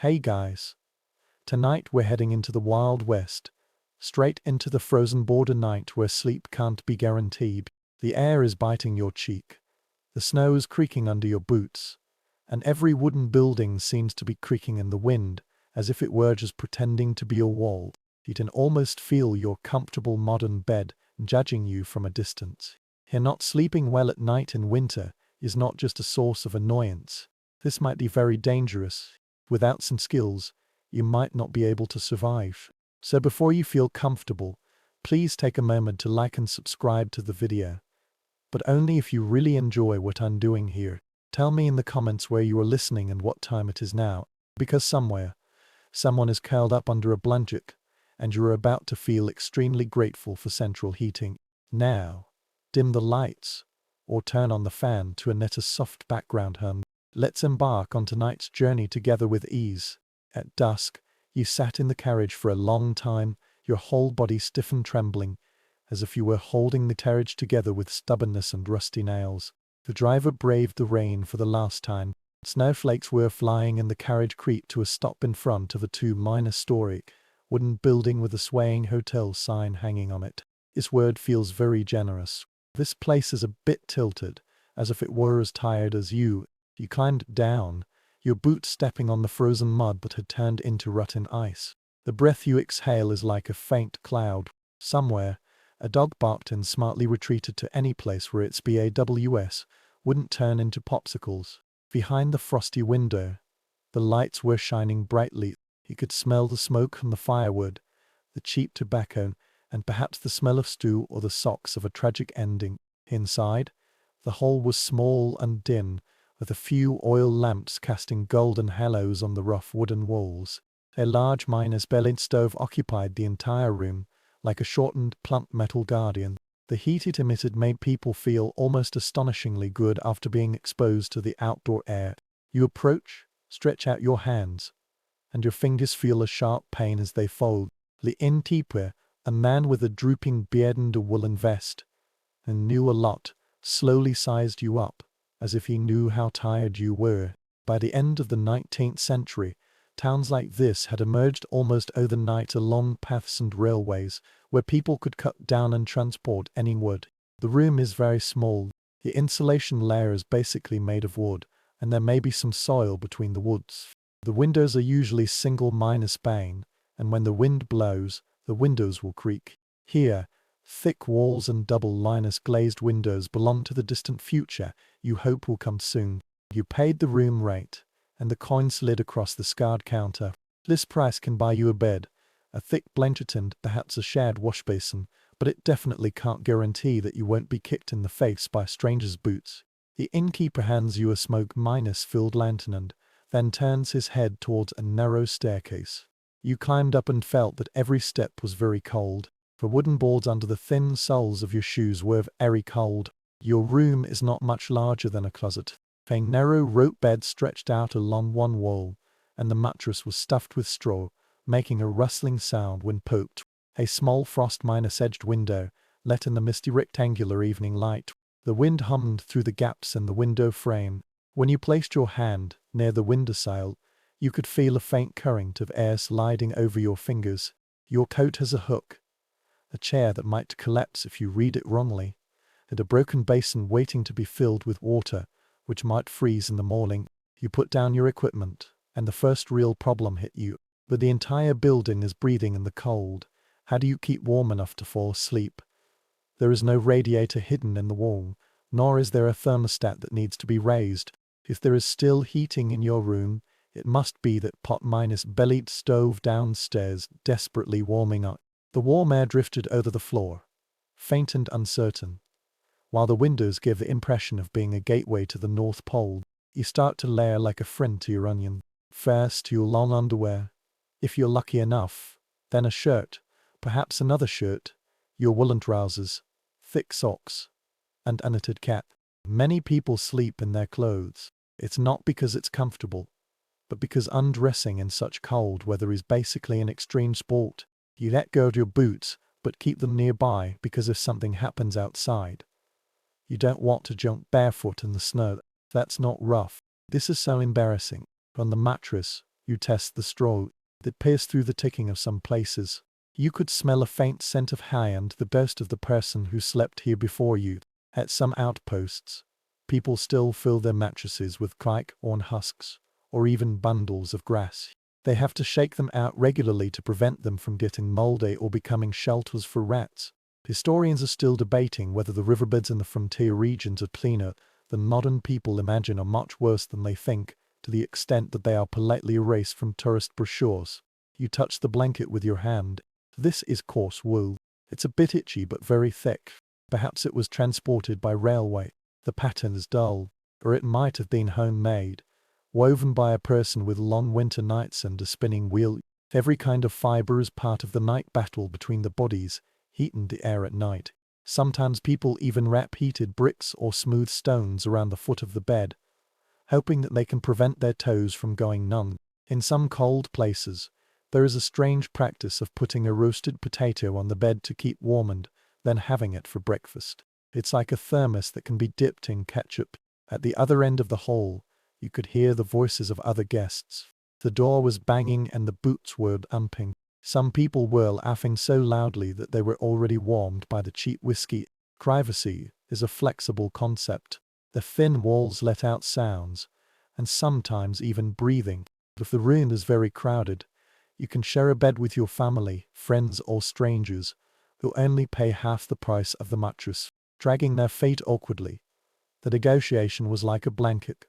Hey guys, tonight we're heading into the Wild West, straight into the frozen border night where sleep can't be guaranteed. The air is biting your cheek, the snow is creaking under your boots, and every wooden building seems to be creaking in the wind, as if it were just pretending to be a wall. You can almost feel your comfortable modern bed judging you from a distance. Here, not sleeping well at night in winter is not just a source of annoyance. This might be very dangerous. Without some skills, you might not be able to survive. So before you feel comfortable, please take a moment to like and subscribe to the video. But only if you really enjoy what I'm doing here. Tell me in the comments where you are listening and what time it is now, because somewhere, someone is curled up under a blanket, and you're about to feel extremely grateful for central heating. Now, dim the lights, or turn on the fan to emit a soft background hum. Let's embark on tonight's journey together with ease. At dusk, you sat in the carriage for a long time, your whole body stiff and trembling, as if you were holding the carriage together with stubbornness and rusty nails. The driver braved the rain for the last time. Snowflakes were flying and the carriage creaked to a stop in front of a 2-story wooden building with a swaying hotel sign hanging on it. This word feels very generous. This place is a bit tilted, as if it were as tired as you. You climbed down, your boots stepping on the frozen mud but had turned into rotten ice. The breath you exhale is like a faint cloud. Somewhere, a dog barked and smartly retreated to any place where its BAWS wouldn't turn into popsicles. Behind the frosty window, the lights were shining brightly. You could smell the smoke from the firewood, the cheap tobacco, and perhaps the smell of stew or the socks of a tragic ending. Inside, the hall was small and dim, with a few oil lamps casting golden halos on the rough wooden walls. A large miner's bellied stove occupied the entire room, like a shortened, plump metal guardian. The heat it emitted made people feel almost astonishingly good after being exposed to the outdoor air. You approach, stretch out your hands, and your fingers feel a sharp pain as they fold. The innkeeper, a man with a drooping beard and a woolen vest, and knew a lot, slowly sized you up, as if he knew how tired you were. By the end of the 19th century, towns like this had emerged almost overnight along paths and railways, where people could cut down and transport any wood. The room is very small. The insulation layer is basically made of wood, and there may be some soil between the woods. The windows are usually single-pane, and when the wind blows, the windows will creak. Here, thick walls and double-linus glazed windows belong to the distant future you hope will come soon. You paid the room rate, and the coin slid across the scarred counter. This price can buy you a bed, a thick blanket and perhaps a shared washbasin, but it definitely can't guarantee that you won't be kicked in the face by a stranger's boots. The innkeeper hands you a smoke-filled lantern and then turns his head towards a narrow staircase. You climbed up and felt that every step was very cold. The wooden boards under the thin soles of your shoes were very cold. Your room is not much larger than a closet. A narrow rope bed stretched out along one wall, and the mattress was stuffed with straw, making a rustling sound when poked. A small frost-edged window let in the misty rectangular evening light. The wind hummed through the gaps in the window frame. When you placed your hand near the windowsill, you could feel a faint current of air sliding over your fingers. Your coat has a hook, a chair that might collapse if you read it wrongly, and a broken basin waiting to be filled with water, which might freeze in the morning. You put down your equipment, and the first real problem hit you. But the entire building is breathing in the cold. How do you keep warm enough to fall asleep? There is no radiator hidden in the wall, nor is there a thermostat that needs to be raised. If there is still heating in your room, it must be that pot-bellied stove downstairs desperately warming up. The warm air drifted over the floor, faint and uncertain, while the windows give the impression of being a gateway to the North Pole. You start to layer like a friend to your onion. First, your long underwear. If you're lucky enough, then a shirt, perhaps another shirt, your woolen trousers, thick socks, and a knitted cap. Many people sleep in their clothes. It's not because it's comfortable, but because undressing in such cold weather is basically an extreme sport. You let go of your boots, but keep them nearby because if something happens outside, you don't want to jump barefoot in the snow. That's not rough. This is so embarrassing. On the mattress, You test the straw that pierced through the ticking of some places. You could smell a faint scent of hay and the ghost of the person who slept here before you. At some outposts, people still fill their mattresses with corn husks, or even bundles of grass. They have to shake them out regularly to prevent them from getting moldy or becoming shelters for rats. Historians are still debating whether the riverbeds in the frontier regions are cleaner than modern people imagine or much worse than they think, to the extent that they are politely erased from tourist brochures. You touch the blanket with your hand. This is coarse wool. It's a bit itchy but very thick. Perhaps it was transported by railway. The pattern is dull, or it might have been homemade, woven by a person with long winter nights and a spinning wheel. Every kind of fiber is part of the night battle between the bodies, heating the air at night. Sometimes people even wrap heated bricks or smooth stones around the foot of the bed, hoping that they can prevent their toes from going numb. In some cold places, there is a strange practice of putting a roasted potato on the bed to keep warm and then having it for breakfast. It's like a thermos that can be dipped in ketchup. At the other end of the hall, you could hear the voices of other guests. The door was banging and the boots were thumping. Some people were laughing so loudly that they were already warmed by the cheap whiskey. Privacy is a flexible concept. The thin walls let out sounds, and sometimes even breathing. If the room is very crowded, you can share a bed with your family, friends or strangers, who only pay half the price of the mattress, dragging their feet awkwardly. The negotiation was like a blanket,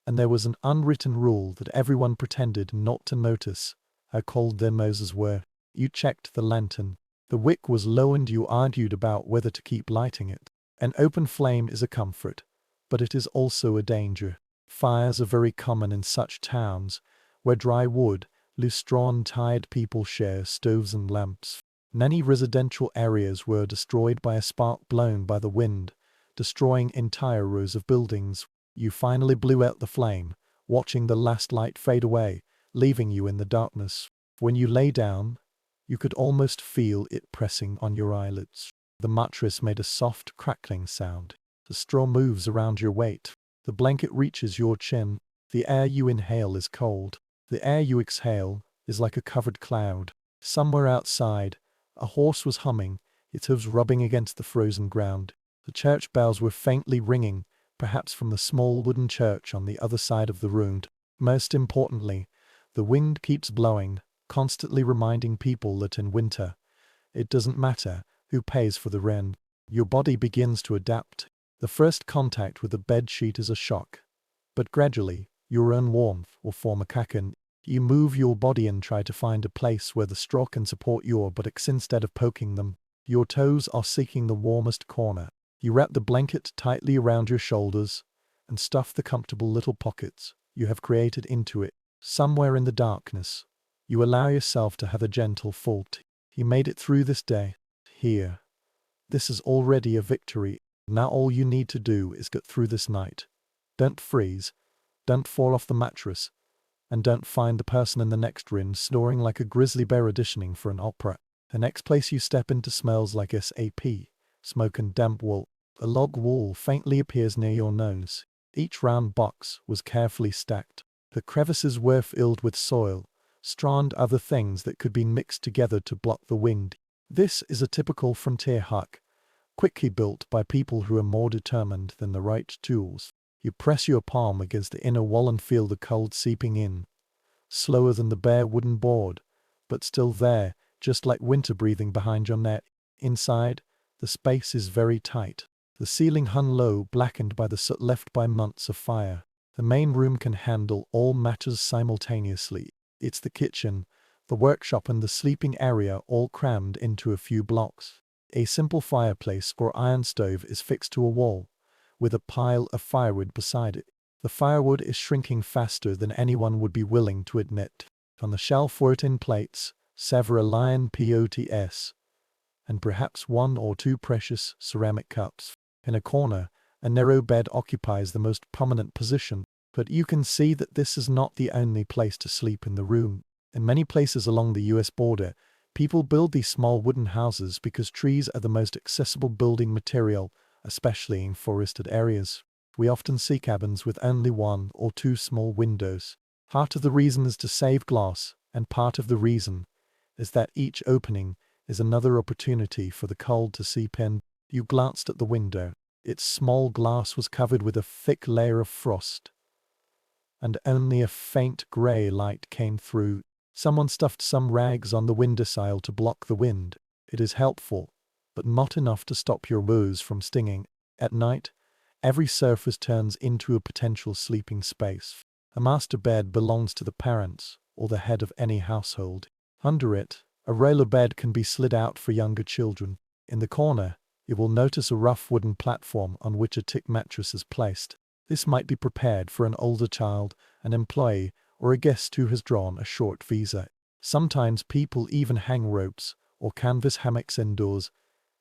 and there was an unwritten rule that everyone pretended not to notice how cold their noses were. You checked the lantern. The wick was low and you argued about whether to keep lighting it. An open flame is a comfort, but it is also a danger. Fires are very common in such towns, where dry wood, loose straw and tired people share stoves and lamps. Many residential areas were destroyed by a spark blown by the wind, destroying entire rows of buildings. You finally blew out the flame, watching the last light fade away, leaving you in the darkness. When you lay down, you could almost feel it pressing on your eyelids. The mattress made a soft crackling sound. The straw moves around your weight. The blanket reaches your chin. The air you inhale is cold. The air you exhale is like a covered cloud. Somewhere outside, a horse was humming, its hooves rubbing against the frozen ground. The church bells were faintly ringing, perhaps from the small wooden church on the other side of the room. Most importantly, the wind keeps blowing, constantly reminding people that in winter, it doesn't matter who pays for the rent. Your body begins to adapt. The first contact with the bed sheet is a shock, but gradually, your own warmth will form a cocoon. You move your body and try to find a place where the straw can support your buttocks instead of poking them. Your toes are seeking the warmest corner. You wrap the blanket tightly around your shoulders and stuff the comfortable little pockets you have created into it. Somewhere in the darkness, you allow yourself to have a gentle fault. You made it through this day. Here. This is already a victory. Now all you need to do is get through this night. Don't freeze. Don't fall off the mattress. And don't find the person in the next room snoring like a grizzly bear auditioning for an opera. The next place you step into smells like sap, smoke and damp wool. A log wall faintly appears near your nose. Each round box was carefully stacked. The crevices were filled with soil, straw and other things that could be mixed together to block the wind. This is a typical frontier hut, quickly built by people who are more determined than the right tools. You press your palm against the inner wall and feel the cold seeping in, slower than the bare wooden board, but still there, just like winter breathing behind your neck. Inside, the space is very tight. The ceiling hung low, blackened by the soot left by months of fire. The main room can handle all matters simultaneously. It's the kitchen, the workshop and the sleeping area all crammed into a few blocks. A simple fireplace or iron stove is fixed to a wall, with a pile of firewood beside it. The firewood is shrinking faster than anyone would be willing to admit. On the shelf were tin plates, several lion pots, and perhaps one or two precious ceramic cups. In a corner, a narrow bed occupies the most prominent position, but you can see that this is not the only place to sleep in the room. In many places along the US border, people build these small wooden houses because trees are the most accessible building material, especially in forested areas. We often see cabins with only one or two small windows. Part of the reason is to save glass, and part of the reason is that each opening is another opportunity for the cold to seep in. You glanced at the window. Its small glass was covered with a thick layer of frost, and only a faint grey light came through. Someone stuffed some rags on the windowsill to block the wind. It is helpful, but not enough to stop your woes from stinging. At night, every surface turns into a potential sleeping space. A master bed belongs to the parents or the head of any household. Under it, a roller bed can be slid out for younger children. In the corner, you will notice a rough wooden platform on which a tick mattress is placed. This might be prepared for an older child, an employee, or a guest who has drawn a short visa. Sometimes people even hang ropes or canvas hammocks indoors,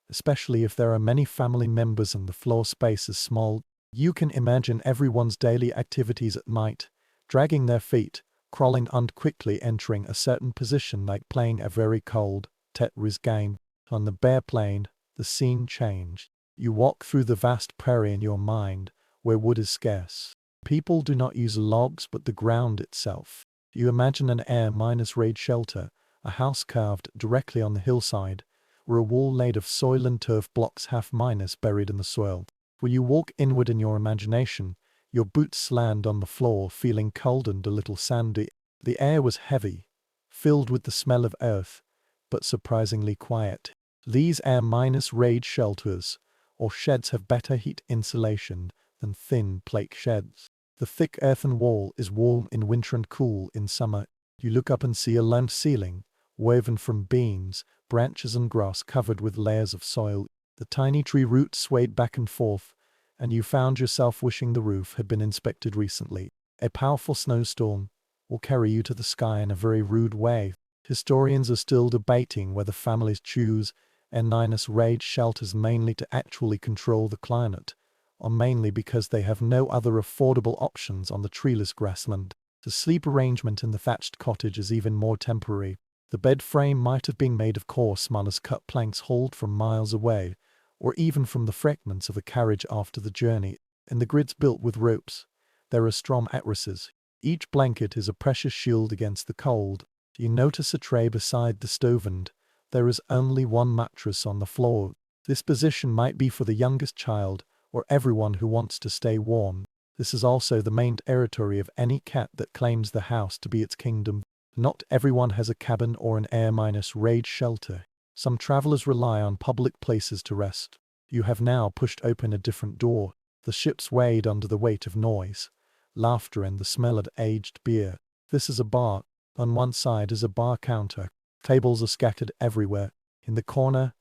especially if there are many family members and the floor space is small. You can imagine everyone's daily activities at night, dragging their feet, crawling and quickly entering a certain position like playing a very cold Tetris game. On the bare plain, the scene changed. You walk through the vast prairie in your mind, where wood is scarce. People do not use logs but the ground itself. You imagine an air-raid shelter, a house carved directly on the hillside, or a wall laid of soil and turf blocks half-minus buried in the soil. When you walk inward in your imagination, your boots land on the floor feeling cold and a little sandy. The air was heavy, filled with the smell of earth, but surprisingly quiet. These air-raid shelters, or sheds, have better heat insulation than thin plate sheds. The thick earthen wall is warm in winter and cool in summer. You look up and see a lone ceiling, woven from beams, branches and grass covered with layers of soil. The tiny tree roots swayed back and forth, and you found yourself wishing the roof had been inspected recently. A powerful snowstorm will carry you to the sky in a very rude way. Historians are still debating whether families choose air-raid shelters mainly to actually control the climate, or mainly because they have no other affordable options on the treeless grassland. The sleep arrangement in the thatched cottage is even more temporary. The bed frame might have been made of coarse cut planks hauled from miles away, or even from the fragments of a carriage after the journey. In the grids built with ropes, there are strong mattresses. Each blanket is a precious shield against the cold. You notice a tray beside the stove and there is only one mattress on the floor. This position might be for the youngest child, or everyone who wants to stay warm. This is also the main territory of any cat that claims the house to be its kingdom. Not everyone has a cabin or an air-raid shelter. Some travelers rely on public places to rest. You have now pushed open a different door. The ship swayed under the weight of noise, laughter and the smell of aged beer. This is a bar. On one side is a bar counter. Tables are scattered everywhere. In the corner,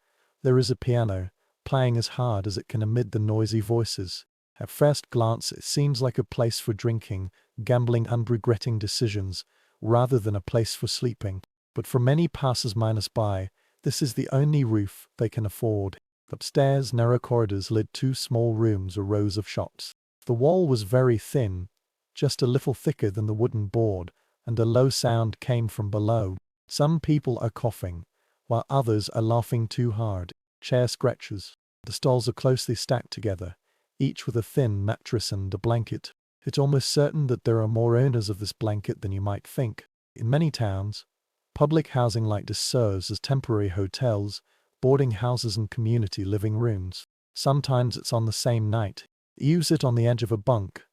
there is a piano, playing as hard as it can amid the noisy voices. At first glance, it seems like a place for drinking, gambling and regretting decisions, rather than a place for sleeping. But for many passers-by, this is the only roof they can afford. Upstairs, narrow corridors led to small rooms or rows of shops. The wall was very thin, just a little thicker than the wooden board, and a low sound came from below. Some people are coughing, while others are laughing too hard. Chair scratches. The stalls are closely stacked together, each with a thin mattress and a blanket. It's almost certain that there are more owners of this blanket than you might think. In many towns, public housing like this serves as temporary hotels, boarding houses and community living rooms. Sometimes it's on the same night. Use it on the edge of a bunk,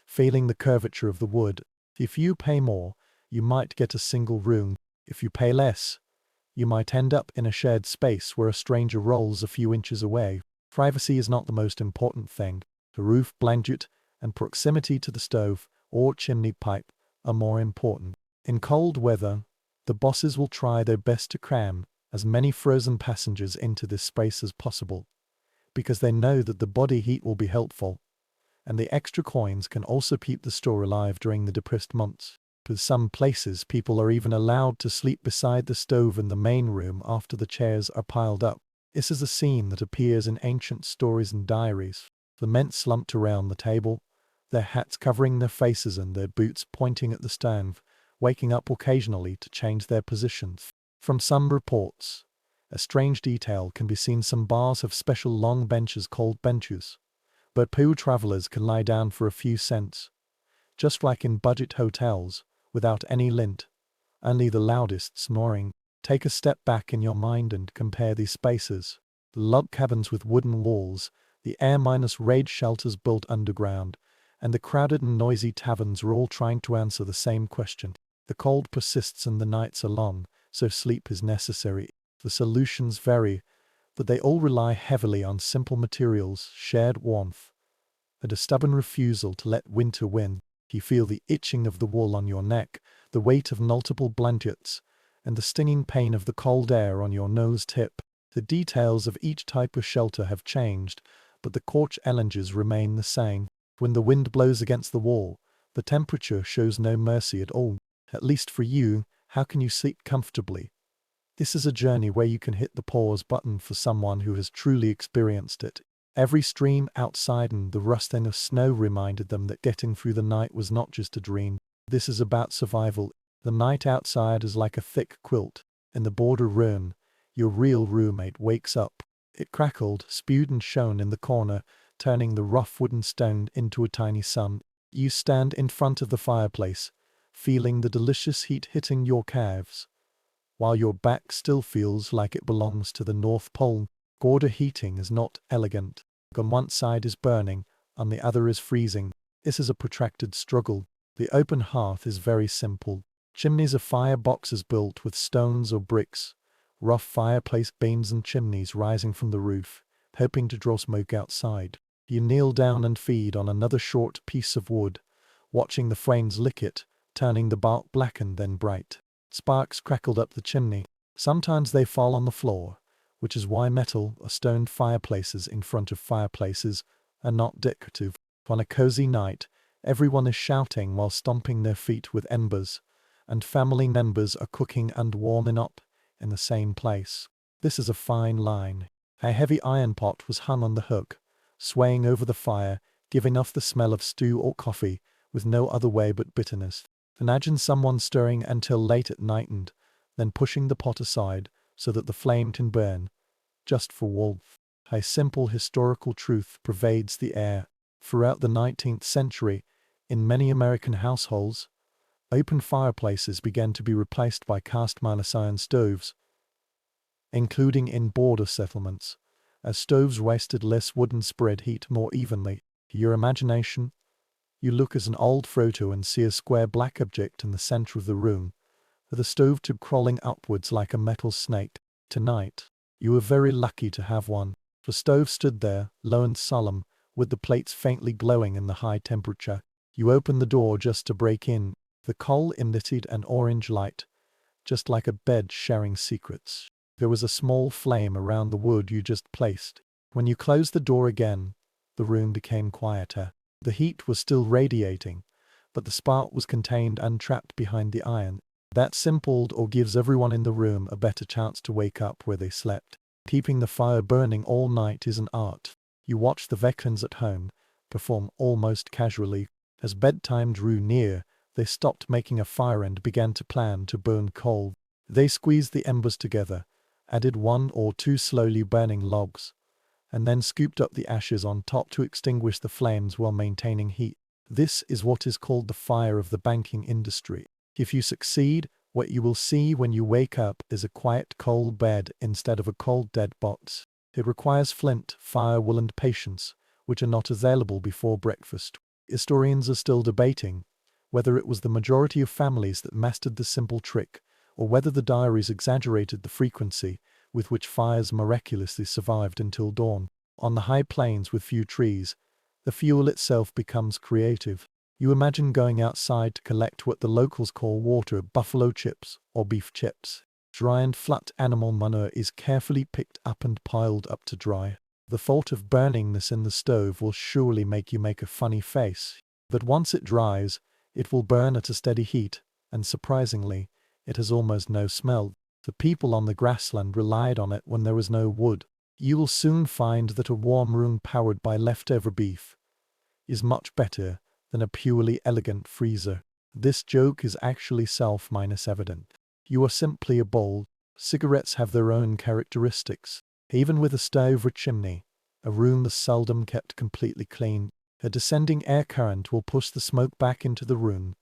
feeling the curvature of the wood. If you pay more, you might get a single room. If you pay less, you might end up in a shared space where a stranger rolls a few inches away. Privacy is not the most important thing. The roof, blanket, and proximity to the stove or chimney pipe are more important. In cold weather, the bosses will try their best to cram as many frozen passengers into this space as possible, because they know that the body heat will be helpful, and the extra coins can also keep the store alive during the depressed months. In some places, people are even allowed to sleep beside the stove in the main room after the chairs are piled up. This is a scene that appears in ancient stories and diaries. The men slumped around the table, their hats covering their faces and their boots pointing at the stove, waking up occasionally to change their positions. From some reports, a strange detail can be seen: some bars have special long benches called benches, but poor travelers can lie down for a few cents. Just like in budget hotels, without any lint, only the loudest snoring. Take a step back in your mind and compare these spaces. The log cabins with wooden walls, the air-raid shelters built underground, and the crowded and noisy taverns are all trying to answer the same question. The cold persists and the nights are long, so sleep is necessary. The solutions vary, but they all rely heavily on simple materials, shared warmth, and a stubborn refusal to let winter win. You feel the itching of the wool on your neck, the weight of multiple blankets, and the stinging pain of the cold air on your nose tip. The details of each type of shelter have changed, but the core challenges remain the same. When the wind blows against the wall, the temperature shows no mercy at all. At least for you, how can you sleep comfortably? This is a journey where you can hit the pause button for someone who has truly experienced it. Every stream outside and the rustling of snow reminded them that getting through the night was not just a dream. This is about survival. The night outside is like a thick quilt. In the border room, your real roommate wakes up. It crackled, spewed and shone in the corner, turning the rough wooden stone into a tiny sun. You stand in front of the fireplace, feeling the delicious heat hitting your calves, while your back still feels like it belongs to the North Pole. Border heating is not elegant. On one side is burning, on the other is freezing. This is a protracted struggle. The open hearth is very simple. Chimneys are fireboxes built with stones or bricks, rough fireplace beams and chimneys rising from the roof, hoping to draw smoke outside. You kneel down and feed on another short piece of wood, watching the flames lick it, turning the bark black and then bright. Sparks crackled up the chimney. Sometimes they fall on the floor, which is why metal or stone fireplaces in front of fireplaces are not decorative. On a cozy night, everyone is shouting while stomping their feet with embers, and family members are cooking and warming up in the same place. This is a fine line. A heavy iron pot was hung on the hook, swaying over the fire, giving off the smell of stew or coffee, with no other way but bitterness. Imagine someone stirring until late at night and then pushing the pot aside so that the flame can burn, just for warmth. A simple historical truth pervades the air. Throughout the 19th century, in many American households, open fireplaces began to be replaced by cast-iron stoves, including in border settlements, as stoves wasted less wood and spread heat more evenly. Your imagination? You look at an old photo and see a square black object in the center of the room, with a stove tube crawling upwards like a metal snake. Tonight, you were very lucky to have one. The stove stood there, low and solemn, with the plates faintly glowing in the high temperature. You opened the door just to break in. The coal emitted an orange light, just like a bed sharing secrets. There was a small flame around the wood you just placed. When you closed the door again, the room became quieter. The heat was still radiating, but the spark was contained and trapped behind the iron. That simple or gives everyone in the room a better chance to wake up where they slept. Keeping the fire burning all night is an art. You watch the veterans at home perform almost casually. As bedtime drew near, they stopped making a fire and began to plan to burn coal. They squeezed the embers together, added 1 or 2 slowly burning logs, and then scooped up the ashes on top to extinguish the flames while maintaining heat. This is what is called the fire of the banking industry. If you succeed, what you will see when you wake up is a quiet coal bed instead of a cold dead box. It requires flint, firewood and patience, which are not available before breakfast. Historians are still debating whether it was the majority of families that mastered the simple trick, or whether the diaries exaggerated the frequency with which fires miraculously survived until dawn. On the high plains with few trees, the fuel itself becomes creative. You imagine going outside to collect what the locals call water buffalo chips or beef chips. Dry and flat animal manure is carefully picked up and piled up to dry. The thought of burning this in the stove will surely make you make a funny face. But once it dries, it will burn at a steady heat, and surprisingly, it has almost no smell. The people on the grassland relied on it when there was no wood. You will soon find that a warm room powered by leftover beef is much better than a purely elegant freezer. This joke is actually self-evident. You are simply a bowl. Cigarettes have their own characteristics. Even with a stove or chimney, a room is seldom kept completely clean. A descending air current will push the smoke back into the room,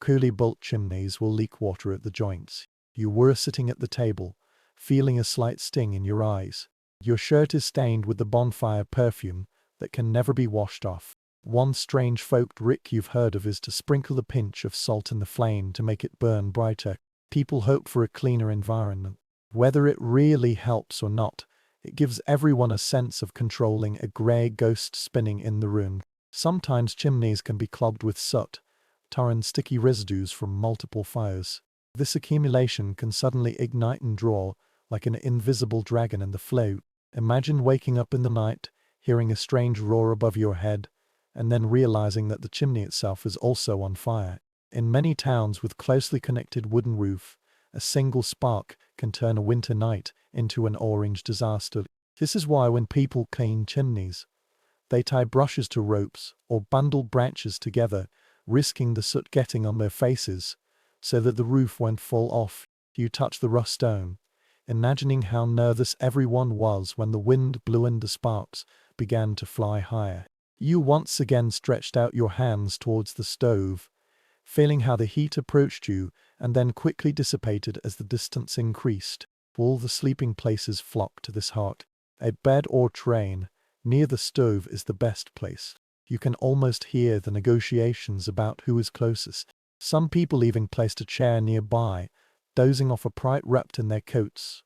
Coolly built chimneys will leak water at the joints. You were sitting at the table, feeling a slight sting in your eyes. Your shirt is stained with the bonfire perfume that can never be washed off. One strange folk trick you've heard of is to sprinkle a pinch of salt in the flame to make it burn brighter. People hope for a cleaner environment. Whether it really helps or not, it gives everyone a sense of controlling a grey ghost spinning in the room. Sometimes chimneys can be clogged with soot, tar and sticky residues from multiple fires. This accumulation can suddenly ignite and draw like an invisible dragon in the flame. Imagine waking up in the night, hearing a strange roar above your head, and then realizing that the chimney itself is also on fire. In many towns with closely connected wooden roof, a single spark can turn a winter night into an orange disaster. This is why when people clean chimneys, they tie brushes to ropes or bundle branches together, risking the soot getting on their faces, so that the roof won't fall off. You touch the rough stone, imagining how nervous everyone was when the wind blew and the sparks began to fly higher. You once again stretched out your hands towards the stove, feeling how the heat approached you and then quickly dissipated as the distance increased. All the sleeping places flock to this heart. A bed or train near the stove is the best place. You can almost hear the negotiations about who is closest. Some people even placed a chair nearby, dozing off a pipe wrapped in their coats,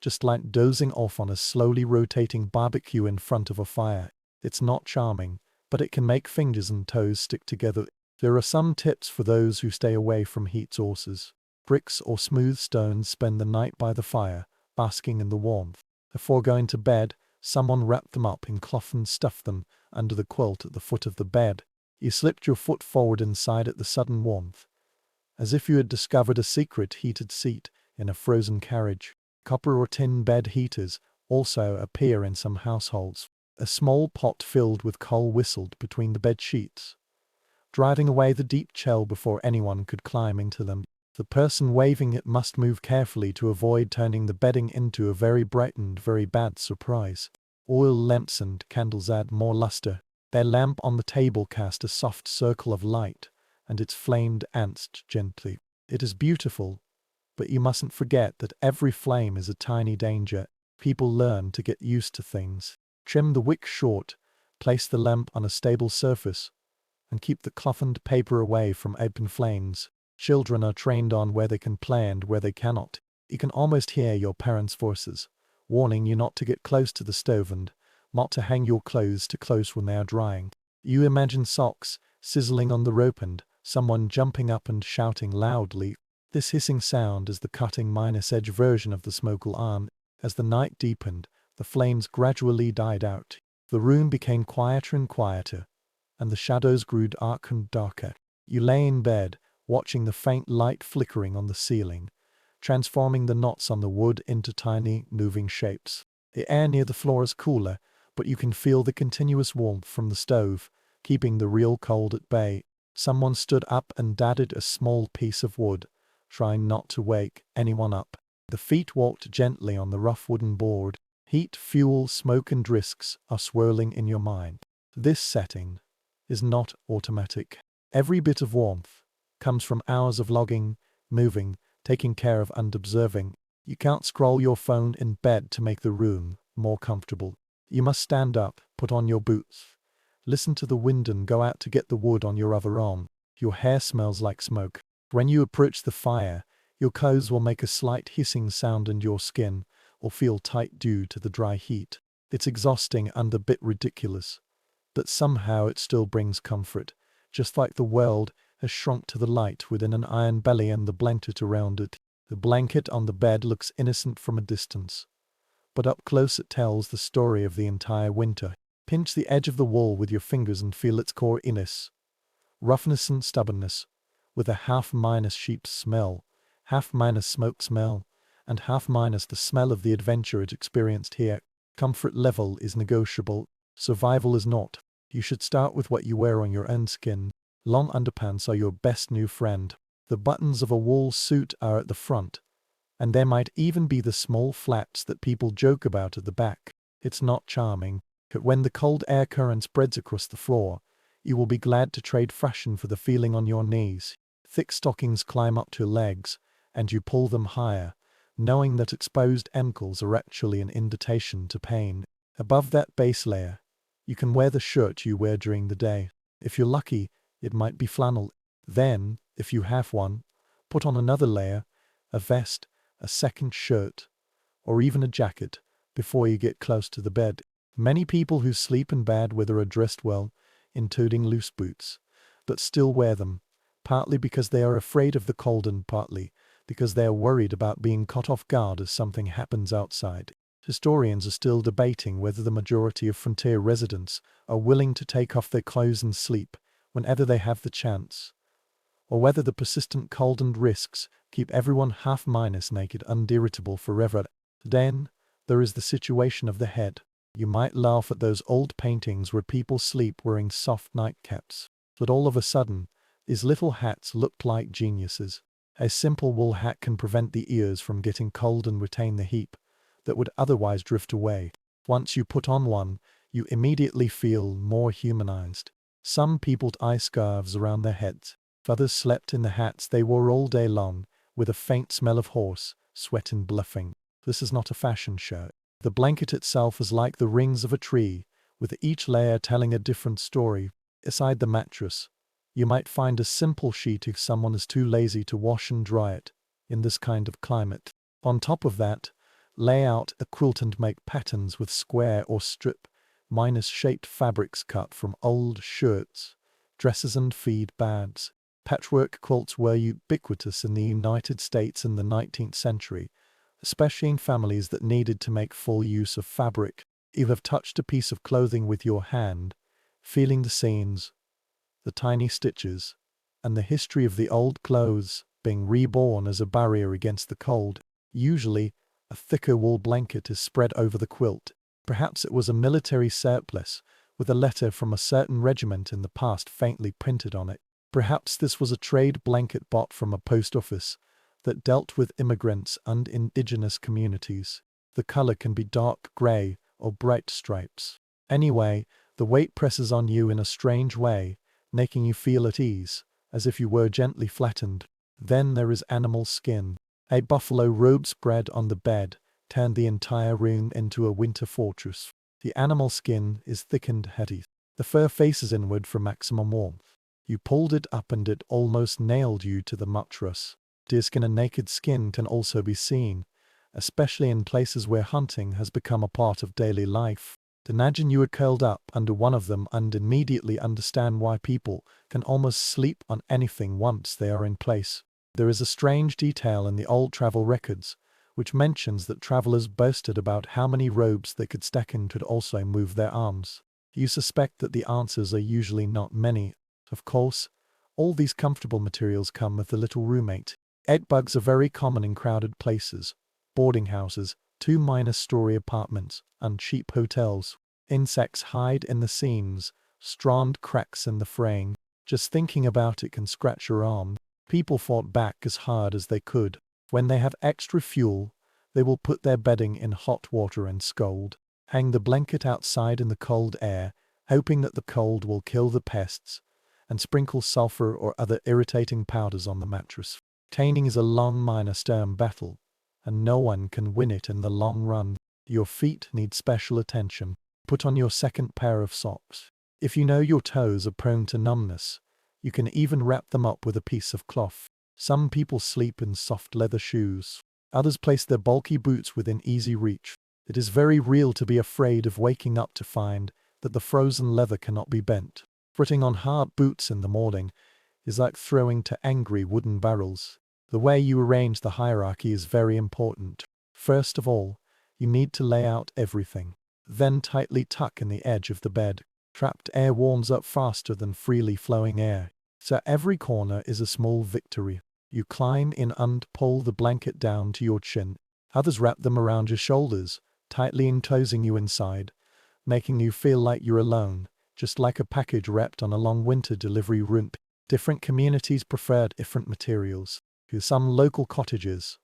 just like dozing off on a slowly rotating barbecue in front of a fire. It's not charming, but it can make fingers and toes stick together. There are some tips for those who stay away from heat sources. Bricks or smooth stones spend the night by the fire, basking in the warmth. Before going to bed, someone wrapped them up in cloth and stuffed them under the quilt at the foot of the bed. You slipped your foot forward inside at the sudden warmth, as if you had discovered a secret heated seat in a frozen carriage. Copper or tin bed heaters also appear in some households. A small pot filled with coal whistled between the bed sheets, driving away the deep chill before anyone could climb into them. The person waving it must move carefully to avoid turning the bedding into a very bright and very bad surprise. Oil lamps and candles add more luster. Their lamp on the table cast a soft circle of light, and its flame danced gently. It is beautiful, but you mustn't forget that every flame is a tiny danger. People learn to get used to things. Trim the wick short, place the lamp on a stable surface, and keep the cloth and paper away from open flames. Children are trained on where they can play and where they cannot. You can almost hear your parents' voices, warning you not to get close to the stove and not to hang your clothes too close when they are drying. You imagine socks sizzling on the rope and someone jumping up and shouting loudly. This hissing sound is the cutting-edge version of the smoke alarm. As the night deepened, the flames gradually died out. The room became quieter and quieter, and the shadows grew darker and darker. You lay in bed, watching the faint light flickering on the ceiling, transforming the knots on the wood into tiny, moving shapes. The air near the floor is cooler, but you can feel the continuous warmth from the stove, keeping the real cold at bay. Someone stood up and dadded a small piece of wood, trying not to wake anyone up. The feet walked gently on the rough wooden board. Heat, fuel, smoke and risks are swirling in your mind. This setting is not automatic. Every bit of warmth comes from hours of logging, moving, taking care of and observing. You can't scroll your phone in bed to make the room more comfortable. You must stand up, put on your boots, listen to the wind and go out to get the wood on your other arm. Your hair smells like smoke. When you approach the fire, your clothes will make a slight hissing sound and your skin will feel tight due to the dry heat. It's exhausting and a bit ridiculous, but somehow it still brings comfort, just like the world has shrunk to the light within an iron belly and the blanket around it. The blanket on the bed looks innocent from a distance, but up close it tells the story of the entire winter. Pinch the edge of the wall with your fingers and feel its core iness, roughness and stubbornness, with a half-minus sheep smell, half-minus smoke smell, and half-minus the smell of the adventure it experienced here. Comfort level is negotiable. Survival is not. You should start with what you wear on your own skin. Long underpants are your best new friend. The buttons of a wool suit are at the front, and there might even be the small flaps that people joke about at the back. It's not charming, but when the cold air current spreads across the floor, you will be glad to trade fashion for the feeling on your knees. Thick stockings climb up to your legs, and you pull them higher, knowing that exposed ankles are actually an invitation to pain. Above that base layer, you can wear the shirt you wear during the day. If you're lucky, it might be flannel. Then, if you have one, put on another layer, a vest, a second shirt, or even a jacket, before you get close to the bed. Many people who sleep in bad weather are dressed well, including loose boots, but still wear them, partly because they are afraid of the cold and partly because they are worried about being caught off guard as something happens outside. Historians are still debating whether the majority of frontier residents are willing to take off their clothes and sleep whenever they have the chance, or whether the persistent cold and risks keep everyone half-minus naked and irritable forever. Then, there is the situation of the head. You might laugh at those old paintings where people sleep wearing soft nightcaps, but all of a sudden, these little hats looked like geniuses. A simple wool hat can prevent the ears from getting cold and retain the heat that would otherwise drift away. Once you put on one, you immediately feel more humanized. Some people tie scarves around their heads. Others slept in the hats they wore all day long, with a faint smell of horse, sweat and bluffing. This is not a fashion show. The blanket itself is like the rings of a tree, with each layer telling a different story. Aside the mattress, you might find a simple sheet if someone is too lazy to wash and dry it in this kind of climate. On top of that, lay out a quilt and make patterns with square or strip, shaped fabrics cut from old shirts, dresses and feed bags. Patchwork quilts were ubiquitous in the United States in the 19th century, especially in families that needed to make full use of fabric. You have touched a piece of clothing with your hand, feeling the seams, the tiny stitches, and the history of the old clothes being reborn as a barrier against the cold. Usually, a thicker wool blanket is spread over the quilt. Perhaps it was a military surplice, with a letter from a certain regiment in the past faintly printed on it. Perhaps this was a trade blanket bought from a post office that dealt with immigrants and indigenous communities. The color can be dark gray or bright stripes. Anyway, the weight presses on you in a strange way, making you feel at ease, as if you were gently flattened. Then there is animal skin. A buffalo robe spread on the bed turned the entire room into a winter fortress. The animal skin is thick and heavy. The fur faces inward for maximum warmth. You pulled it up and it almost nailed you to the mattress. Deerskin and naked skin can also be seen, especially in places where hunting has become a part of daily life. Imagine you are curled up under one of them and immediately understand why people can almost sleep on anything once they are in place. There is a strange detail in the old travel records, which mentions that travelers boasted about how many robes they could stack and could also move their arms. You suspect that the answers are usually not many. Of course, all these comfortable materials come with a little roommate. Bugs are very common in crowded places, boarding houses, 2-story apartments, and cheap hotels. Insects hide in the seams, strand cracks in the frame. Just thinking about it can scratch your arm. People fought back as hard as they could. When they have extra fuel, they will put their bedding in hot water and scold. Hang the blanket outside in the cold air, hoping that the cold will kill the pests, and sprinkle sulfur or other irritating powders on the mattress. Tanning is a long-term battle, and no one can win it in the long run. Your feet need special attention. Put on your second pair of socks. If you know your toes are prone to numbness, you can even wrap them up with a piece of cloth. Some people sleep in soft leather shoes. Others place their bulky boots within easy reach. It is very real to be afraid of waking up to find that the frozen leather cannot be bent. Putting on hard boots in the morning is like throwing to angry wooden barrels. The way you arrange the hierarchy is very important. First of all, you need to lay out everything. Then tightly tuck in the edge of the bed. Trapped air warms up faster than freely flowing air, so every corner is a small victory. You climb in and pull the blanket down to your chin. Others wrap them around your shoulders, tightly enclosing you inside, making you feel like you're alone, just like a package wrapped on a long winter delivery route. Different communities prefer different materials. To some local cottages,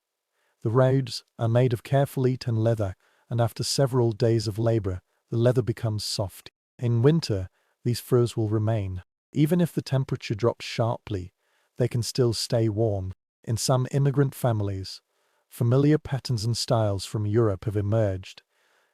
the roads are made of carefully tanned leather, and after several days of labor, the leather becomes soft. In winter, these furs will remain. Even if the temperature drops sharply, they can still stay warm. In some immigrant families, familiar patterns and styles from Europe have emerged,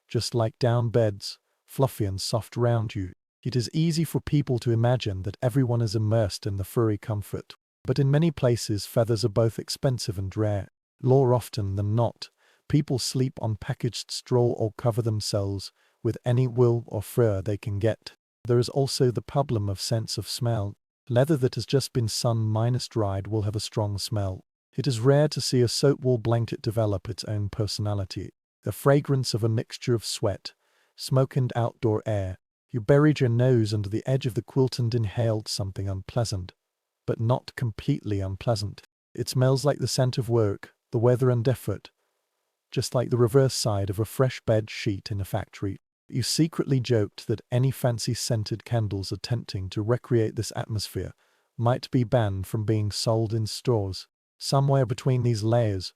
just like down beds, fluffy and soft around you. It is easy for people to imagine that everyone is immersed in the furry comfort. But in many places feathers are both expensive and rare. More often than not, people sleep on packaged straw or cover themselves with any wool or fur they can get. There is also the problem of sense of smell. Leather that has just been sun-dried will have a strong smell. It is rare to see a soap wool blanket develop its own personality. The fragrance of a mixture of sweat, smoke and outdoor air. You buried your nose under the edge of the quilt and inhaled something unpleasant, but not completely unpleasant. It smells like the scent of work, the weather and effort, just like the reverse side of a fresh bed sheet in a factory. You secretly joked that any fancy scented candles attempting to recreate this atmosphere might be banned from being sold in stores. Somewhere between these layers,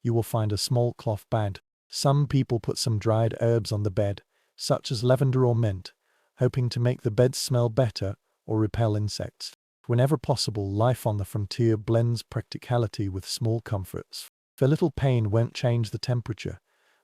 you will find a small cloth bag. Some people put some dried herbs on the bed, such as lavender or mint, hoping to make the bed smell better or repel insects. Whenever possible, life on the frontier blends practicality with small comforts. A little pain won't change the temperature,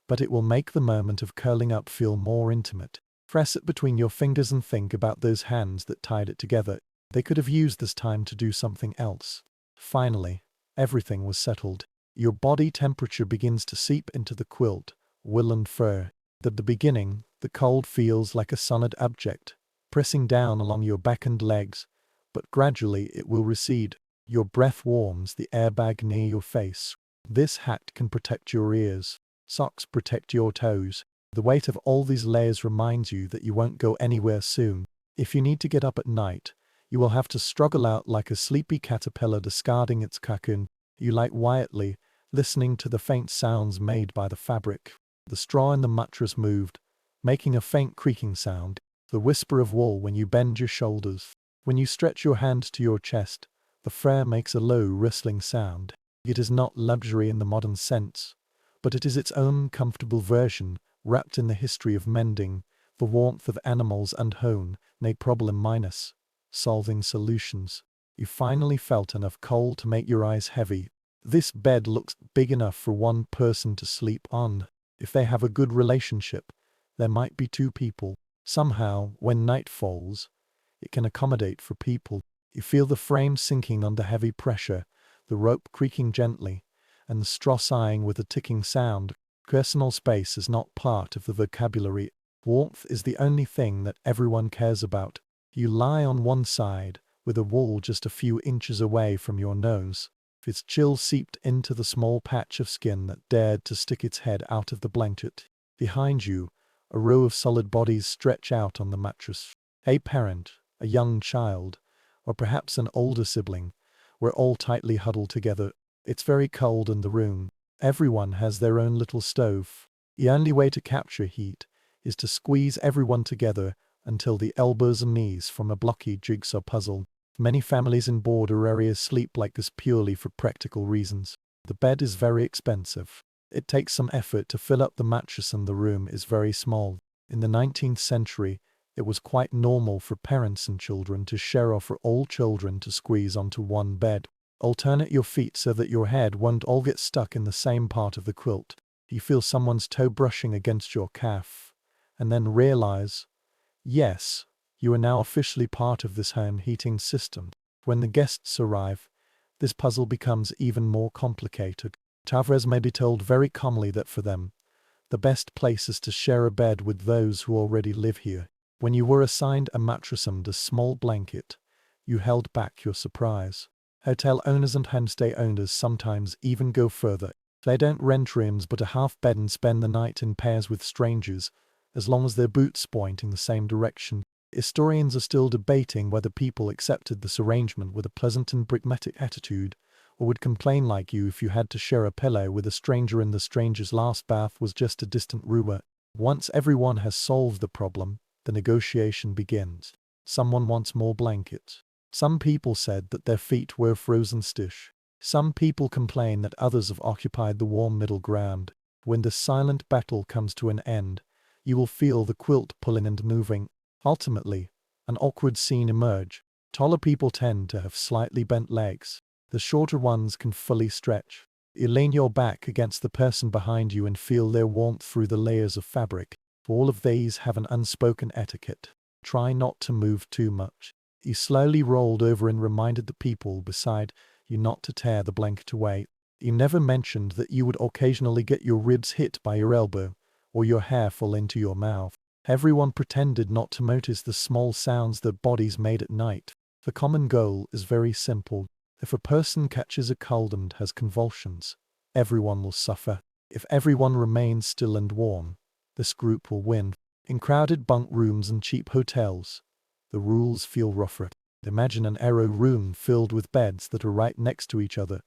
but it will make the moment of curling up feel more intimate. Press it between your fingers and think about those hands that tied it together. They could have used this time to do something else. Finally, everything was settled. Your body temperature begins to seep into the quilt, wool and fur. At the beginning, the cold feels like a solid object, pressing down along your back and legs, but gradually it will recede. Your breath warms the airbag near your face. This hat can protect your ears. Socks protect your toes. The weight of all these layers reminds you that you won't go anywhere soon. If you need to get up at night, you will have to struggle out like a sleepy caterpillar discarding its cocoon. You lie quietly, listening to the faint sounds made by the fabric. The straw in the mattress moved, making a faint creaking sound. The whisper of wool when you bend your shoulders. When you stretch your hand to your chest, the fur makes a low rustling sound. It is not luxury in the modern sense, but it is its own comfortable version, wrapped in the history of mending, the warmth of animals and home, nay problem minus, solving solutions. You finally felt enough cold to make your eyes heavy. This bed looks big enough for one person to sleep on. If they have a good relationship, there might be two people. Somehow, when night falls, it can accommodate for people. You feel the frame sinking under heavy pressure, the rope creaking gently, and the straw sighing with a ticking sound. Personal space is not part of the vocabulary. Warmth is the only thing that everyone cares about. You lie on one side, with a wall just a few inches away from your nose. Its chill seeped into the small patch of skin that dared to stick its head out of the blanket. Behind you, a row of solid bodies stretch out on the mattress. A parent, a young child, or perhaps an older sibling, were all tightly huddled together. It's very cold in the room. Everyone has their own little stove. The only way to capture heat is to squeeze everyone together until the elbows and knees form a blocky jigsaw puzzle. Many families in border areas sleep like this purely for practical reasons. The bed is very expensive. It takes some effort to fill up the mattress and the room is very small. In the 19th century, it was quite normal for parents and children to share or for all children to squeeze onto one bed. Alternate your feet so that your head won't all get stuck in the same part of the quilt. You feel someone's toe brushing against your calf, and then realize, yes, you are now officially part of this home heating system. When the guests arrive, this puzzle becomes even more complicated. Travelers may be told very calmly that for them, the best place is to share a bed with those who already live here. When you were assigned a mattress and a small blanket, you held back your surprise. Hotel owners and homestay owners sometimes even go further. They don't rent rooms but a half bed and spend the night in pairs with strangers, as long as their boots point in the same direction. Historians are still debating whether people accepted this arrangement with a pleasant and pragmatic attitude, or would complain like you if you had to share a pillow with a stranger and the stranger's last bath was just a distant rumor. Once everyone has solved the problem, the negotiation begins. Someone wants more blankets. Some people said that their feet were frozen stiff. Some people complain that others have occupied the warm middle ground. When the silent battle comes to an end, you will feel the quilt pulling and moving. Ultimately, an awkward scene emerge. Taller people tend to have slightly bent legs. The shorter ones can fully stretch. You lean your back against the person behind you and feel their warmth through the layers of fabric. All of these have an unspoken etiquette. Try not to move too much. You slowly rolled over and reminded the people beside you not to tear the blanket away. You never mentioned that you would occasionally get your ribs hit by your elbow, or your hair fall into your mouth. Everyone pretended not to notice the small sounds their bodies made at night. The common goal is very simple. If a person catches a cold and has convulsions, everyone will suffer. If everyone remains still and warm, this group will win. In crowded bunk rooms and cheap hotels, the rules feel rougher. Imagine an arrow room filled with beds that are right next to each other,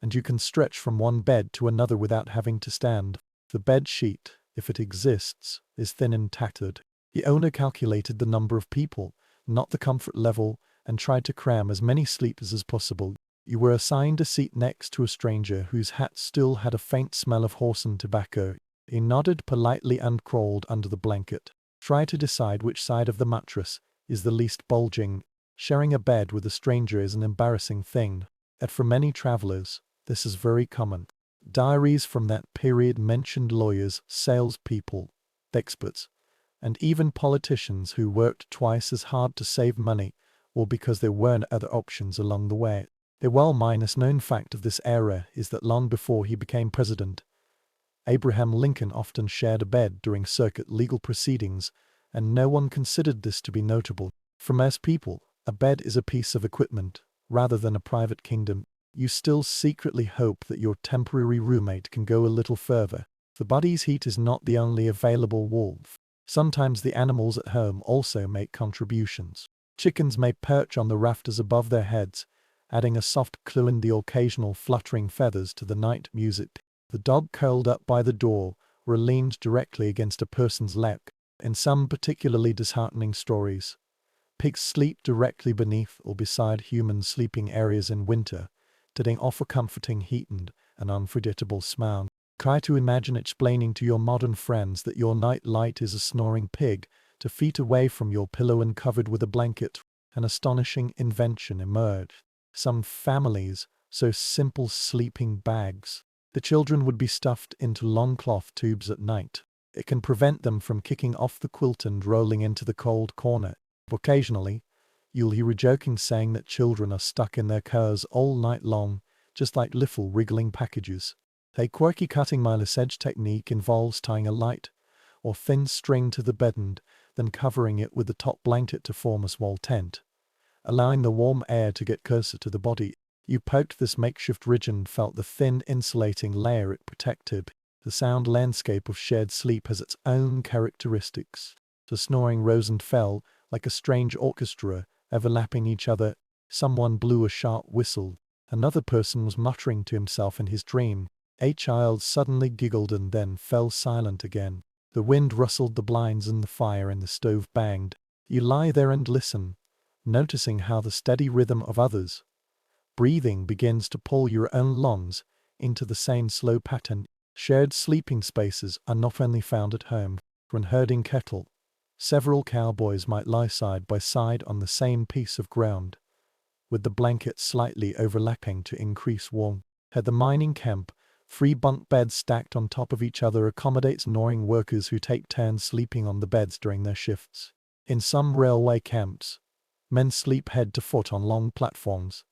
and you can stretch from one bed to another without having to stand. The bed sheet, if it exists, is thin and tattered. The owner calculated the number of people, not the comfort level, and tried to cram as many sleepers as possible. You were assigned a seat next to a stranger whose hat still had a faint smell of horse and tobacco. He nodded politely and crawled under the blanket. Try to decide which side of the mattress is the least bulging. Sharing a bed with a stranger is an embarrassing thing, and for many travelers, this is very common. Diaries from that period mentioned lawyers, salespeople, experts, and even politicians who worked twice as hard to save money, or because there weren't other options along the way. The well-known fact of this era is that long before he became president, Abraham Lincoln often shared a bed during circuit legal proceedings, and no one considered this to be notable. For most people, a bed is a piece of equipment, rather than a private kingdom. You still secretly hope that your temporary roommate can go a little further. The body's heat is not the only available warmth. Sometimes the animals at home also make contributions. Chickens may perch on the rafters above their heads, adding a soft clue and the occasional fluttering feathers to the night music. The dog curled up by the door or leaned directly against a person's leg. In some particularly disheartening stories, pigs sleep directly beneath or beside human sleeping areas in winter, setting off a comforting heat and an unforgettable smell. Try to imagine explaining to your modern friends that your night light is a snoring pig 2 feet away from your pillow and covered with a blanket. An astonishing invention emerged. Some families sew simple sleeping bags. The children would be stuffed into long cloth tubes at night. It can prevent them from kicking off the quilt and rolling into the cold corner. Occasionally, you'll hear a joking saying that children are stuck in their cars all night long, just like little wriggling packages. A quirky cutting mileage edge technique involves tying a light or thin string to the bed and then covering it with the top blanket to form a small tent, allowing the warm air to get closer to the body. You poked this makeshift ridge and felt the thin insulating layer it protected. The sound landscape of shared sleep has its own characteristics. The snoring rose and fell like a strange orchestra, overlapping each other. Someone blew a sharp whistle. Another person was muttering to himself in his dream. A child suddenly giggled and then fell silent again. The wind rustled the blinds and the fire in the stove banged. You lie there and listen, noticing how the steady rhythm of others' breathing begins to pull your own lungs into the same slow pattern. Shared sleeping spaces are not only found at home. When herding cattle, several cowboys might lie side by side on the same piece of ground, with the blankets slightly overlapping to increase warmth. At the mining camp, 3 bunk beds stacked on top of each other accommodates gnawing workers who take turns sleeping on the beds during their shifts. In some railway camps, men sleep head to foot on long platforms,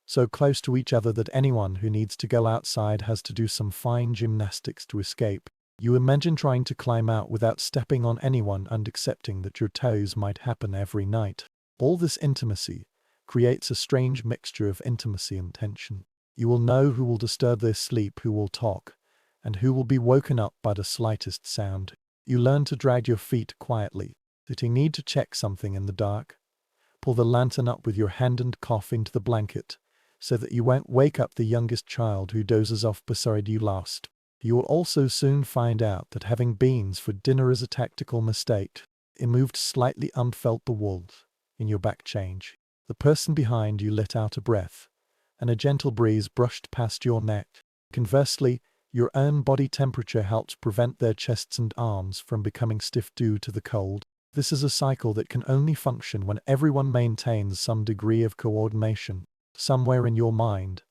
so close to each other that anyone who needs to go outside has to do some fine gymnastics to escape. You imagine trying to climb out without stepping on anyone and accepting that your toes might happen every night. All this intimacy creates a strange mixture of intimacy and tension. You will know who will disturb their sleep, who will talk, and who will be woken up by the slightest sound. You learn to drag your feet quietly. If you need to check something in the dark, pull the lantern up with your hand and cough into the blanket, so that you won't wake up the youngest child who dozes off beside you last. You will also soon find out that having beans for dinner is a tactical mistake. It moved slightly and felt the warmth in your back change. The person behind you let out a breath, and a gentle breeze brushed past your neck. Conversely, your own body temperature helps prevent their chests and arms from becoming stiff due to the cold. This is a cycle that can only function when everyone maintains some degree of coordination. Somewhere in your mind,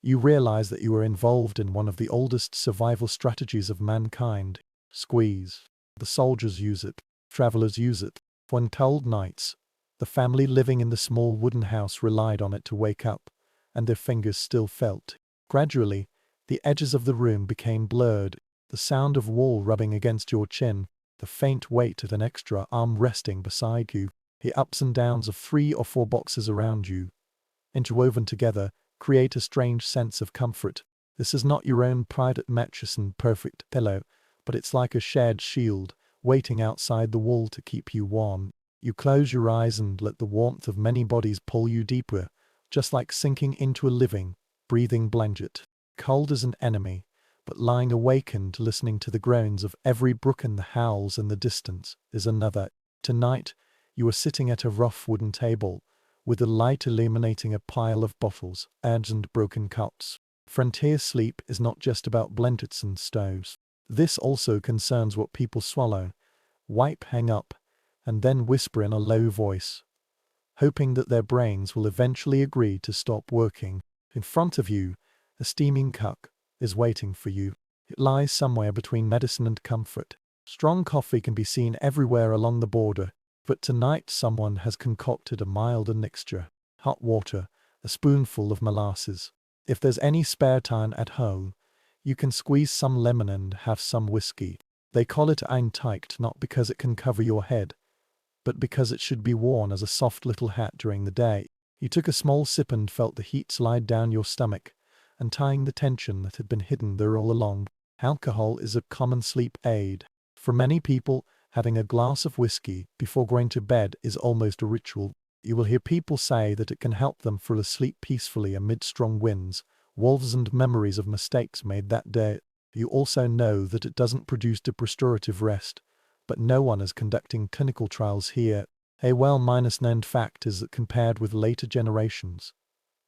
you realize that you are involved in one of the oldest survival strategies of mankind. Squeeze. The soldiers use it. Travelers use it. When cold nights, the family living in the small wooden house relied on it to wake up, and their fingers still felt. Gradually, the edges of the room became blurred, the sound of wall rubbing against your chin, the faint weight of an extra arm resting beside you, the ups and downs of 3 or 4 boxes around you, interwoven together, create a strange sense of comfort. This is not your own private mattress and perfect pillow, but it's like a shared shield, waiting outside the wall to keep you warm. You close your eyes and let the warmth of many bodies pull you deeper, just like sinking into a living, breathing blanket. Cold is an enemy, but lying awakened listening to the groans of every brook and the howls in the distance is another. Tonight, you are sitting at a rough wooden table, with the light illuminating a pile of bottles, urns and broken cups. Frontier sleep is not just about blankets and stoves. This also concerns what people swallow, wipe, hang up, and then whisper in a low voice, hoping that their brains will eventually agree to stop working. In front of you, a steaming cup is waiting for you. It lies somewhere between medicine and comfort. Strong coffee can be seen everywhere along the border, but tonight someone has concocted a milder mixture. Hot water, a spoonful of molasses. If there's any spare time at home, you can squeeze some lemon and have some whiskey. They call it einteicht not because it can cover your head, but because it should be worn as a soft little hat during the day. You took a small sip and felt the heat slide down your stomach, untying the tension that had been hidden there all along. Alcohol is a common sleep aid. For many people, having a glass of whiskey before going to bed is almost a ritual. You will hear people say that it can help them fall asleep peacefully amid strong winds, wolves and memories of mistakes made that day. You also know that it doesn't produce the restorative rest, but no one is conducting clinical trials here. A well-known fact is that compared with later generations,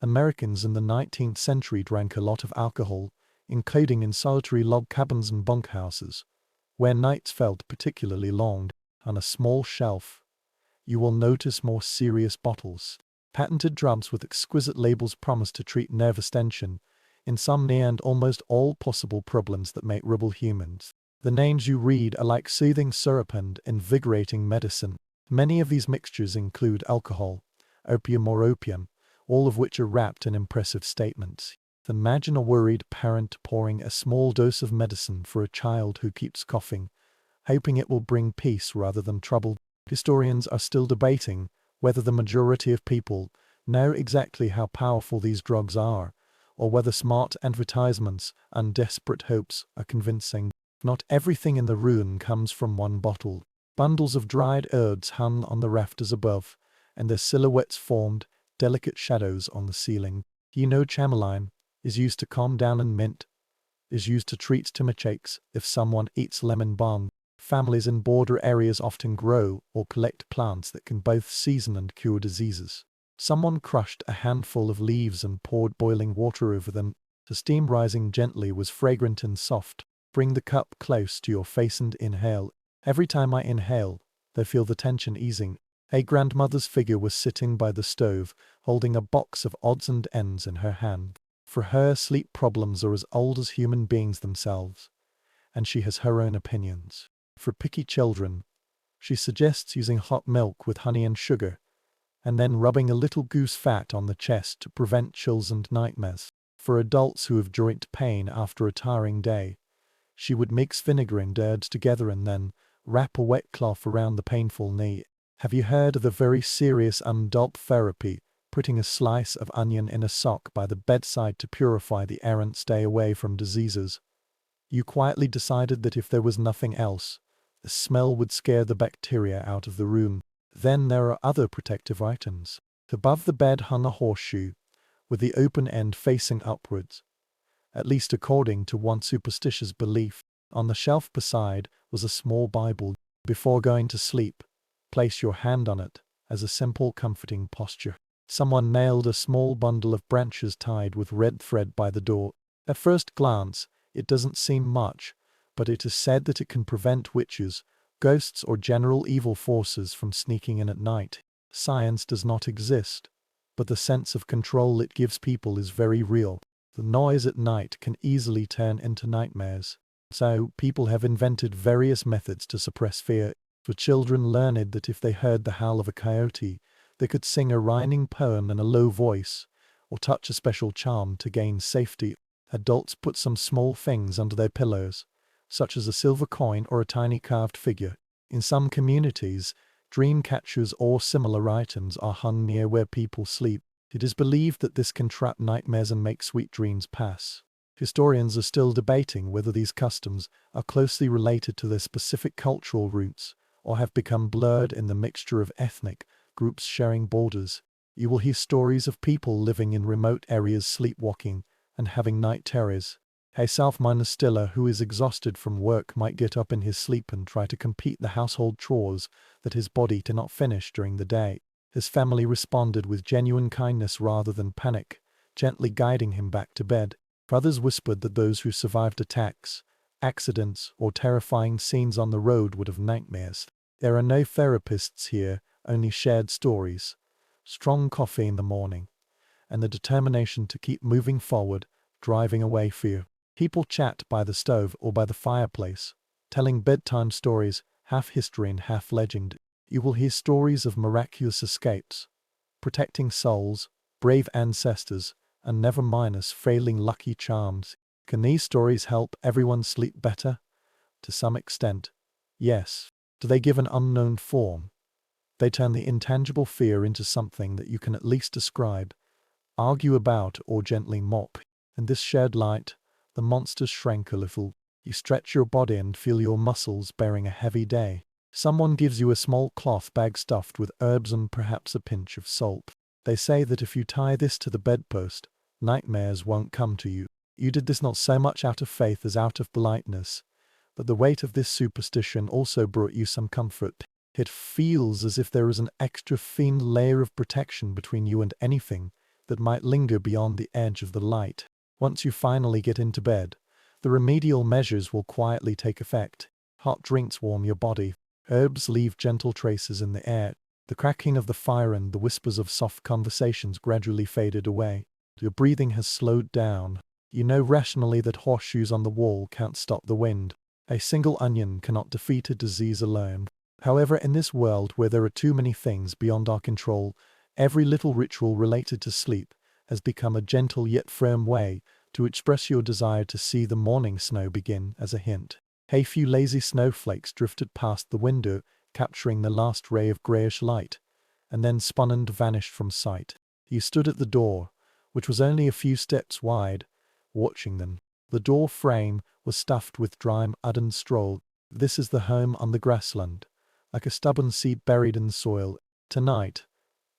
Americans in the 19th century drank a lot of alcohol, including in solitary log cabins and bunkhouses, where nights felt particularly long. On a small shelf, you will notice more serious bottles. Patented drums with exquisite labels promise to treat nervous tension, insomnia and almost all possible problems that make rebel humans. The names you read are like soothing syrup and invigorating medicine. Many of these mixtures include alcohol, opium or opium, all of which are wrapped in impressive statements. Imagine a worried parent pouring a small dose of medicine for a child who keeps coughing, hoping it will bring peace rather than trouble. Historians are still debating whether the majority of people know exactly how powerful these drugs are, or whether smart advertisements and desperate hopes are convincing. Not everything in the room comes from one bottle. Bundles of dried herbs hung on the rafters above, and their silhouettes formed delicate shadows on the ceiling. Chamomile is used to calm down, and mint is used to treat stomach aches if someone eats lemon balm. Families in border areas often grow or collect plants that can both season and cure diseases. Someone crushed a handful of leaves and poured boiling water over them. The steam rising gently was fragrant and soft. Bring the cup close to your face and inhale. Every time I inhale, I feel the tension easing. A grandmother's figure was sitting by the stove, holding a box of odds and ends in her hand. For her, sleep problems are as old as human beings themselves, and she has her own opinions. For picky children, she suggests using hot milk with honey and sugar, and then rubbing a little goose fat on the chest to prevent chills and nightmares. For adults who have joint pain after a tiring day, she would mix vinegar and herbs together and then wrap a wet cloth around the painful knee. Have you heard of the very serious adult therapy, putting a slice of onion in a sock by the bedside to purify the air and stay away from diseases? You quietly decided that if there was nothing else, the smell would scare the bacteria out of the room. Then there are other protective items. Above the bed hung a horseshoe, with the open end facing upwards, at least according to one superstitious belief. On the shelf beside was a small Bible. Before going to sleep, place your hand on it as a simple comforting posture. Someone nailed a small bundle of branches tied with red thread by the door. At first glance, it doesn't seem much, but it is said that it can prevent witches, Ghosts or general evil forces from sneaking in at night. Science does not exist, but the sense of control it gives people is very real. The noise at night can easily turn into nightmares. So, people have invented various methods to suppress fear. For children learned that if they heard the howl of a coyote, they could sing a rhyming poem in a low voice, or touch a special charm to gain safety. Adults put some small things under their pillows, such as a silver coin or a tiny carved figure. In some communities, dream catchers or similar items are hung near where people sleep. It is believed that this can trap nightmares and make sweet dreams pass. Historians are still debating whether these customs are closely related to their specific cultural roots, or have become blurred in the mixture of ethnic groups sharing borders. You will hear stories of people living in remote areas sleepwalking and having night terrors. A self-miner stiller who is exhausted from work might get up in his sleep and try to complete the household chores that his body cannot finish during the day. His family responded with genuine kindness rather than panic, gently guiding him back to bed. Others whispered that those who survived attacks, accidents, or terrifying scenes on the road would have nightmares. There are no therapists here, only shared stories, strong coffee in the morning, and the determination to keep moving forward, driving away fear. People chat by the stove or by the fireplace, telling bedtime stories, half history and half legend. You will hear stories of miraculous escapes, protecting souls, brave ancestors, and never minus failing lucky charms. Can these stories help everyone sleep better? To some extent, yes. Do they give an unknown form? They turn the intangible fear into something that you can at least describe, argue about, or gently mop. In this shared light, the monsters shrank a little. You stretch your body and feel your muscles bearing a heavy day. Someone gives you a small cloth bag stuffed with herbs and perhaps a pinch of salt. They say that if you tie this to the bedpost, nightmares won't come to you. You did this not so much out of faith as out of politeness, but the weight of this superstition also brought you some comfort. It feels as if there is an extra thin layer of protection between you and anything that might linger beyond the edge of the light. Once you finally get into bed, the remedial measures will quietly take effect. Hot drinks warm your body. Herbs leave gentle traces in the air. The cracking of the fire and the whispers of soft conversations gradually faded away. Your breathing has slowed down. You know rationally that horseshoes on the wall can't stop the wind. A single onion cannot defeat a disease alone. However, in this world where there are too many things beyond our control, every little ritual related to sleep has become a gentle yet firm way to express your desire to see the morning snow begin. As a hint, a few lazy snowflakes drifted past the window, capturing the last ray of grayish light, and then spun and vanished from sight. You stood at the door, which was only a few steps wide, watching them. The door frame was stuffed with dry mud and straw. This is the home on the grassland, like a stubborn seed buried in the soil. Tonight,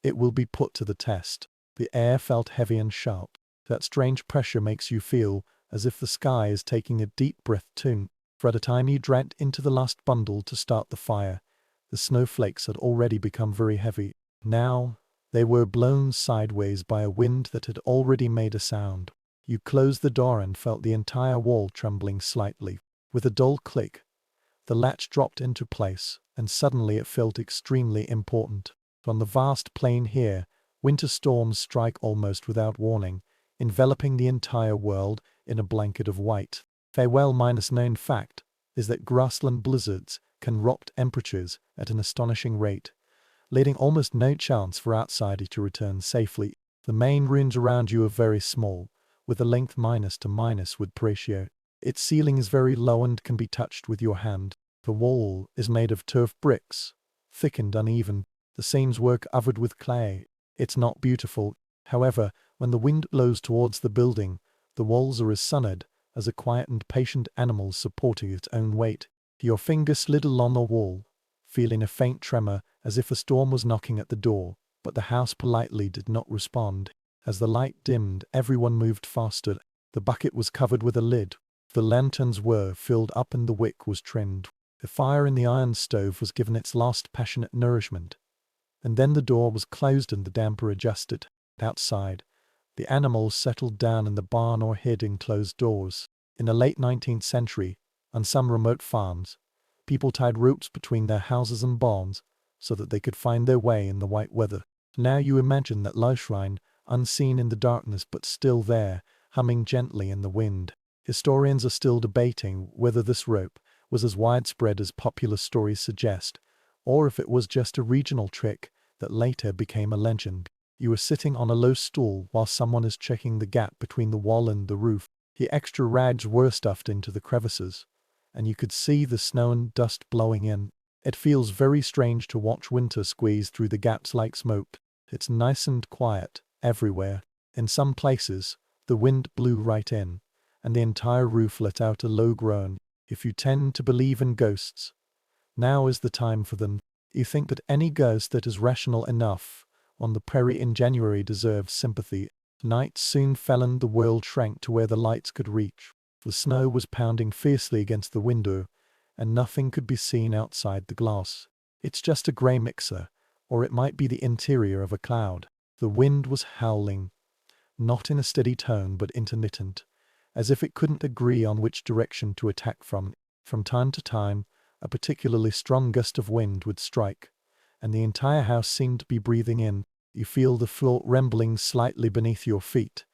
it will be put to the test. The air felt heavy and sharp. That strange pressure makes you feel as if the sky is taking a deep breath too. For at the time you dragged into the last bundle to start the fire, the snowflakes had already become very heavy. Now, they were blown sideways by a wind that had already made a sound. You closed the door and felt the entire wall trembling slightly. With a dull click, the latch dropped into place, and suddenly it felt extremely important. On the vast plain here, winter storms strike almost without warning, enveloping the entire world in a blanket of white. A well-known fact is that grassland blizzards can rock temperatures at an astonishing rate, leaving almost no chance for outsiders to return safely. The main rooms around you are very small, with a length -to- wood ratio. Its ceiling is very low and can be touched with your hand. The wall is made of turf bricks, thick and uneven. The seams were covered with clay. It's not beautiful. However, when the wind blows towards the building, the walls are as solid as a quiet and patient animal supporting its own weight. Your finger slid along the wall, feeling a faint tremor as if a storm was knocking at the door, but the house politely did not respond. As the light dimmed, everyone moved faster. The bucket was covered with a lid. The lanterns were filled up and the wick was trimmed. The fire in the iron stove was given its last passionate nourishment. And then the door was closed and the damper adjusted. Outside, the animals settled down in the barn or hid in closed doors. In the late 19th century, on some remote farms, People tied ropes between their houses and barns so that they could find their way in the white weather. Now you imagine that lifeline, unseen in the darkness but still there, humming gently in the wind. Historians are still debating whether this rope was as widespread as popular stories suggest, or if it was just a regional trick that later became a legend. You are sitting on a low stool while someone is checking the gap between the wall and the roof. The extra rags were stuffed into the crevices, and you could see the snow and dust blowing in. It feels very strange to watch winter squeeze through the gaps like smoke. It's nice and quiet everywhere. In some places, the wind blew right in, and the entire roof let out a low groan. If you tend to believe in ghosts, now is the time for them. You think that any ghost that is rational enough on the prairie in January deserves sympathy. Night soon fell and the world shrank to where the lights could reach. The snow was pounding fiercely against the window, and nothing could be seen outside the glass. It's just a grey mixer, or it might be the interior of a cloud. The wind was howling, not in a steady tone but intermittent, as if it couldn't agree on which direction to attack from. From time to time, a particularly strong gust of wind would strike, and the entire house seemed to be breathing in. You feel the floor trembling slightly beneath your feet,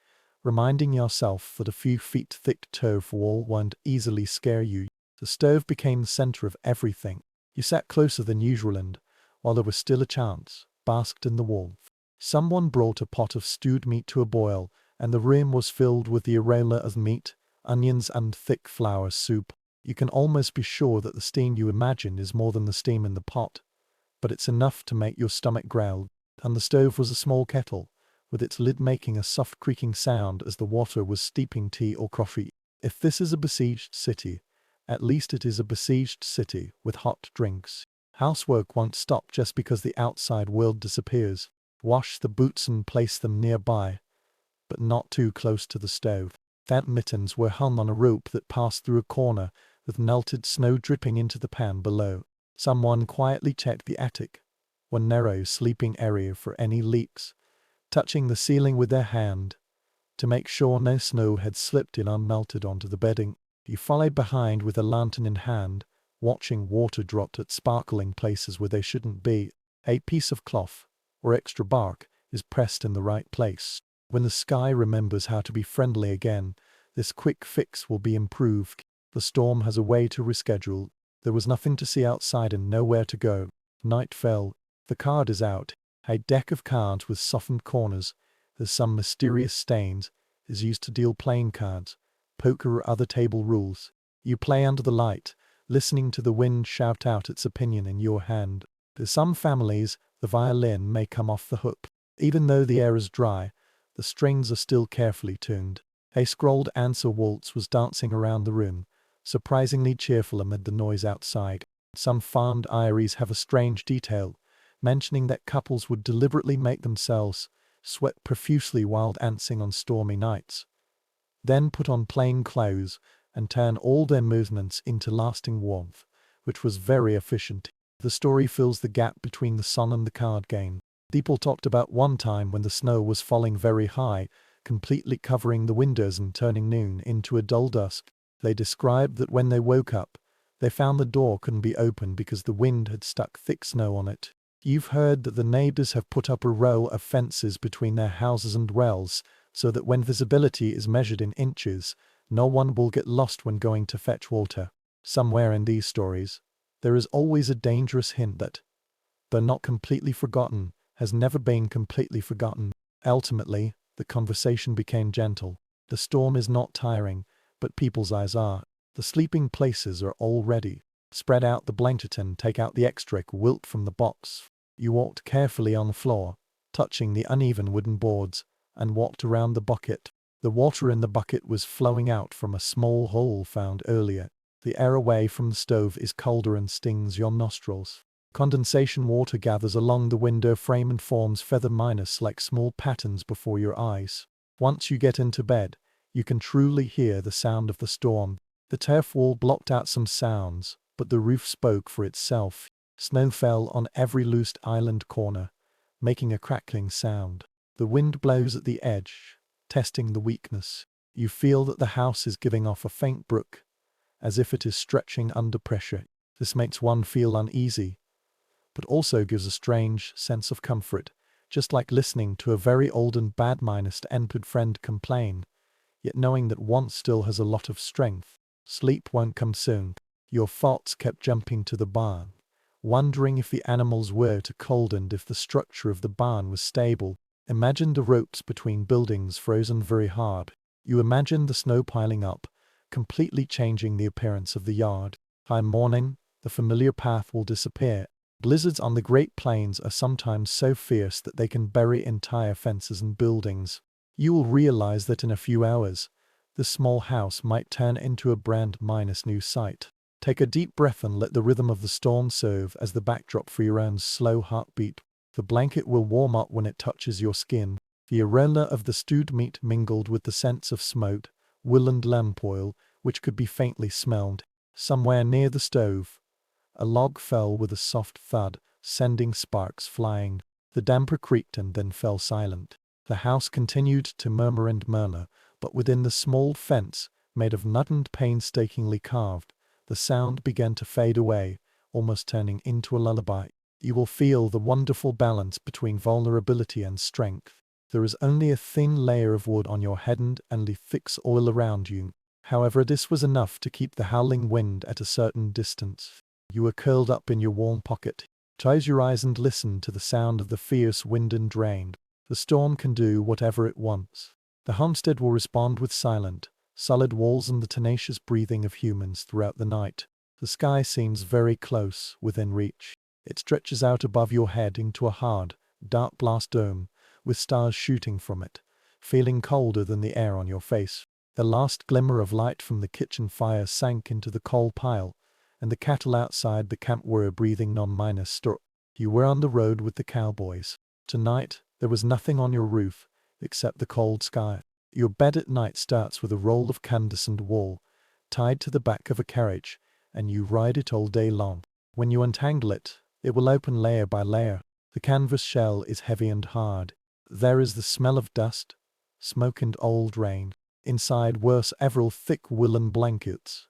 reminding yourself that a few feet thick turf wall won't easily scare you. The stove became the center of everything. You sat closer than usual and, while there was still a chance, basked in the warmth. Someone brought a pot of stewed meat to a boil, and the room was filled with the aroma of meat, onions and thick flour soup. You can almost be sure that the steam you imagine is more than the steam in the pot, but it's enough to make your stomach growl. And the stove was a small kettle, with its lid making a soft creaking sound as the water was steeping tea or coffee. If this is a besieged city, at least it is a besieged city with hot drinks. Housework won't stop just because the outside world disappears. Wash the boots and place them nearby, but not too close to the stove. That mittens were hung on a rope that passed through a corner, with melted snow dripping into the pan below. Someone quietly checked the attic, one narrow sleeping area, for any leaks, touching the ceiling with their hand, to make sure no snow had slipped in unmelted onto the bedding. You followed behind with a lantern in hand, watching water dropped at sparkling places where they shouldn't be. A piece of cloth, or extra bark, is pressed in the right place. When the sky remembers how to be friendly again, this quick fix will be improved. The storm has a way to reschedule. There was nothing to see outside and nowhere to go. Night fell. The card is out. A deck of cards with softened corners, there's some mysterious stains, is used to deal playing cards, poker or other table rules. You play under the light, listening to the wind shout out its opinion in your hand. To some families, the violin may come off the hook. Even though the air is dry, the strings are still carefully tuned. A scrolled answer waltz was dancing around the room, surprisingly cheerful amid the noise outside. Some fond diaries have a strange detail, mentioning that couples would deliberately make themselves sweat profusely while dancing on stormy nights, then put on plain clothes and turn all their movements into lasting warmth, which was very efficient. The story fills the gap between the sun and the card game. People talked about one time when the snow was falling very high, completely covering the windows and turning noon into a dull dusk. They described that when they woke up, they found the door couldn't be opened because the wind had stuck thick snow on it. You've heard that the neighbors have put up a row of fences between their houses and wells, so that when visibility is measured in inches, no one will get lost when going to fetch water. Somewhere in these stories, there is always a dangerous hint that, though not completely forgotten, has never been completely forgotten. Ultimately, the conversation became gentle. The storm is not tiring, but people's eyes are. The sleeping places are all ready. Spread out the blanket and take out the extra quilt from the box. You walked carefully on the floor, touching the uneven wooden boards, and walked around the bucket. The water in the bucket was flowing out from a small hole found earlier. The air away from the stove is colder and stings your nostrils. Condensation water gathers along the window frame and forms feather minus like small patterns before your eyes. Once you get into bed, you can truly hear the sound of the storm. The turf wall blocked out some sounds, but the roof spoke for itself. Snow fell on every loose island corner, making a crackling sound. The wind blows at the edge, testing the weakness. You feel that the house is giving off a faint brook, as if it is stretching under pressure. This makes one feel uneasy, but also gives a strange sense of comfort, just like listening to a very old and bad-mannered friend complain, yet knowing that one still has a lot of strength. Sleep won't come soon. Your thoughts kept jumping to the barn, wondering if the animals were too cold and if the structure of the barn was stable. Imagine the ropes between buildings frozen very hard. You imagine the snow piling up, completely changing the appearance of the yard. By morning, the familiar path will disappear. Blizzards on the Great Plains are sometimes so fierce that they can bury entire fences and buildings. You will realize that in a few hours, the small house might turn into a brand-new sight. Take a deep breath and let the rhythm of the storm serve as the backdrop for your own slow heartbeat. The blanket will warm up when it touches your skin. The aroma of the stewed meat mingled with the scents of smoked, wool and lamp oil, which could be faintly smelled. Somewhere near the stove, a log fell with a soft thud, sending sparks flying. The damper creaked and then fell silent. The house continued to murmur and murmur, but within the small fence, made of nut and painstakingly carved, the sound began to fade away, almost turning into a lullaby. You will feel the wonderful balance between vulnerability and strength. There is only a thin layer of wood on your head and only thick oil around you. However, this was enough to keep the howling wind at a certain distance. You were curled up in your warm pocket. Close your eyes and listen to the sound of the fierce wind and rain. The storm can do whatever it wants. The homestead will respond with silent, solid walls and the tenacious breathing of humans throughout the night. The sky seems very close, within reach. It stretches out above your head into a hard, dark glass dome, with stars shooting from it, feeling colder than the air on your face. The last glimmer of light from the kitchen fire sank into the coal pile, and the cattle outside the camp were breathing non-stop. You were on the road with the cowboys. Tonight, there was nothing on your roof, except the cold sky. Your bed at night starts with a roll of canvas and wool, tied to the back of a carriage, and you ride it all day long. When you untangle it, it will open layer by layer. The canvas shell is heavy and hard. There is the smell of dust, smoke and old rain. Inside were several thick woolen blankets,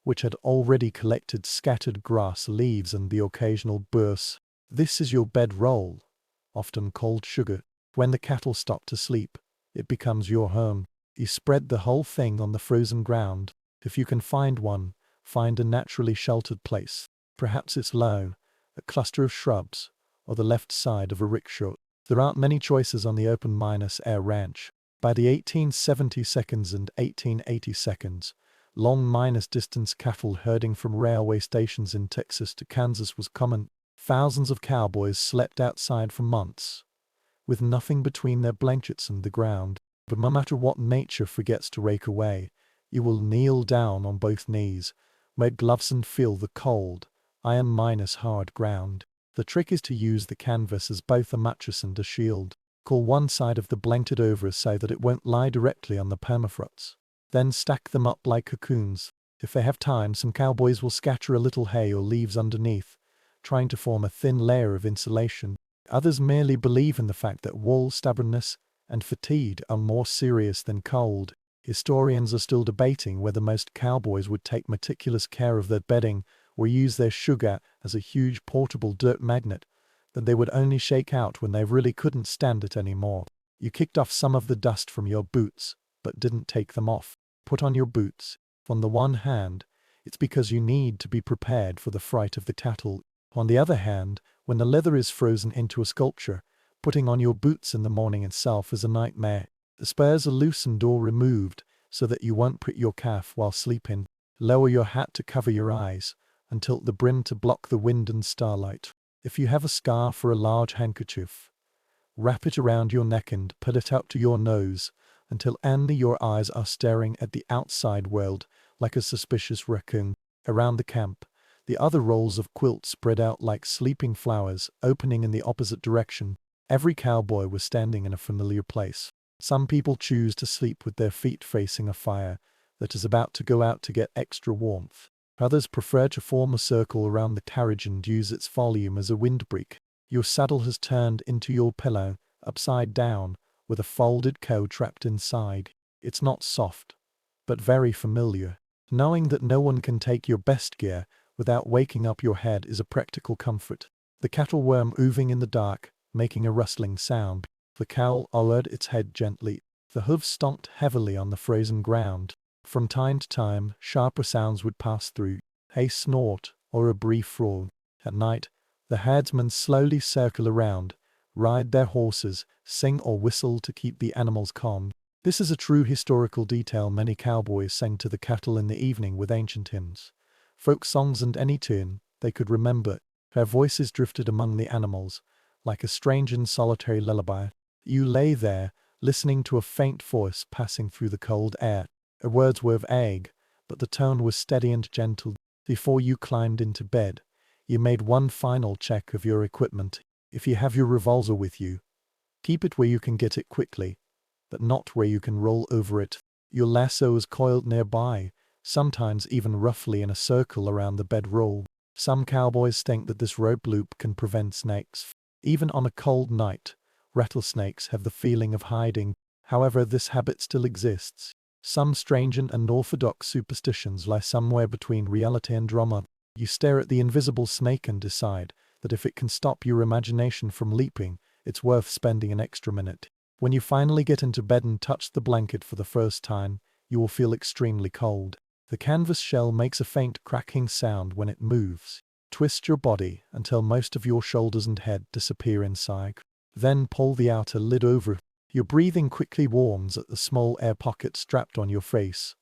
which had already collected scattered grass, leaves and the occasional burrs. This is your bedroll, often called sugar. When the cattle stop to sleep, it becomes your home. You spread the whole thing on the frozen ground. If you can find one, find a naturally sheltered place. Perhaps it's low, a cluster of shrubs, or the left side of a rickshaw. There aren't many choices on the open-air ranch. By the 1870s and 1880s, long-distance cattle herding from railway stations in Texas to Kansas was common. Thousands of cowboys slept outside for months, with nothing between their blankets and the ground. But no matter what nature forgets to rake away, you will kneel down on both knees, wear gloves and feel the cold, iron-hard ground. The trick is to use the canvas as both a mattress and a shield. Pull one side of the blanket over so that it won't lie directly on the permafrost. Then stack them up like cocoons. If they have time, some cowboys will scatter a little hay or leaves underneath, trying to form a thin layer of insulation. Others merely believe in the fact that wall stubbornness and fatigue are more serious than cold. Historians are still debating whether most cowboys would take meticulous care of their bedding or use their sugar as a huge portable dirt magnet that they would only shake out when they really couldn't stand it anymore. You kicked off some of the dust from your boots, but didn't take them off. Put on your boots. On the one hand, it's because you need to be prepared for the fright of the cattle. On the other hand, when the leather is frozen into a sculpture, putting on your boots in the morning itself is a nightmare. The spurs are loosened or removed so that you won't prick your calf while sleeping. Lower your hat to cover your eyes and tilt the brim to block the wind and starlight. If you have a scarf or a large handkerchief, wrap it around your neck and put it up to your nose until only your eyes are staring at the outside world like a suspicious raccoon. Around the camp, the other rolls of quilt spread out like sleeping flowers, opening in the opposite direction. Every cowboy was standing in a familiar place. Some people choose to sleep with their feet facing a fire that is about to go out to get extra warmth. Others prefer to form a circle around the carriage and use its volume as a windbreak. Your saddle has turned into your pillow, upside down, with a folded coat trapped inside. It's not soft, but very familiar. Knowing that no one can take your best gear without waking up your head is a practical comfort. The cattle were moving in the dark, making a rustling sound. The cow lowered its head gently. The hooves stomped heavily on the frozen ground. From time to time, sharper sounds would pass through, a snort or a brief roar. At night, the herdsmen slowly circle around, ride their horses, sing or whistle to keep the animals calm. This is a true historical detail. Many cowboys sang to the cattle in the evening with ancient hymns, folk songs, and any tune they could remember. Their voices drifted among the animals, like a strange and solitary lullaby. You lay there, listening to a faint voice passing through the cold air. The words were vague, but the tone was steady and gentle. Before you climbed into bed, you made one final check of your equipment. If you have your revolver with you, keep it where you can get it quickly, but not where you can roll over it. Your lasso is coiled nearby, sometimes even roughly in a circle around the bedroll. Some cowboys think that this rope loop can prevent snakes. Even on a cold night, rattlesnakes have the feeling of hiding. However, this habit still exists. Some strange and unorthodox superstitions lie somewhere between reality and drama. You stare at the invisible snake and decide that if it can stop your imagination from leaping, it's worth spending an extra minute. When you finally get into bed and touch the blanket for the first time, you will feel extremely cold. The canvas shell makes a faint cracking sound when it moves. Twist your body until most of your shoulders and head disappear inside. Then pull the outer lid over. Your breathing quickly warms at the small air pocket strapped on your face,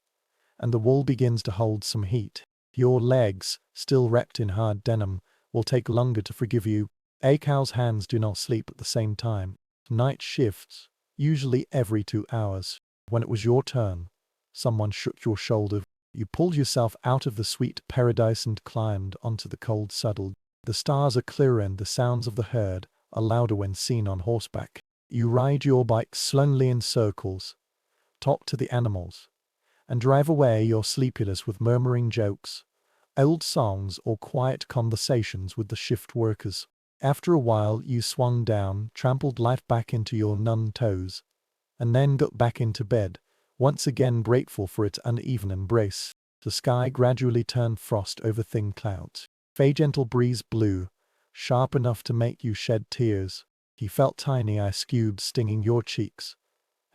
and the wool begins to hold some heat. Your legs, still wrapped in hard denim, will take longer to forgive you. A cow's hands do not sleep at the same time. Night shifts, usually every 2 hours. When it was your turn, someone shook your shoulder. You pulled yourself out of the sweet paradise and climbed onto the cold saddle. The stars are clearer and the sounds of the herd are louder when seen on horseback. You ride your bike slowly in circles, talk to the animals, and drive away your sleepiness with murmuring jokes, old songs, or quiet conversations with the shift workers. After a while you swung down, trampled life back into your numbed toes, and then got back into bed, once again grateful for its uneven embrace. The sky gradually turned frost over thin clouds. A gentle breeze blew, sharp enough to make you shed tears. You felt tiny ice cubes stinging your cheeks,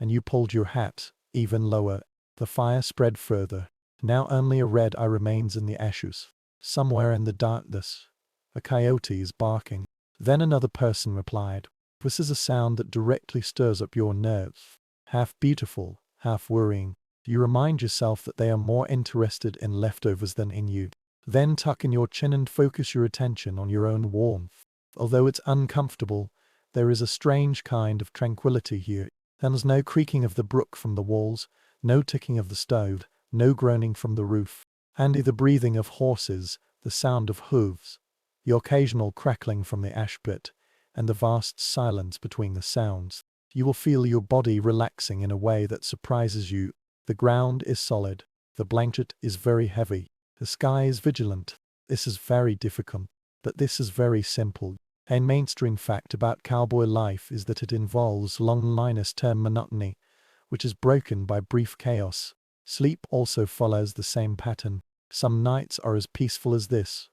and you pulled your hat even lower. The fire spread further. Now only a red eye remains in the ashes. Somewhere in the darkness, a coyote is barking. Then another person replied. This is a sound that directly stirs up your nerves. Half beautiful, half worrying. You remind yourself that they are more interested in leftovers than in you. Then tuck in your chin and focus your attention on your own warmth. Although it's uncomfortable, there is a strange kind of tranquility here. There's no creaking of the brook from the walls, no ticking of the stove, no groaning from the roof. Only the breathing of horses, the sound of hooves, the occasional crackling from the ash pit, and the vast silence between the sounds. You will feel your body relaxing in a way that surprises you. The ground is solid. The blanket is very heavy. The sky is vigilant. This is very difficult, but this is very simple. A mainstream fact about cowboy life is that it involves long-term monotony, which is broken by brief chaos. Sleep also follows the same pattern. Some nights are as peaceful as this,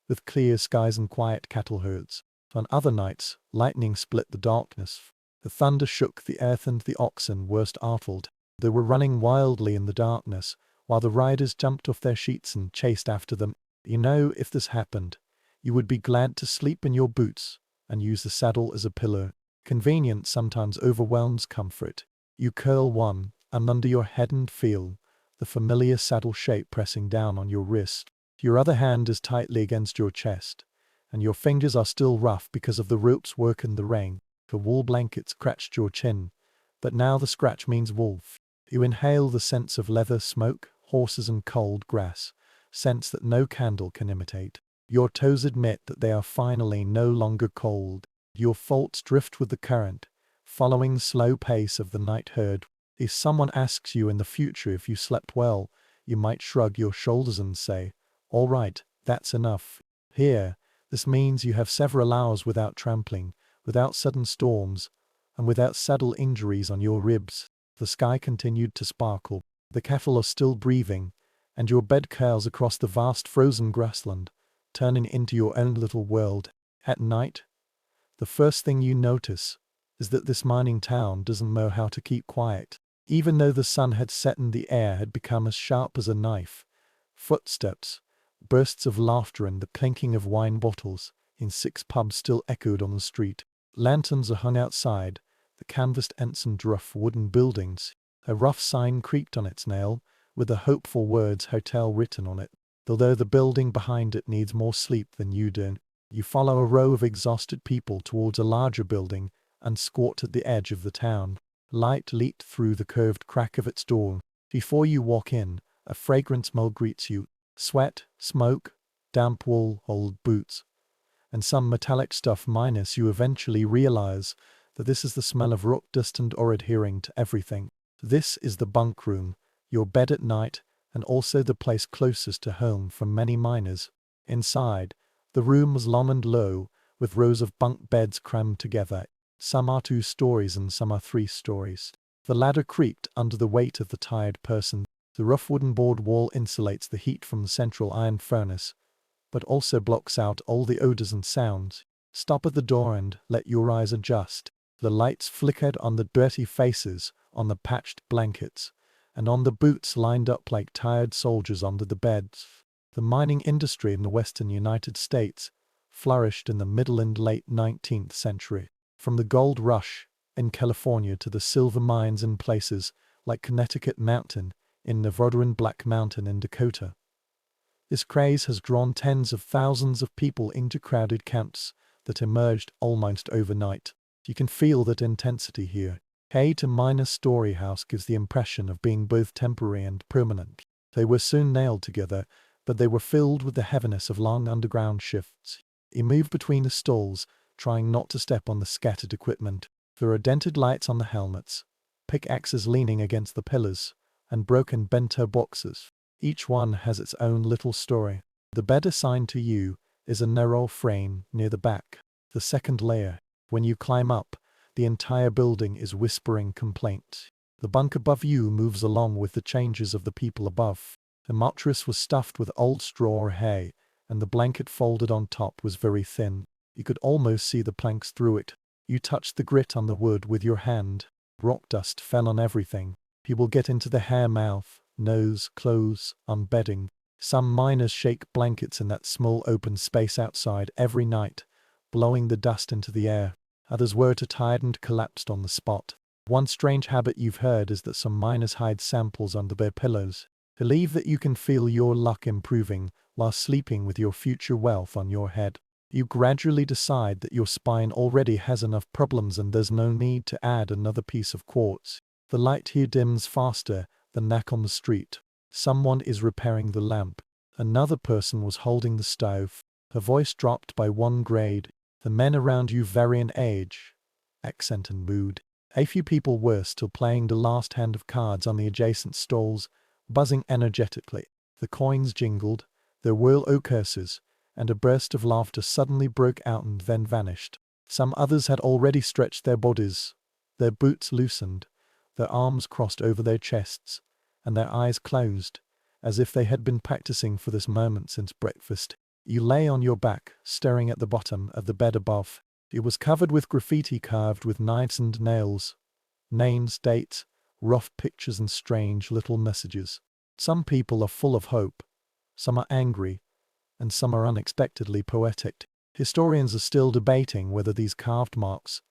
with clear skies and quiet cattle herds. On other nights, lightning split the darkness. The thunder shook the earth and the oxen were startled. They were running wildly in the darkness, while the riders jumped off their sheets and chased after them. You know, if this happened, you would be glad to sleep in your boots and use the saddle as a pillow. Convenience sometimes overwhelms comfort. You curl one and under your head and feel the familiar saddle shape pressing down on your wrist. Your other hand is tightly against your chest, and your fingers are still rough because of the rope's work in the rain. The wool blanket scratched your chin, but now the scratch means wolf. You inhale the scents of leather, smoke, horses, and cold grass, scents that no candle can imitate. Your toes admit that they are finally no longer cold. Your thoughts drift with the current, following the slow pace of the night herd. If someone asks you in the future if you slept well, you might shrug your shoulders and say, "All right, that's enough." Here, this means you have several hours without trampling, without sudden storms, and without saddle injuries on your ribs. The sky continued to sparkle. The cattle are still breathing, and your bed curls across the vast frozen grassland, turning into your own little world. At night, the first thing you notice is that this mining town doesn't know how to keep quiet. Even though the sun had set and the air had become as sharp as a knife, footsteps, bursts of laughter and the clinking of wine bottles in 6 pubs still echoed on the street. Lanterns are hung outside the canvassed ensigned rough wooden buildings. A rough sign creaked on its nail, with the hopeful words hotel written on it. Although the building behind it needs more sleep than you do, you follow a row of exhausted people towards a larger building and squat at the edge of the town. Light leaked through the curved crack of its door. Before you walk in, a fragrant smell greets you. Sweat, smoke, damp wool, old boots, and some metallic stuff. Minus you eventually realize that this is the smell of rock dust and or adhering to everything. This is the bunk room, your bed at night, and also the place closest to home for many miners. Inside, the room was long and low, with rows of bunk beds crammed together. Some are 2 stories and some are 3 stories. The ladder creaked under the weight of the tired person. The rough wooden board wall insulates the heat from the central iron furnace, but also blocks out all the odors and sounds. Stop at the door and let your eyes adjust. The lights flickered on the dirty faces, on the patched blankets, and on the boots lined up like tired soldiers under the beds. The mining industry in the western United States flourished in the middle and late 19th century. From the gold rush in California to the silver mines in places like Connecticut Mountain in Nevada and Black Mountain in Dakota. This craze has drawn tens of thousands of people into crowded camps that emerged almost overnight. You can feel that intensity here. K to minor story house gives the impression of being both temporary and permanent. They were soon nailed together, but they were filled with the heaviness of long underground shifts. You move between the stalls, trying not to step on the scattered equipment. There are dented lights on the helmets, pickaxes leaning against the pillars, and broken bento boxes. Each one has its own little story. The bed assigned to you is a narrow frame near the back. The second layer. When you climb up, the entire building is whispering complaints. The bunk above you moves along with the changes of the people above. The mattress was stuffed with old straw or hay, and the blanket folded on top was very thin. You could almost see the planks through it. You touched the grit on the wood with your hand. Rock dust fell on everything. People get into the hair, mouth, nose, clothes, on bedding. Some miners shake blankets in that small open space outside every night, blowing the dust into the air. Others were too tired and collapsed on the spot. One strange habit you've heard is that some miners hide samples under their pillows. Believe that you can feel your luck improving while sleeping with your future wealth on your head. You gradually decide that your spine already has enough problems and there's no need to add another piece of quartz. The light here dims faster than knack on the street. Someone is repairing the lamp. Another person was holding the stove. Her voice dropped by 1 grade. The men around you vary in age, accent and mood. A few people were still playing the last hand of cards on the adjacent stalls, buzzing energetically. The coins jingled, there were curses, and a burst of laughter suddenly broke out and then vanished. Some others had already stretched their bodies, their boots loosened, their arms crossed over their chests, and their eyes closed, as if they had been practicing for this moment since breakfast. You lay on your back, staring at the bottom of the bed above. It was covered with graffiti carved with knives and nails. Names, dates, rough pictures and strange little messages. Some people are full of hope, some are angry, and some are unexpectedly poetic. Historians are still debating whether these carved marks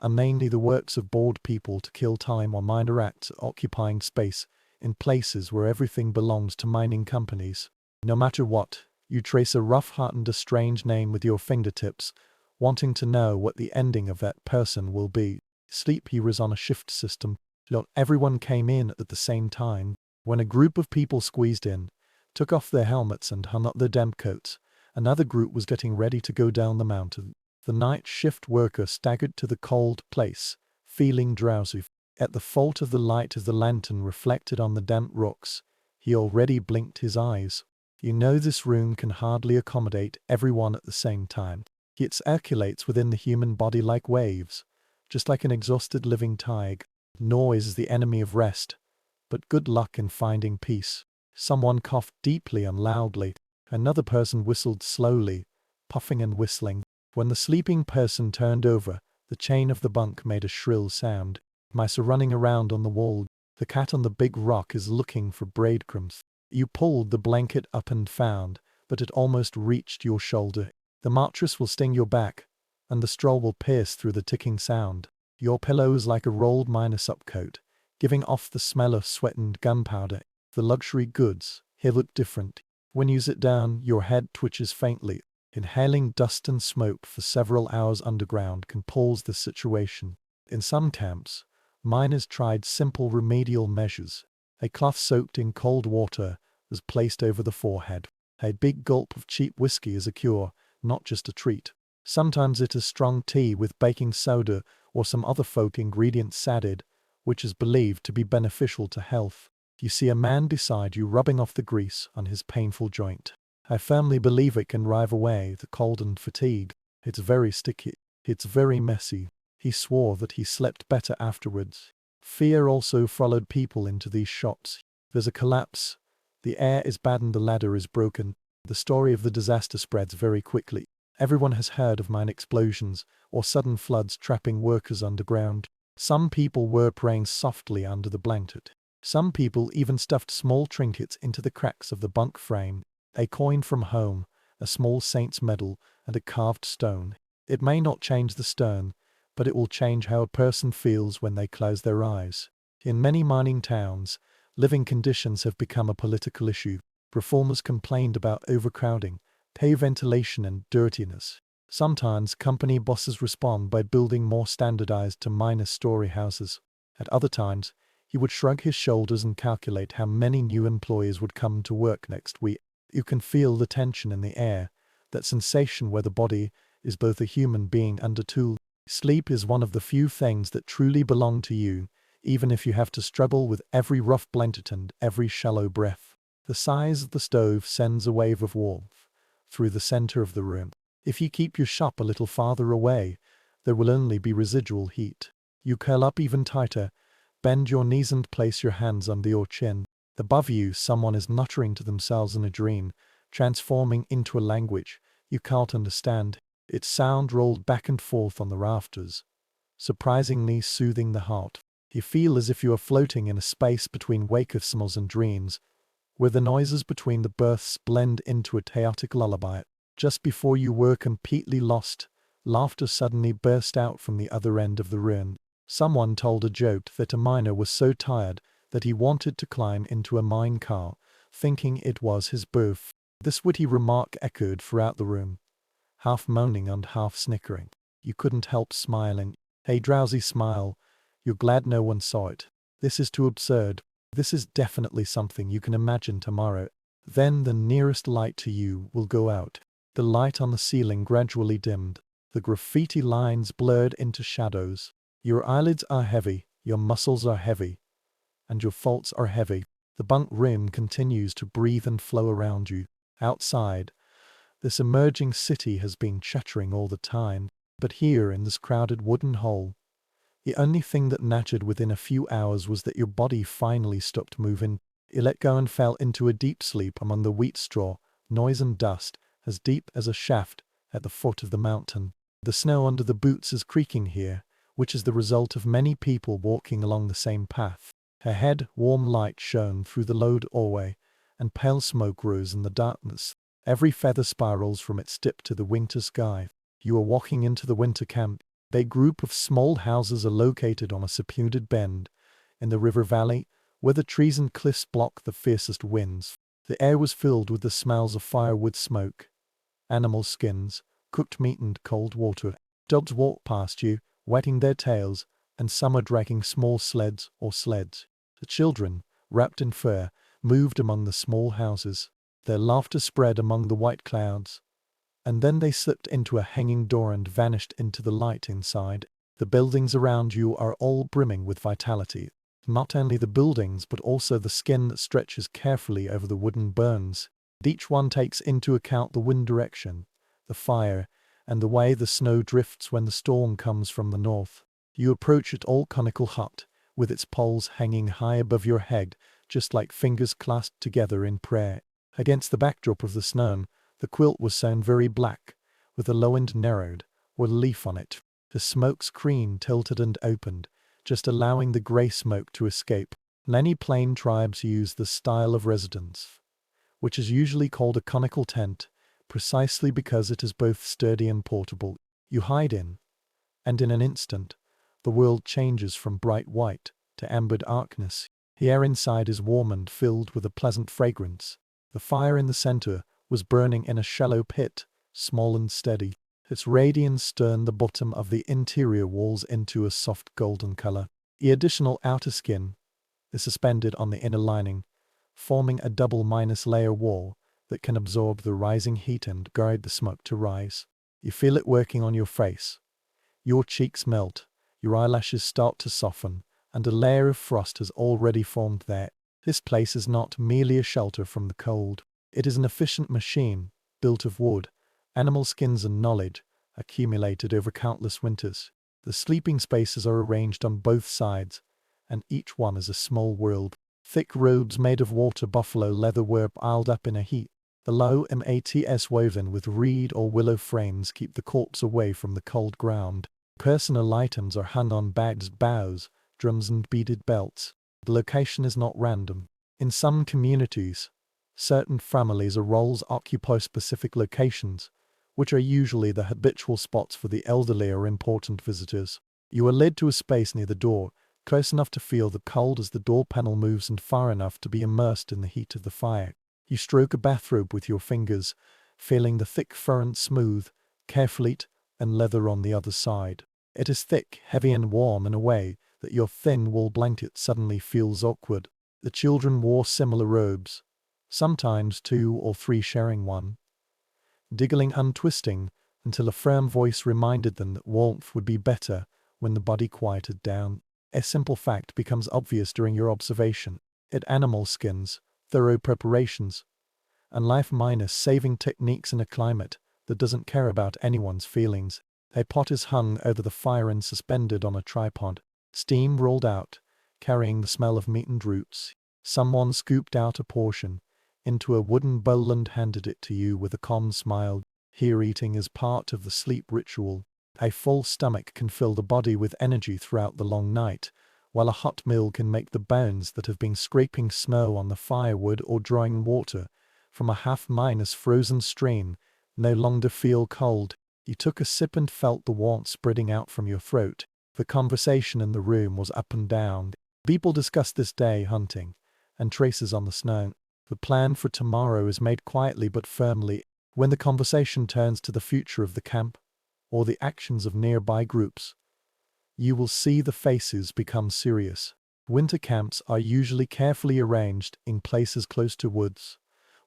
are mainly the works of bored people to kill time or minor acts occupying space in places where everything belongs to mining companies. No matter what, you trace a rough heart and a strange name with your fingertips, wanting to know what the ending of that person will be. Sleep here is on a shift system. Not everyone came in at the same time. When a group of people squeezed in, took off their helmets and hung up their damp coats, another group was getting ready to go down the mountain. The night shift worker staggered to the cold place, feeling drowsy. At the fault of the light as the lantern reflected on the damp rocks, he already blinked his eyes. You know this room can hardly accommodate everyone at the same time. It circulates within the human body like waves, just like an exhausted living tide. Noise is the enemy of rest, but good luck in finding peace. Someone coughed deeply and loudly. Another person whistled slowly, puffing and whistling. When the sleeping person turned over, the chain of the bunk made a shrill sound. Mice are running around on the wall. The cat on the big rock is looking for breadcrumbs. You pulled the blanket up and found, but it almost reached your shoulder. The mattress will sting your back, and the straw will pierce through the ticking sound. Your pillow is like a rolled miner's upcoat, giving off the smell of sweat and gunpowder. The luxury goods here look different. When you sit down, your head twitches faintly. Inhaling dust and smoke for several hours underground can pause the situation. In some camps, miners tried simple remedial measures. A cloth soaked in cold water was placed over the forehead. A big gulp of cheap whiskey is a cure, not just a treat. Sometimes it is strong tea with baking soda or some other folk ingredients added, which is believed to be beneficial to health. You see a man beside you rubbing off the grease on his painful joint. I firmly believe it can drive away the cold and fatigue. It's very sticky. It's very messy. He swore that he slept better afterwards. Fear also followed people into these shops. There's a collapse. The air is bad and the ladder is broken. The story of the disaster spreads very quickly. Everyone has heard of mine explosions or sudden floods trapping workers underground. Some people were praying softly under the blanket. Some people even stuffed small trinkets into the cracks of the bunk frame. A coin from home, a small saint's medal, and a carved stone. It may not change the stone, but it will change how a person feels when they close their eyes. In many mining towns, living conditions have become a political issue. Reformers complained about overcrowding, pay ventilation and dirtiness. Sometimes company bosses respond by building more standardized to minor story houses. At other times, he would shrug his shoulders and calculate how many new employees would come to work next week. You can feel the tension in the air, that sensation where the body is both a human being and a tool. Sleep is one of the few things that truly belong to you, even if you have to struggle with every rough blanket and every shallow breath. The size of the stove sends a wave of warmth through the center of the room. If you keep your shop a little farther away, there will only be residual heat. You curl up even tighter, bend your knees and place your hands under your chin. Above you, someone is muttering to themselves in a dream, transforming into a language you can't understand. Its sound rolled back and forth on the rafters, surprisingly soothing the heart. You feel as if you are floating in a space between wakefulness and dreams, where the noises between the births blend into a chaotic lullaby. Just before you were completely lost, laughter suddenly burst out from the other end of the room. Someone told a joke that a miner was so tired that he wanted to climb into a mine car, thinking it was his birth. This witty remark echoed throughout the room, half moaning and half snickering. You couldn't help smiling. A drowsy smile. You're glad no one saw it. This is too absurd. This is definitely something you can imagine tomorrow. Then the nearest light to you will go out. The light on the ceiling gradually dimmed. The graffiti lines blurred into shadows. Your eyelids are heavy, your muscles are heavy, and your thoughts are heavy. The bunk room continues to breathe and flow around you. Outside, this emerging city has been chattering all the time, but here in this crowded wooden hole, the only thing that mattered within a few hours was that your body finally stopped moving. You let go and fell into a deep sleep among the wheat straw, noise and dust, as deep as a shaft at the foot of the mountain. The snow under the boots is creaking here, which is the result of many people walking along the same path. Ahead, warm light shone through the low doorway, and pale smoke rose in the darkness. Every feather spirals from its tip to the winter sky. You are walking into the winter camp. A group of small houses are located on a secluded bend in the river valley, where the trees and cliffs block the fiercest winds. The air was filled with the smells of firewood smoke, animal skins, cooked meat and cold water. Dogs walk past you, wetting their tails, and some are dragging small sleds or sleds. The children, wrapped in fur, moved among the small houses. Their laughter spread among the white clouds, and then they slipped into a hanging door and vanished into the light inside. The buildings around you are all brimming with vitality. Not only the buildings but also the skin that stretches carefully over the wooden burns. Each one takes into account the wind direction, the fire, and the way the snow drifts when the storm comes from the north. You approach it all conical hut, with its poles hanging high above your head, just like fingers clasped together in prayer. Against the backdrop of the snow, the quilt was sewn very black, with the low end narrowed, or leaf on it. The smoke screen tilted and opened, just allowing the grey smoke to escape. Many plain tribes use this style of residence, which is usually called a conical tent, precisely because it is both sturdy and portable. You hide in, and in an instant, the world changes from bright white to amber darkness. The air inside is warm and filled with a pleasant fragrance. The fire in the center was burning in a shallow pit, small and steady. Its radiance turned the bottom of the interior walls into a soft golden color. The additional outer skin is suspended on the inner lining, forming a double layer wall that can absorb the rising heat and guide the smoke to rise. You feel it working on your face. Your cheeks melt, your eyelashes start to soften, and a layer of frost has already formed there. This place is not merely a shelter from the cold. It is an efficient machine, built of wood, animal skins and knowledge, accumulated over countless winters. The sleeping spaces are arranged on both sides, and each one is a small world. Thick robes made of water buffalo leather were piled up in a heap. The low mats woven with reed or willow frames keep the corpse away from the cold ground. Personal items are hung on bags, bows, drums and beaded belts. The location is not random. In some communities, certain families or roles occupy specific locations, which are usually the habitual spots for the elderly or important visitors. You are led to a space near the door, close enough to feel the cold as the door panel moves and far enough to be immersed in the heat of the fire. You stroke a bathrobe with your fingers, feeling the thick fur and smooth, carefully and leather on the other side. It is thick, heavy and warm in a way that your thin wool blanket suddenly feels awkward. The children wore similar robes, sometimes 2 or 3 sharing one, giggling and twisting until a firm voice reminded them that warmth would be better when the body quieted down. A simple fact becomes obvious during your observation. At animal skins, thorough preparations, and life-saving techniques in a climate that doesn't care about anyone's feelings. A pot is hung over the fire and suspended on a tripod. Steam rolled out, carrying the smell of meat and roots. Someone scooped out a portion into a wooden bowl and handed it to you with a calm smile. Here eating is part of the sleep ritual. A full stomach can fill the body with energy throughout the long night, while a hot meal can make the bones that have been scraping snow on the firewood or drawing water from a half-frozen stream no longer feel cold. You took a sip and felt the warmth spreading out from your throat. The conversation in the room was up and down. People discussed this day hunting and traces on the snow. The plan for tomorrow is made quietly but firmly. When the conversation turns to the future of the camp, or the actions of nearby groups, you will see the faces become serious. Winter camps are usually carefully arranged in places close to woods,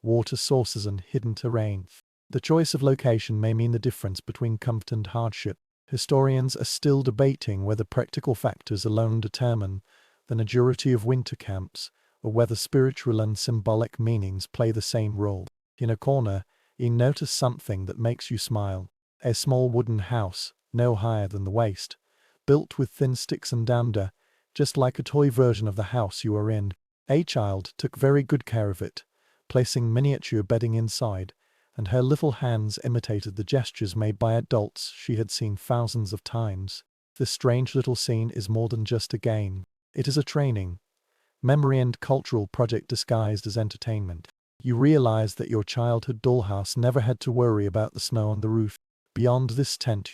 water sources and hidden terrain. The choice of location may mean the difference between comfort and hardship. Historians are still debating whether practical factors alone determine the majority of winter camps, or whether spiritual and symbolic meanings play the same role. In a corner, you notice something that makes you smile. A small wooden house, no higher than the waist, built with thin sticks and amber, just like a toy version of the house you are in. A child took very good care of it, placing miniature bedding inside, and her little hands imitated the gestures made by adults she had seen thousands of times. This strange little scene is more than just a game. It is a training, memory and cultural project disguised as entertainment. You realize that your childhood dollhouse never had to worry about the snow on the roof. Beyond this tent,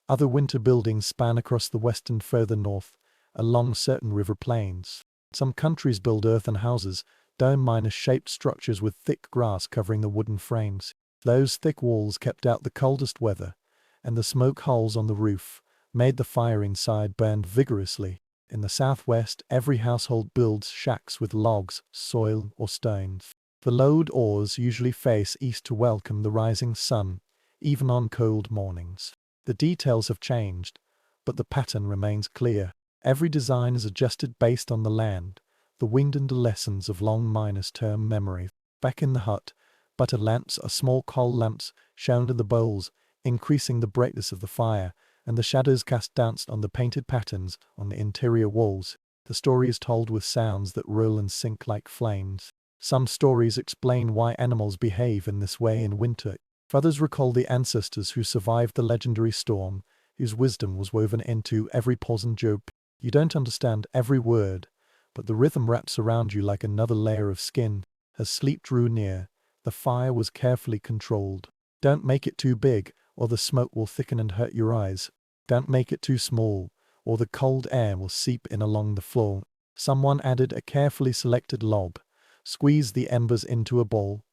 other winter buildings span across the west and further north, along certain river plains. Some countries build earthen houses, dome-shaped structures with thick grass covering the wooden frames. Those thick walls kept out the coldest weather, and the smoke holes on the roof made the fire inside burn vigorously. In the southwest, every household builds shacks with logs, soil, or stones. The load oars usually face east to welcome the rising sun, even on cold mornings. The details have changed, but the pattern remains clear. Every design is adjusted based on the land, the wind and the lessons of long-term memory. Back in the hut, butter lamps or small coal lamps shone in the bowls, increasing the brightness of the fire, and the shadows cast danced on the painted patterns on the interior walls. The story is told with sounds that roll and sink like flames. Some stories explain why animals behave in this way in winter. Others recall the ancestors who survived the legendary storm, whose wisdom was woven into every pause and joke. You don't understand every word, but the rhythm wraps around you like another layer of skin. As sleep drew near, the fire was carefully controlled. Don't make it too big, or the smoke will thicken and hurt your eyes. Don't make it too small, or the cold air will seep in along the floor. Someone added a carefully selected lob, squeezed the embers into a bowl,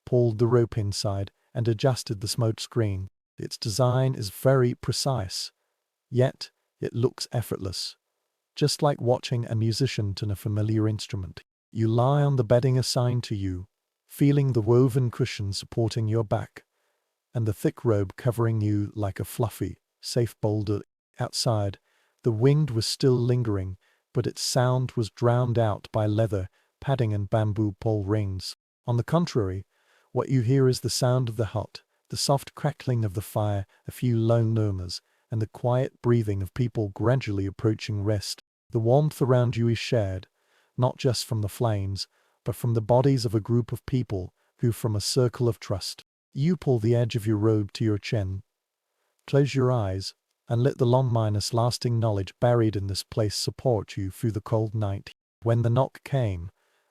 pulled the rope inside, and adjusted the smoke screen. Its design is very precise, yet it looks effortless. Just like watching a musician tune a familiar instrument. You lie on the bedding assigned to you, feeling the woven cushion supporting your back, and the thick robe covering you like a fluffy, safe boulder. Outside, the wind was still lingering, but its sound was drowned out by leather, padding and bamboo pole rings. On the contrary, what you hear is the sound of the hut, the soft crackling of the fire, a few low murmurs, and the quiet breathing of people gradually approaching rest. The warmth around you is shared, not just from the flames, but from the bodies of a group of people who, from a circle of trust, you pull the edge of your robe to your chin, close your eyes, and let the long-lasting knowledge buried in this place support you through the cold night. When the knock came,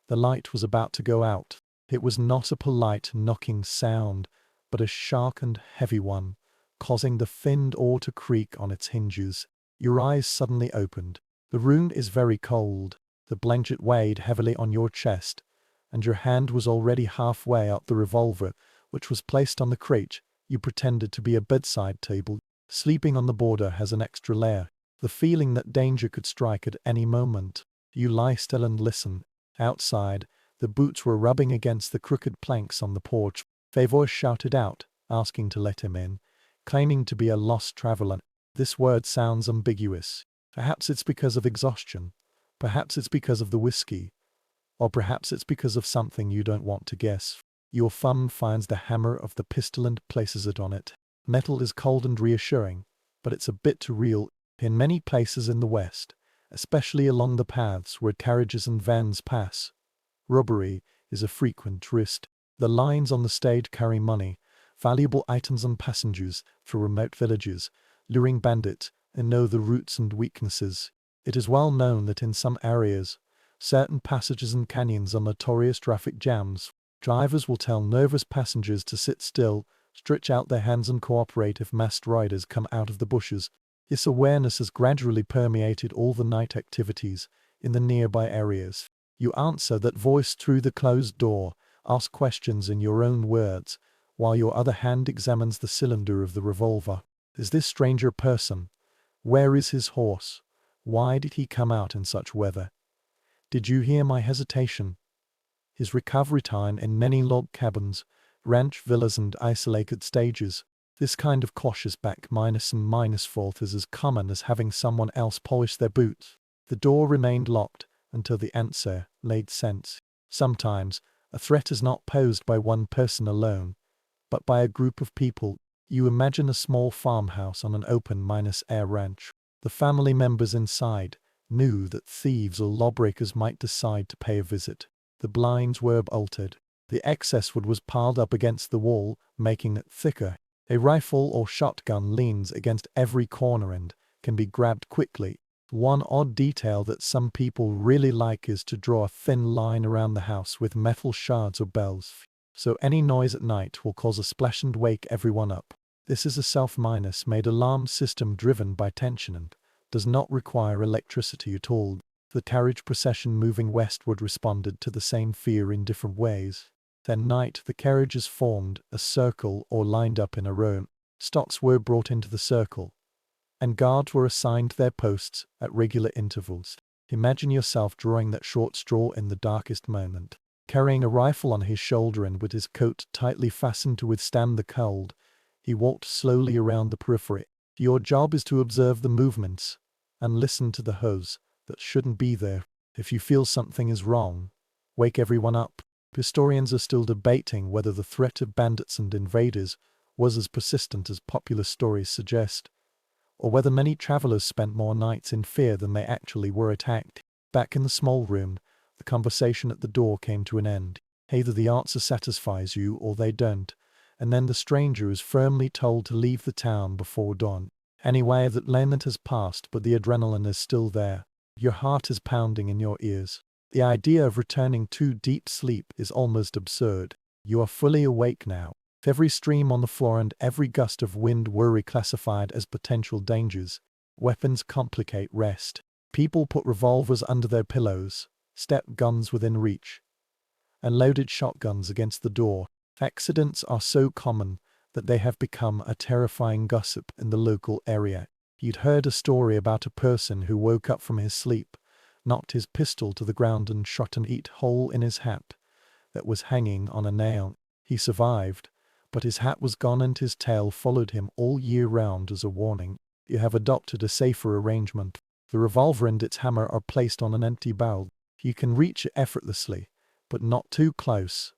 the light was about to go out. It was not a polite knocking sound, but a sharp and heavy one, causing the thin door to creak on its hinges. Your eyes suddenly opened. The room is very cold. The blanket weighed heavily on your chest, and your hand was already halfway up the revolver, which was placed on the crate you pretended to be a bedside table. Sleeping on the border has an extra layer, the feeling that danger could strike at any moment. You lie still and listen. Outside, the boots were rubbing against the crooked planks on the porch. A voice shouted out, asking to let him in, claiming to be a lost traveler. This word sounds ambiguous. Perhaps it's because of exhaustion. Perhaps it's because of the whiskey. Or perhaps it's because of something you don't want to guess. Your thumb finds the hammer of the pistol and places it on it. Metal is cold and reassuring, but it's a bit too real. In many places in the West, especially along the paths where carriages and vans pass, robbery is a frequent risk. The lines on the stage carry money, valuable items and passengers for remote villages, luring bandits, and know the routes and weaknesses. It is well known that in some areas, certain passages and canyons are notorious traffic jams. Drivers will tell nervous passengers to sit still, stretch out their hands and cooperate if masked riders come out of the bushes. This awareness has gradually permeated all the night activities in the nearby areas. You answer that voice through the closed door, ask questions in your own words, while your other hand examines the cylinder of the revolver. Is this stranger person? Where is his horse? Why did he come out in such weather? Did you hear my hesitation? His recovery time in many log cabins, ranch villas and isolated stages. This kind of cautious back minus and minus forth is as common as having someone else polish their boots. The door remained locked until the answer made sense. Sometimes, a threat is not posed by one person alone, but by a group of people. You imagine a small farmhouse on an open-air ranch. The family members inside knew that thieves or lawbreakers might decide to pay a visit. The blinds were bolted. The excess wood was piled up against the wall, making it thicker. A rifle or shotgun leans against every corner and can be grabbed quickly. One odd detail that some people really like is to draw a thin line around the house with metal shards or bells, so any noise at night will cause a splash and wake everyone up. This is a self-made alarm system driven by tension and does not require electricity at all. The carriage procession moving westward responded to the same fear in different ways. That night the carriages formed a circle or lined up in a row. Stocks were brought into the circle, and guards were assigned their posts at regular intervals. Imagine yourself drawing that short straw in the darkest moment. Carrying a rifle on his shoulder and with his coat tightly fastened to withstand the cold, he walked slowly around the periphery. Your job is to observe the movements and listen to the hose that shouldn't be there. If you feel something is wrong, wake everyone up. Historians are still debating whether the threat of bandits and invaders was as persistent as popular stories suggest, or whether many travelers spent more nights in fear than they actually were attacked. Back in the small room, The conversation at the door came to an end. Either the answer satisfies you or they don't, and then the stranger is firmly told to leave the town before dawn. Anyway, that lament has passed, but the adrenaline is still there. Your heart is pounding in your ears. The idea of returning to deep sleep is almost absurd. You are fully awake now. If every stream on the floor and every gust of wind were reclassified as potential dangers, weapons complicate rest. People put revolvers under their pillows, step guns within reach, and loaded shotguns against the door. Accidents are so common that they have become a terrifying gossip in the local area. You'd heard a story about a person who woke up from his sleep, knocked his pistol to the ground and shot an hole in his hat that was hanging on a nail. He survived, but his hat was gone and his tail followed him all year round as a warning. You have adopted a safer arrangement. The revolver and its hammer are placed on an empty barrel. You can reach it effortlessly, but not too close,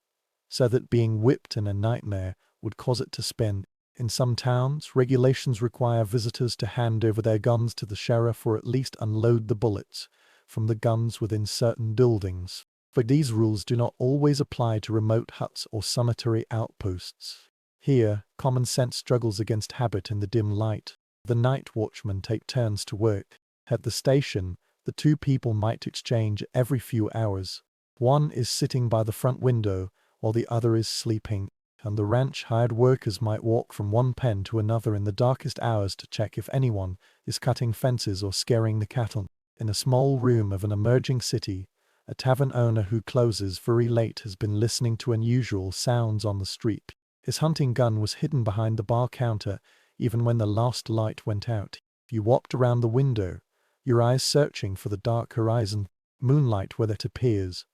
so that being whipped in a nightmare would cause it to spin. In some towns, regulations require visitors to hand over their guns to the sheriff or at least unload the bullets from the guns within certain buildings. But these rules do not always apply to remote huts or solitary outposts. Here, common sense struggles against habit in the dim light. The night watchmen take turns to work. At the station, the two people might exchange every few hours. One is sitting by the front window, while the other is sleeping, and the ranch hired workers might walk from one pen to another in the darkest hours to check if anyone is cutting fences or scaring the cattle. In a small room of an emerging city, a tavern owner who closes very late has been listening to unusual sounds on the street. His hunting gun was hidden behind the bar counter even when the last light went out. You walked around the window, your eyes searching for the dark horizon. Moonlight, where it appears,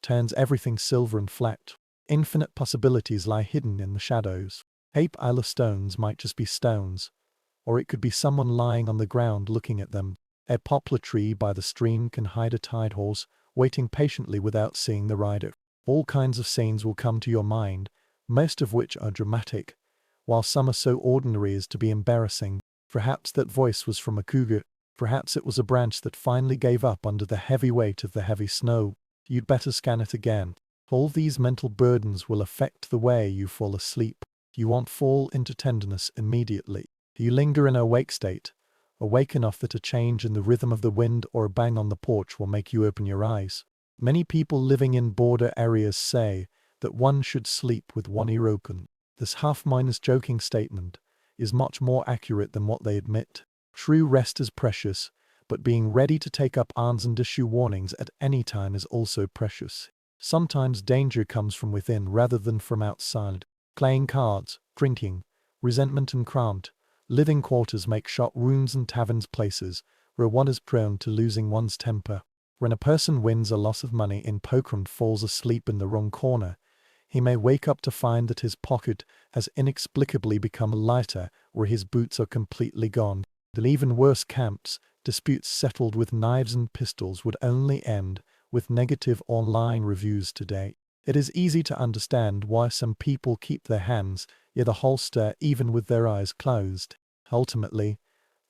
turns everything silver and flat. Infinite possibilities lie hidden in the shadows. A pile of stones might just be stones, or it could be someone lying on the ground looking at them. A poplar tree by the stream can hide a tide horse, waiting patiently without seeing the rider. All kinds of scenes will come to your mind, most of which are dramatic, while some are so ordinary as to be embarrassing. Perhaps that voice was from a cougar. Perhaps it was a branch that finally gave up under the heavy weight of the heavy snow. You'd better scan it again. All these mental burdens will affect the way you fall asleep. You won't fall into tenderness immediately. You linger in a awake state, awake enough that a change in the rhythm of the wind or a bang on the porch will make you open your eyes. Many people living in border areas say that one should sleep with one ear open. This half-minded joking statement is much more accurate than what they admit. True rest is precious, but being ready to take up arms and issue warnings at any time is also precious. Sometimes danger comes from within rather than from outside. Playing cards, drinking, resentment and cramped living quarters make shop rooms and taverns places where one is prone to losing one's temper. When a person wins a lot of money in poker and falls asleep in the wrong corner, he may wake up to find that his pocket has inexplicably become lighter or his boots are completely gone. And even worse, camps, disputes settled with knives and pistols would only end with negative online reviews today. It is easy to understand why some people keep their hands in the holster even with their eyes closed. Ultimately,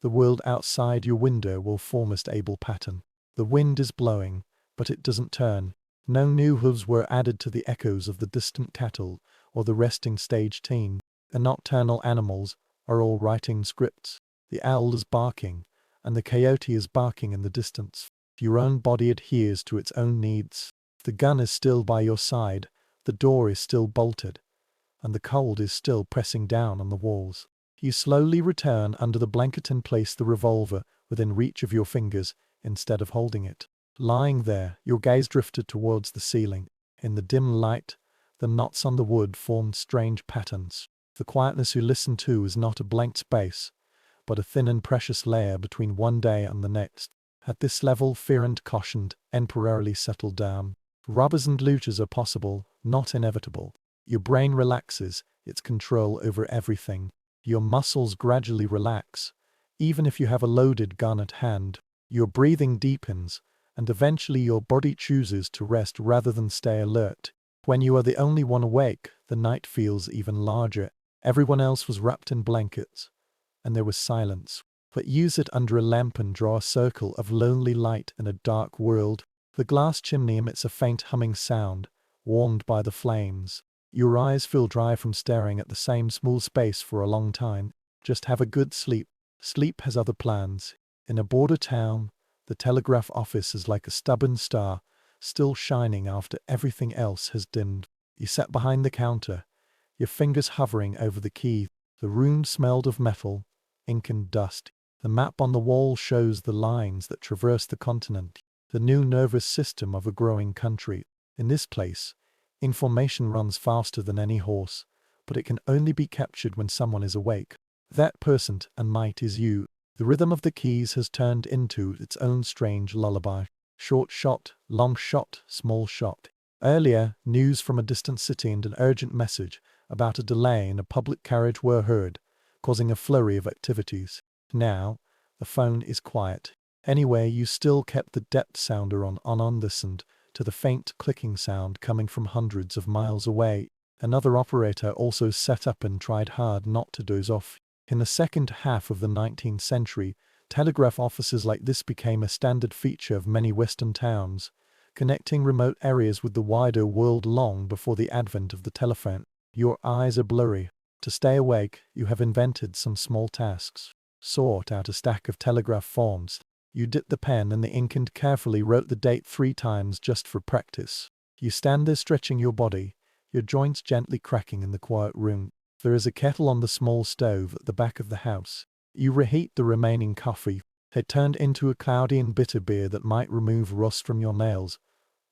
the world outside your window will form a stable pattern. The wind is blowing, but it doesn't turn. No new hooves were added to the echoes of the distant cattle or the resting stage team. The nocturnal animals are all writing scripts. The owl is barking, and the coyote is barking in the distance. Your own body adheres to its own needs. The gun is still by your side, the door is still bolted, and the cold is still pressing down on the walls. You slowly return under the blanket and place the revolver within reach of your fingers instead of holding it. Lying there, your gaze drifted towards the ceiling. In the dim light, the knots on the wood formed strange patterns. The quietness you listen to is not a blank space, but a thin and precious layer between one day and the next. At this level, fear and caution temporarily settle down. Robbers and looters are possible, not inevitable. Your brain relaxes its control over everything. Your muscles gradually relax, even if you have a loaded gun at hand. Your breathing deepens, and eventually your body chooses to rest rather than stay alert. When you are the only one awake, the night feels even larger. Everyone else was wrapped in blankets, and there was silence. But use it under a lamp and draw a circle of lonely light in a dark world. The glass chimney emits a faint humming sound, warmed by the flames. Your eyes feel dry from staring at the same small space for a long time. Just have a good sleep. Sleep has other plans. In a border town, the telegraph office is like a stubborn star, still shining after everything else has dimmed. You sat behind the counter, your fingers hovering over the key. The room smelled of metal, ink and dust. The map on the wall shows the lines that traverse the continent, the new nervous system of a growing country. In this place, information runs faster than any horse, but it can only be captured when someone is awake. That person and might is you. The rhythm of the keys has turned into its own strange lullaby. Short shot, long shot, small shot. Earlier, news from a distant city and an urgent message about a delay in a public carriage were heard, causing a flurry of activities. Now, the phone is quiet. Anyway, you still kept the depth sounder on listened to the faint clicking sound coming from hundreds of miles away. Another operator also sat up and tried hard not to doze off. In the second half of the 19th century, telegraph offices like this became a standard feature of many western towns, connecting remote areas with the wider world long before the advent of the telephone. Your eyes are blurry. To stay awake, you have invented some small tasks. Sort out a stack of telegraph forms. You dipped the pen in the ink and carefully wrote the date 3 times just for practice. You stand there stretching your body, your joints gently cracking in the quiet room. There is a kettle on the small stove at the back of the house. You reheat the remaining coffee. It turned into a cloudy and bitter beer that might remove rust from your nails,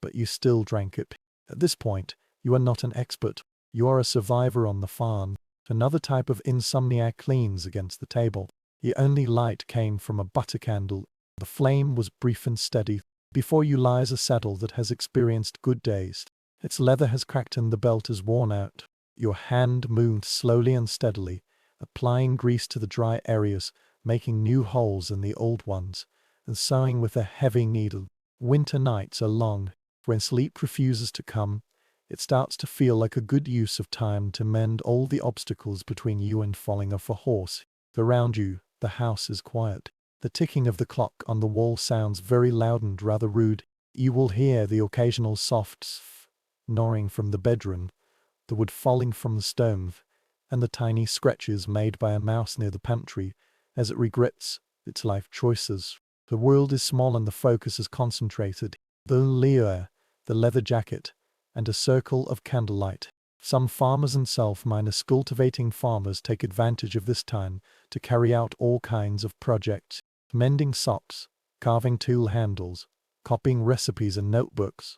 but you still drank it. At this point, you are not an expert. You are a survivor on the farm. Another type of insomniac leans against the table. The only light came from a butter candle. The flame was brief and steady. Before you lies a saddle that has experienced good days. Its leather has cracked and the belt is worn out. Your hand moved slowly and steadily, applying grease to the dry areas, making new holes in the old ones, and sewing with a heavy needle. Winter nights are long. When sleep refuses to come, it starts to feel like a good use of time to mend all the obstacles between you and falling off a horse. Around you, the house is quiet. The ticking of the clock on the wall sounds very loud and rather rude. You will hear the occasional soft snoring from the bedroom, the wood falling from the stove, and the tiny scratches made by a mouse near the pantry as it regrets its life choices. The world is small and the focus is concentrated. The lure, the leather jacket, and a circle of candlelight. Some farmers and self-minus cultivating farmers take advantage of this time to carry out all kinds of projects. Mending socks, carving tool handles, copying recipes in notebooks,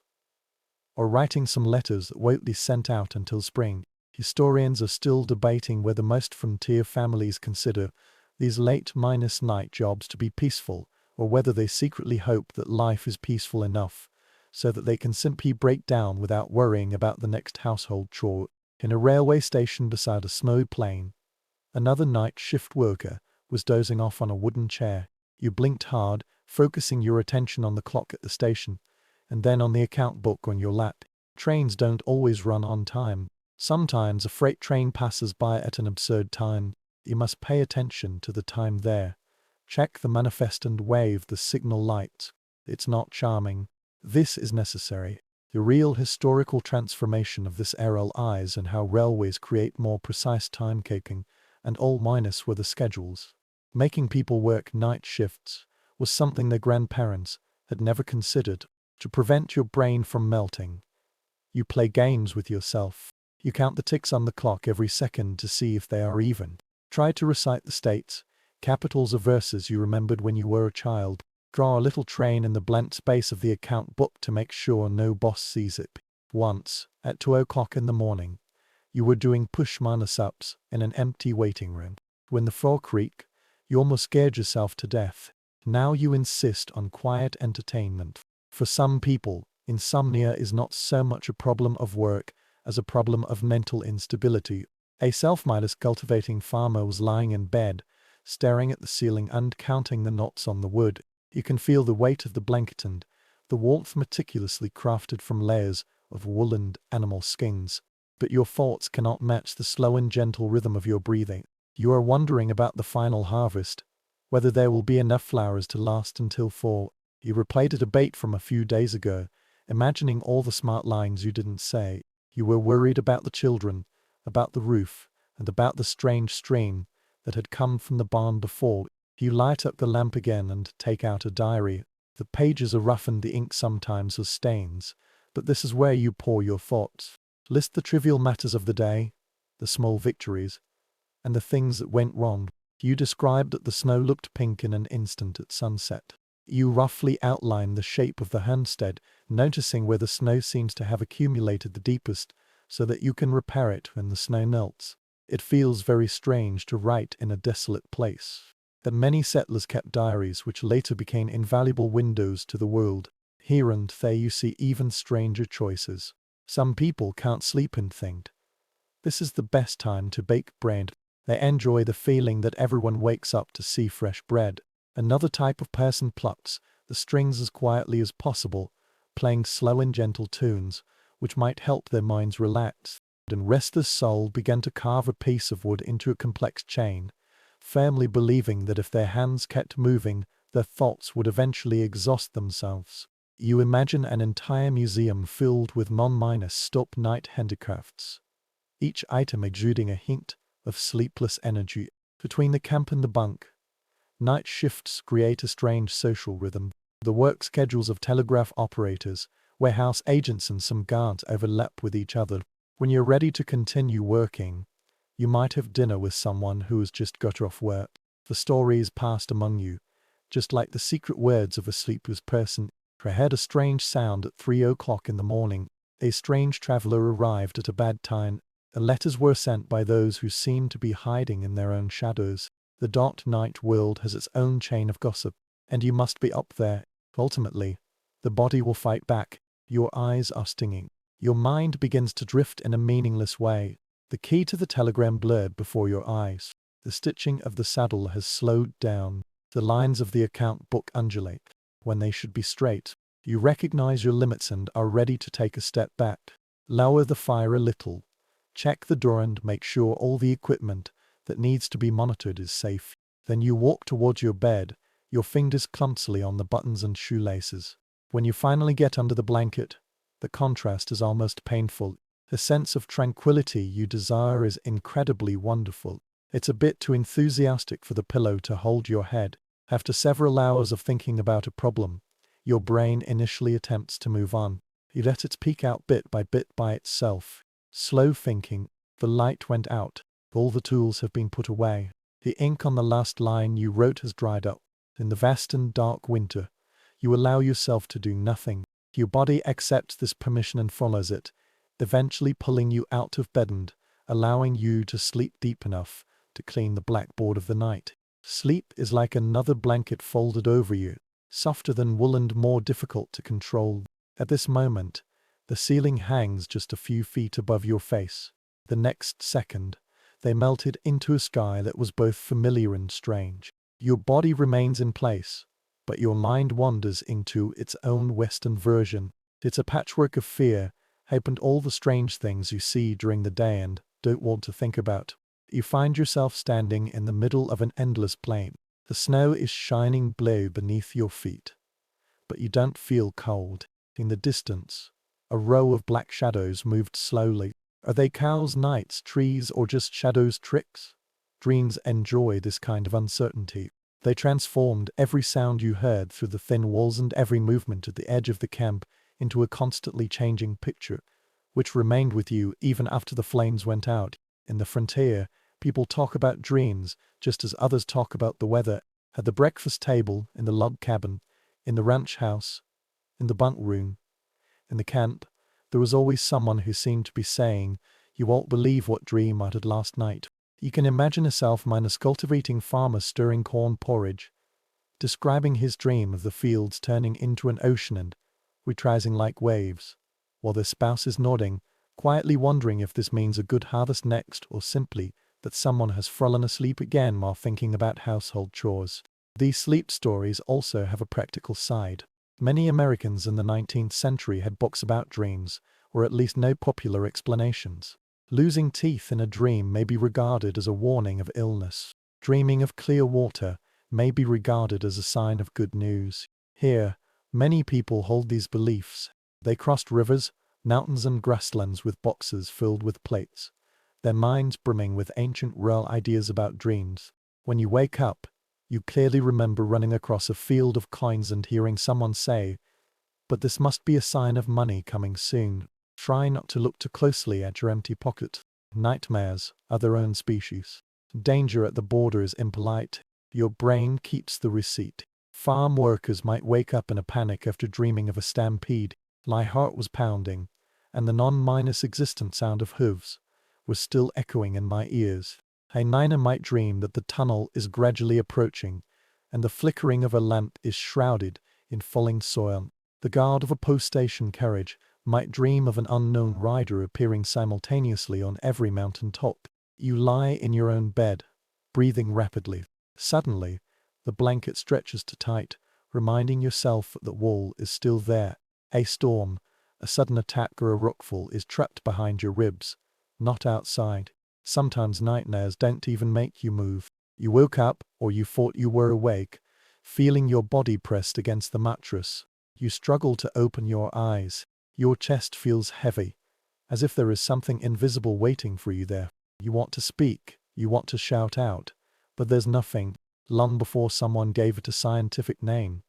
or writing some letters that won't be sent out until spring. Historians are still debating whether most frontier families consider these late-night jobs to be peaceful, or whether they secretly hope that life is peaceful enough so that they can simply break down without worrying about the next household chore. In a railway station beside a snow plain, another night shift worker was dozing off on a wooden chair. You blinked hard, focusing your attention on the clock at the station, and then on the account book on your lap. Trains don't always run on time. Sometimes a freight train passes by at an absurd time. You must pay attention to the time there. Check the manifest and wave the signal lights. It's not charming. This is necessary. The real historical transformation of this era lies in how railways create more precise time-keeping, and all minus were the schedules. Making people work night shifts was something their grandparents had never considered. To prevent your brain from melting, you play games with yourself. You count the ticks on the clock every second to see if they are even. Try to recite the states, capitals of verses you remembered when you were a child. Draw a little train in the blank space of the account book to make sure no boss sees it. Once, at 2 o'clock in the morning, you were doing push-ups in an empty waiting room. When the floor creaked, you almost scared yourself to death. Now you insist on quiet entertainment. For some people, insomnia is not so much a problem of work as a problem of mental instability. A self-minus cultivating farmer was lying in bed, staring at the ceiling and counting the knots on the wood. You can feel the weight of the blanket and the warmth meticulously crafted from layers of wool and animal skins. But your thoughts cannot match the slow and gentle rhythm of your breathing. You are wondering about the final harvest, whether there will be enough flowers to last until fall. You replayed a debate from a few days ago, imagining all the smart lines you didn't say. You were worried about the children, about the roof, and about the strange stream that had come from the barn before. You light up the lamp again and take out a diary. The pages are rough and the ink sometimes has stains, but this is where you pour your thoughts. List the trivial matters of the day, the small victories, and the things that went wrong. You described that the snow looked pink in an instant at sunset. You roughly outline the shape of the homestead, noticing where the snow seems to have accumulated the deepest, so that you can repair it when the snow melts. It feels very strange to write in a desolate place. That many settlers kept diaries which later became invaluable windows to the world. Here and there you see even stranger choices. Some people can't sleep in think. This is the best time to bake bread. They enjoy the feeling that everyone wakes up to see fresh bread. Another type of person plucks the strings as quietly as possible, playing slow and gentle tunes, which might help their minds relax. And restless soul began to carve a piece of wood into a complex chain, firmly believing that if their hands kept moving, their thoughts would eventually exhaust themselves. You imagine an entire museum filled with non-stop night handicrafts, each item exuding a hint of sleepless energy. Between the camp and the bunk, night shifts create a strange social rhythm. The work schedules of telegraph operators, warehouse agents and some guards overlap with each other. When you're ready to continue working, you might have dinner with someone who has just got off work. The story is passed among you, just like the secret words of a sleepless person. I heard a strange sound at 3 o'clock in the morning. A strange traveler arrived at a bad time. The letters were sent by those who seemed to be hiding in their own shadows. The dark night world has its own chain of gossip, and you must be up there. Ultimately, the body will fight back. Your eyes are stinging. Your mind begins to drift in a meaningless way. The key to the telegram blurred before your eyes. The stitching of the saddle has slowed down. The lines of the account book undulate when they should be straight. You recognize your limits and are ready to take a step back. Lower the fire a little. Check the door and make sure all the equipment that needs to be monitored is safe. Then you walk towards your bed, your fingers clumsily on the buttons and shoelaces. When you finally get under the blanket, the contrast is almost painful. The sense of tranquility you desire is incredibly wonderful. It's a bit too enthusiastic for the pillow to hold your head. After several hours of thinking about a problem, your brain initially attempts to move on. You let it peek out bit by itself. Slow thinking. The light went out. All the tools have been put away. The ink on the last line you wrote has dried up. In the vast and dark winter, you allow yourself to do nothing. Your body accepts this permission and follows it, eventually pulling you out of bed and allowing you to sleep deep enough to clean the blackboard of the night. Sleep is like another blanket folded over you, softer than wool and more difficult to control. At this moment, the ceiling hangs just a few feet above your face. The next second, they melted into a sky that was both familiar and strange. Your body remains in place, but your mind wanders into its own Western version. It's a patchwork of fear, hope and all the strange things you see during the day and don't want to think about. You find yourself standing in the middle of an endless plain. The snow is shining blue beneath your feet, but you don't feel cold. In the distance, a row of black shadows moved slowly. Are they cows, knights, trees, or just shadows' tricks? Dreams enjoy this kind of uncertainty. They transformed every sound you heard through the thin walls and every movement at the edge of the camp into a constantly changing picture, which remained with you even after the flames went out. In the frontier, people talk about dreams just as others talk about the weather. At the breakfast table, in the log cabin, in the ranch house, in the bunk room, in the camp, there was always someone who seemed to be saying, "You won't believe what dream I had last night." You can imagine a self-minus cultivating farmer stirring corn porridge, describing his dream of the fields turning into an ocean and retrising like waves, while their spouse is nodding, quietly wondering if this means a good harvest next or simply that someone has fallen asleep again while thinking about household chores. These sleep stories also have a practical side. Many Americans in the 19th century had books about dreams, or at least no popular explanations. Losing teeth in a dream may be regarded as a warning of illness. Dreaming of clear water may be regarded as a sign of good news. Here, Many people hold these beliefs. They crossed rivers, mountains and grasslands with boxes filled with plates, their minds brimming with ancient rural ideas about dreams. When you wake up, you clearly remember running across a field of coins and hearing someone say, "But this must be a sign of money coming soon." Try not to look too closely at your empty pocket. Nightmares are their own species. Danger at the border is impolite. Your brain keeps the receipt. Farm workers might wake up in a panic after dreaming of a stampede. My heart was pounding, and the non-existent sound of hooves was still echoing in my ears. A niner might dream that the tunnel is gradually approaching, and the flickering of a lamp is shrouded in falling soil. The guard of a post station carriage might dream of an unknown rider appearing simultaneously on every mountain top. You lie in your own bed, breathing rapidly. Suddenly, the blanket stretches too tight, reminding yourself that the wall is still there. A storm, a sudden attack or a rockfall is trapped behind your ribs, not outside. Sometimes nightmares don't even make you move. You woke up, or you thought you were awake, feeling your body pressed against the mattress. You struggle to open your eyes. Your chest feels heavy, as if there is something invisible waiting for you there. You want to speak, you want to shout out, but there's nothing. Long before someone gave it a scientific name,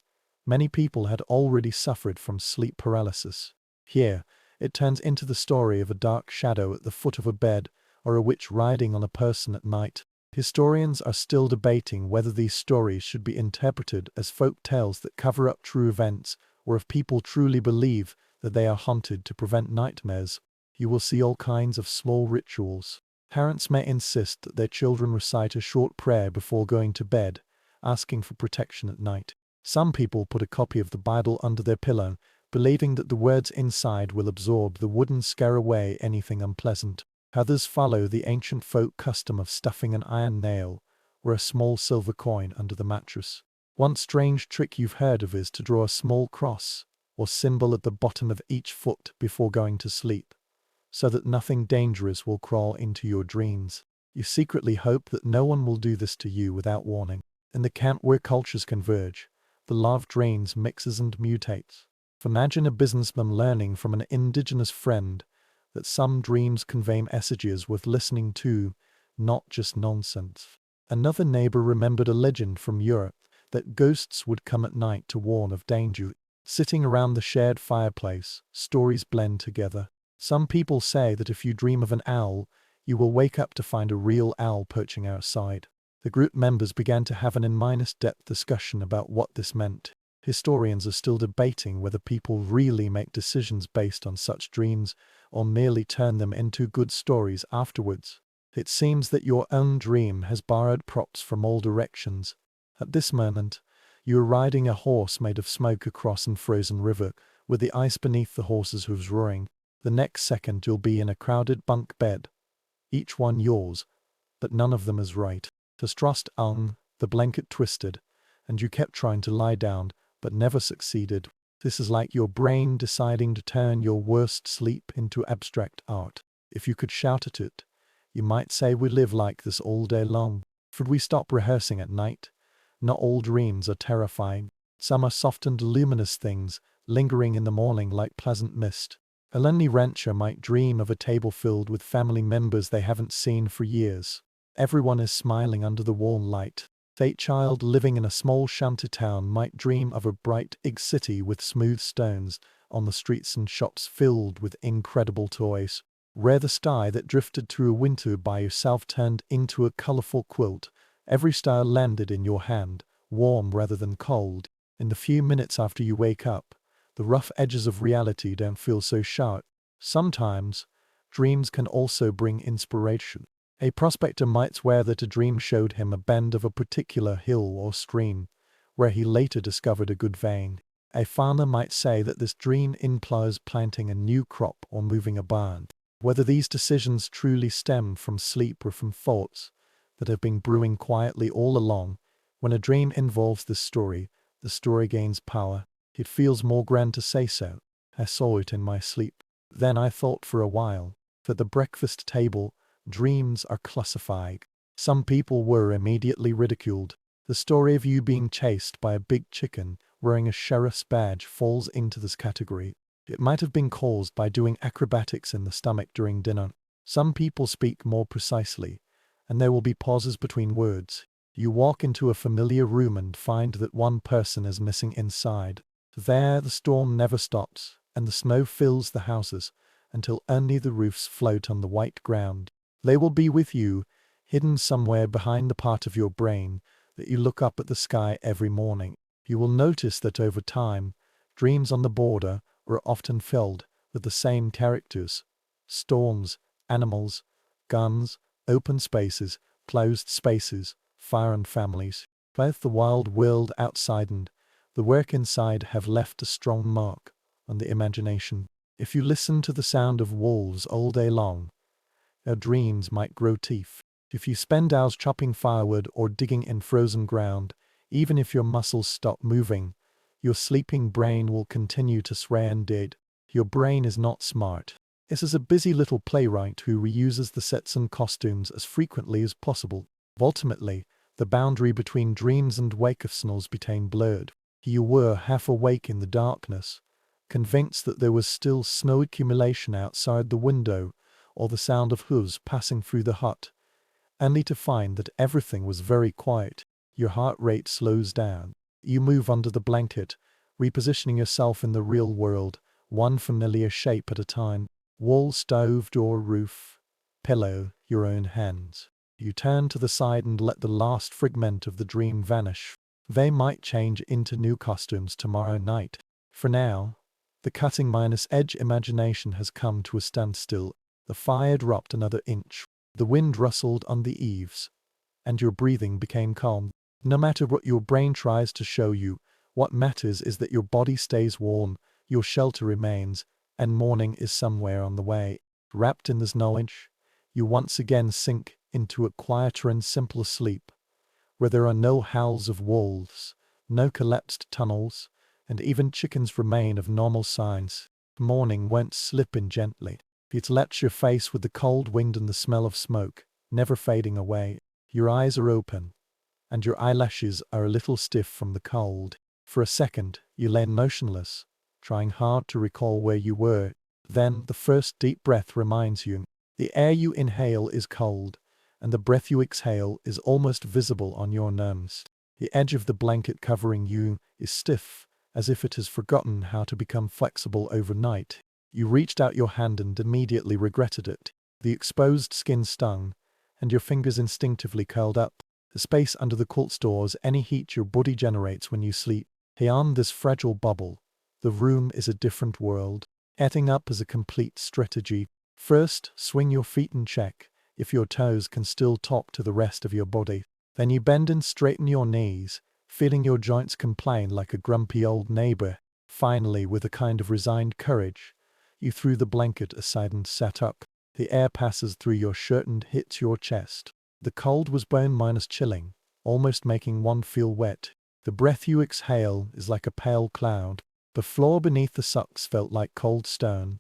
many people had already suffered from sleep paralysis. Here, it turns into the story of a dark shadow at the foot of a bed, or a witch riding on a person at night. Historians are still debating whether these stories should be interpreted as folk tales that cover up true events, or if people truly believe that they are haunted to prevent nightmares. You will see all kinds of small rituals. Parents may insist that their children recite a short prayer before going to bed, asking for protection at night. Some people put a copy of the Bible under their pillow, believing that the words inside will absorb the wood and scare away anything unpleasant. Others follow the ancient folk custom of stuffing an iron nail or a small silver coin under the mattress. One strange trick you've heard of is to draw a small cross or symbol at the bottom of each foot before going to sleep, so that nothing dangerous will crawl into your dreams. You secretly hope that no one will do this to you without warning. In the camp where cultures converge, the love drains, mixes and mutates. Imagine a businessman learning from an indigenous friend that some dreams convey messages worth listening to, not just nonsense. Another neighbor remembered a legend from Europe that ghosts would come at night to warn of danger. Sitting around the shared fireplace, stories blend together. Some people say that if you dream of an owl, you will wake up to find a real owl perching outside. The group members began to have an in-depth discussion about what this meant. Historians are still debating whether people really make decisions based on such dreams, or merely turn them into good stories afterwards. It seems that your own dream has borrowed props from all directions. At this moment, you are riding a horse made of smoke across a frozen river, with the ice beneath the horse's hooves roaring. The next second you'll be in a crowded bunk bed, each one yours, but none of them is right. The straw hung, the blanket twisted, and you kept trying to lie down, but never succeeded. This is like your brain deciding to turn your worst sleep into abstract art. If you could shout at it, you might say, "We live like this all day long." Should we stop rehearsing at night? Not all dreams are terrifying. Some are soft and luminous things, lingering in the morning like pleasant mist. A lonely rancher might dream of a table filled with family members they haven't seen for years. Everyone is smiling under the warm light. A child living in a small shanty town might dream of a bright big city with smooth stones on the streets and shops filled with incredible toys. Where the sky that drifted through a winter by yourself turned into a colorful quilt, every star landed in your hand, warm rather than cold. In the few minutes after you wake up, the rough edges of reality don't feel so sharp. Sometimes, dreams can also bring inspiration. A prospector might swear that a dream showed him a bend of a particular hill or stream, where he later discovered a good vein. A farmer might say that this dream implies planting a new crop or moving a barn. Whether these decisions truly stem from sleep or from thoughts that have been brewing quietly all along, when a dream involves the story gains power. It feels more grand to say so. I saw it in my sleep. Then I thought for a while. At the breakfast table, dreams are classified. Some people were immediately ridiculed. The story of you being chased by a big chicken wearing a sheriff's badge falls into this category. It might have been caused by doing acrobatics in the stomach during dinner. Some people speak more precisely, and there will be pauses between words. You walk into a familiar room and find that one person is missing inside. There the storm never stops, and the snow fills the houses until only the roofs float on the white ground. They will be with you, hidden somewhere behind the part of your brain that you look up at the sky every morning. You will notice that over time, dreams on the border are often filled with the same characters: storms, animals, guns, open spaces, closed spaces, fire and families. Both the wild world outside and the work inside have left a strong mark on the imagination. If you listen to the sound of wolves all day long, your dreams might grow teeth. If you spend hours chopping firewood or digging in frozen ground, even if your muscles stop moving, your sleeping brain will continue to swear and dig. Your brain is not smart. It is a busy little playwright who reuses the sets and costumes as frequently as possible. Ultimately, the boundary between dreams and wakefulness became blurred. You were half awake in the darkness, convinced that there was still snow accumulation outside the window or the sound of hooves passing through the hut, only to find that everything was very quiet. Your heart rate slows down. You move under the blanket, repositioning yourself in the real world, one familiar shape at a time. Wall, stove, door, roof, pillow, your own hands. You turn to the side and let the last fragment of the dream vanish. They might change into new costumes tomorrow night. For now, the cutting-edge imagination has come to a standstill. The fire dropped another inch. The wind rustled on the eaves, and your breathing became calm. No matter what your brain tries to show you, what matters is that your body stays warm, your shelter remains, and morning is somewhere on the way. Wrapped in this knowledge, you once again sink into a quieter and simpler sleep, where there are no howls of wolves, no collapsed tunnels, and even chickens remain of normal size. Morning won't slip in gently. It lets your face with the cold wind and the smell of smoke, never fading away. Your eyes are open, and your eyelashes are a little stiff from the cold. For a second, you lay motionless, trying hard to recall where you were. Then the first deep breath reminds you. The air you inhale is cold, and the breath you exhale is almost visible on your nose. The edge of the blanket covering you is stiff, as if it has forgotten how to become flexible overnight. You reached out your hand and immediately regretted it. The exposed skin stung, and your fingers instinctively curled up. The space under the quilt stores any heat your body generates when you sleep. Beyond this fragile bubble, the room is a different world. Getting up is a complete strategy. First, swing your feet and check if your toes can still talk to the rest of your body. Then you bend and straighten your knees, feeling your joints complain like a grumpy old neighbor. Finally, with a kind of resigned courage, you threw the blanket aside and sat up. The air passes through your shirt and hits your chest. The cold was bone-chilling, almost making one feel wet. The breath you exhale is like a pale cloud. The floor beneath the socks felt like cold stone,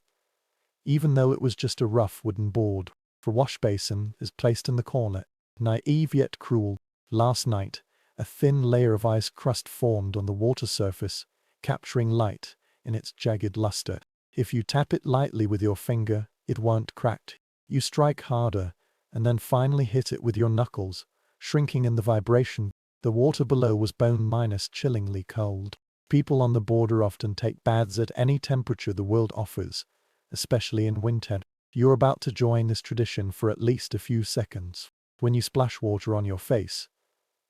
even though it was just a rough wooden board. The wash basin is placed in the corner, naive yet cruel. Last night, a thin layer of ice crust formed on the water surface, capturing light in its jagged luster. If you tap it lightly with your finger, it won't crack. You strike harder, and then finally hit it with your knuckles, shrinking in the vibration. The water below was bone-chillingly cold. People on the border often take baths at any temperature the world offers, especially in winter. You're about to join this tradition for at least a few seconds. When you splash water on your face,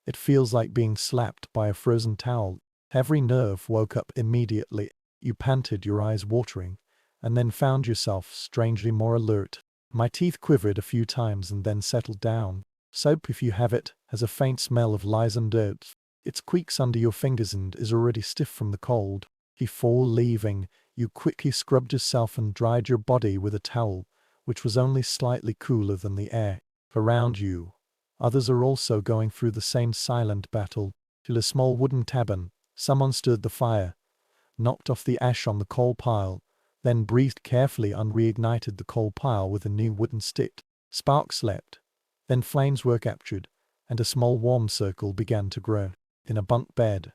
it feels like being slapped by a frozen towel. Every nerve woke up immediately. You panted, your eyes watering, and then found yourself strangely more alert. My teeth quivered a few times and then settled down. Soap, if you have it, has a faint smell of lies and dirt. It squeaks under your fingers and is already stiff from the cold. Before leaving, you quickly scrubbed yourself and dried your body with a towel, which was only slightly cooler than the air. Around you, others are also going through the same silent battle. To a small wooden cabin, someone stirred the fire, knocked off the ash on the coal pile, then breathed carefully and reignited the coal pile with a new wooden stick. Sparks leapt, then flames were captured, and a small warm circle began to grow. In a bunk bed,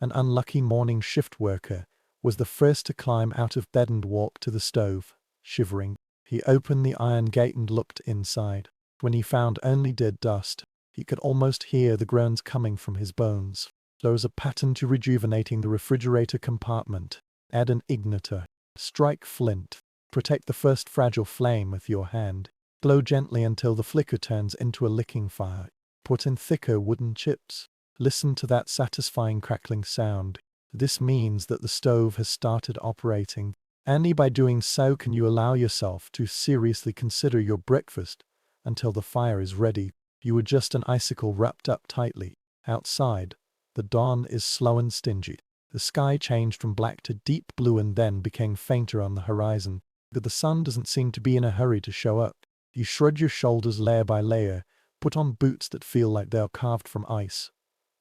An unlucky morning shift worker was the first to climb out of bed and walk to the stove, shivering. He opened the iron gate and looked inside. When he found only dead dust, he could almost hear the groans coming from his bones. There was a pattern to rejuvenating the refrigerator compartment. Add an igniter. Strike flint. Protect the first fragile flame with your hand. Glow gently until the flicker turns into a licking fire. Put in thicker wooden chips. Listen to that satisfying crackling sound. This means that the stove has started operating. Only by doing so can you allow yourself to seriously consider your breakfast until the fire is ready. You are just an icicle wrapped up tightly. Outside, the dawn is slow and stingy. The sky changed from black to deep blue and then became fainter on the horizon. But the sun doesn't seem to be in a hurry to show up. You shrug your shoulders layer by layer, put on boots that feel like they are carved from ice,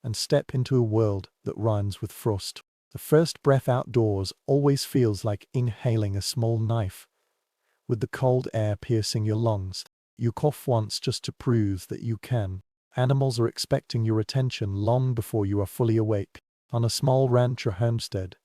and step into a world that runs with frost. The first breath outdoors always feels like inhaling a small knife, with the cold air piercing your lungs. You cough once just to prove that you can. Animals are expecting your attention long before you are fully awake. On a small ranch or homestead,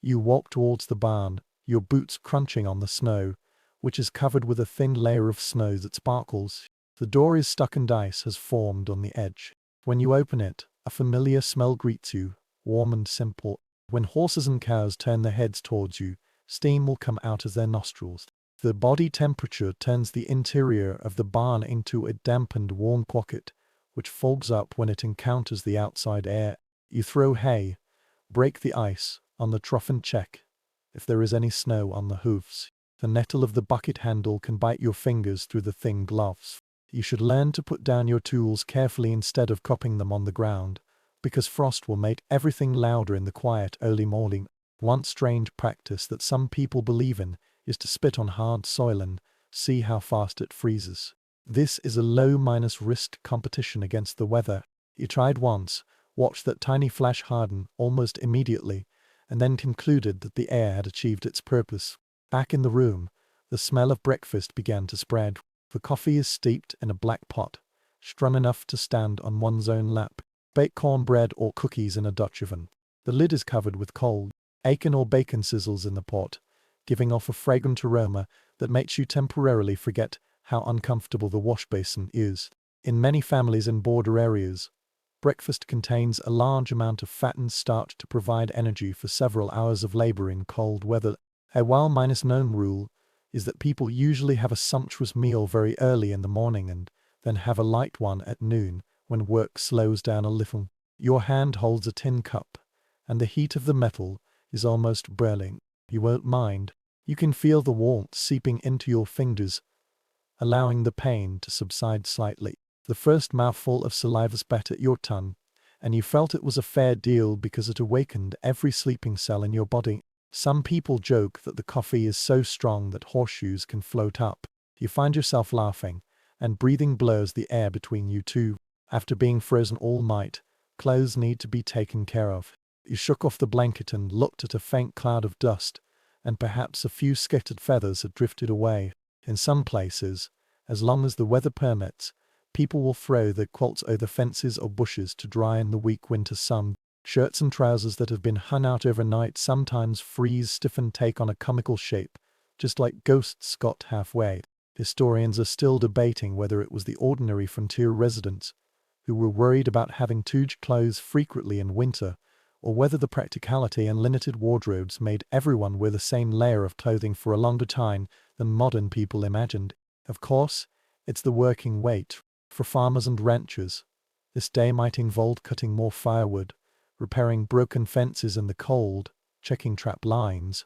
you walk towards the barn, your boots crunching on the snow, which is covered with a thin layer of snow that sparkles. The door is stuck and ice has formed on the edge. When you open it, a familiar smell greets you, warm and simple. When horses and cows turn their heads towards you, steam will come out of their nostrils. The body temperature turns the interior of the barn into a dampened warm pocket, which folds up when it encounters the outside air. You throw hay, break the ice on the trough and check if there is any snow on the hoofs. The nettle of the bucket handle can bite your fingers through the thin gloves. You should learn to put down your tools carefully instead of copping them on the ground, because frost will make everything louder in the quiet early morning. One strange practice that some people believe in is to spit on hard soil and see how fast it freezes. This is a low-risk competition against the weather. You tried once, watched that tiny flash harden almost immediately, and then concluded that the air had achieved its purpose. Back in the room, the smell of breakfast began to spread. The coffee is steeped in a black pot, strong enough to stand on one's own lap. Bake cornbread or cookies in a Dutch oven. The lid is covered with cold. Bacon or bacon sizzles in the pot, giving off a fragrant aroma that makes you temporarily forget how uncomfortable the wash basin is. In many families in border areas, breakfast contains a large amount of fattened starch to provide energy for several hours of labor in cold weather. A well-known rule is that people usually have a sumptuous meal very early in the morning and then have a light one at noon when work slows down a little. Your hand holds a tin cup, and the heat of the metal is almost boiling. You won't mind. You can feel the warmth seeping into your fingers, allowing the pain to subside slightly. The first mouthful of saliva spat at your tongue, and you felt it was a fair deal because it awakened every sleeping cell in your body. Some people joke that the coffee is so strong that horseshoes can float up. You find yourself laughing, and breathing blurs the air between you two. After being frozen all night, clothes need to be taken care of. You shook off the blanket and looked at a faint cloud of dust, and perhaps a few scattered feathers had drifted away. In some places, as long as the weather permits, people will throw their quilts over fences or bushes to dry in the weak winter sun. Shirts and trousers that have been hung out overnight sometimes freeze stiff and take on a comical shape, just like ghosts got halfway. Historians are still debating whether it was the ordinary frontier residents who were worried about having to change clothes frequently in winter, or whether the practicality and limited wardrobes made everyone wear the same layer of clothing for a longer time than modern people imagined. Of course, it's the working weight. For farmers and ranchers, this day might involve cutting more firewood, repairing broken fences in the cold, checking trap lines,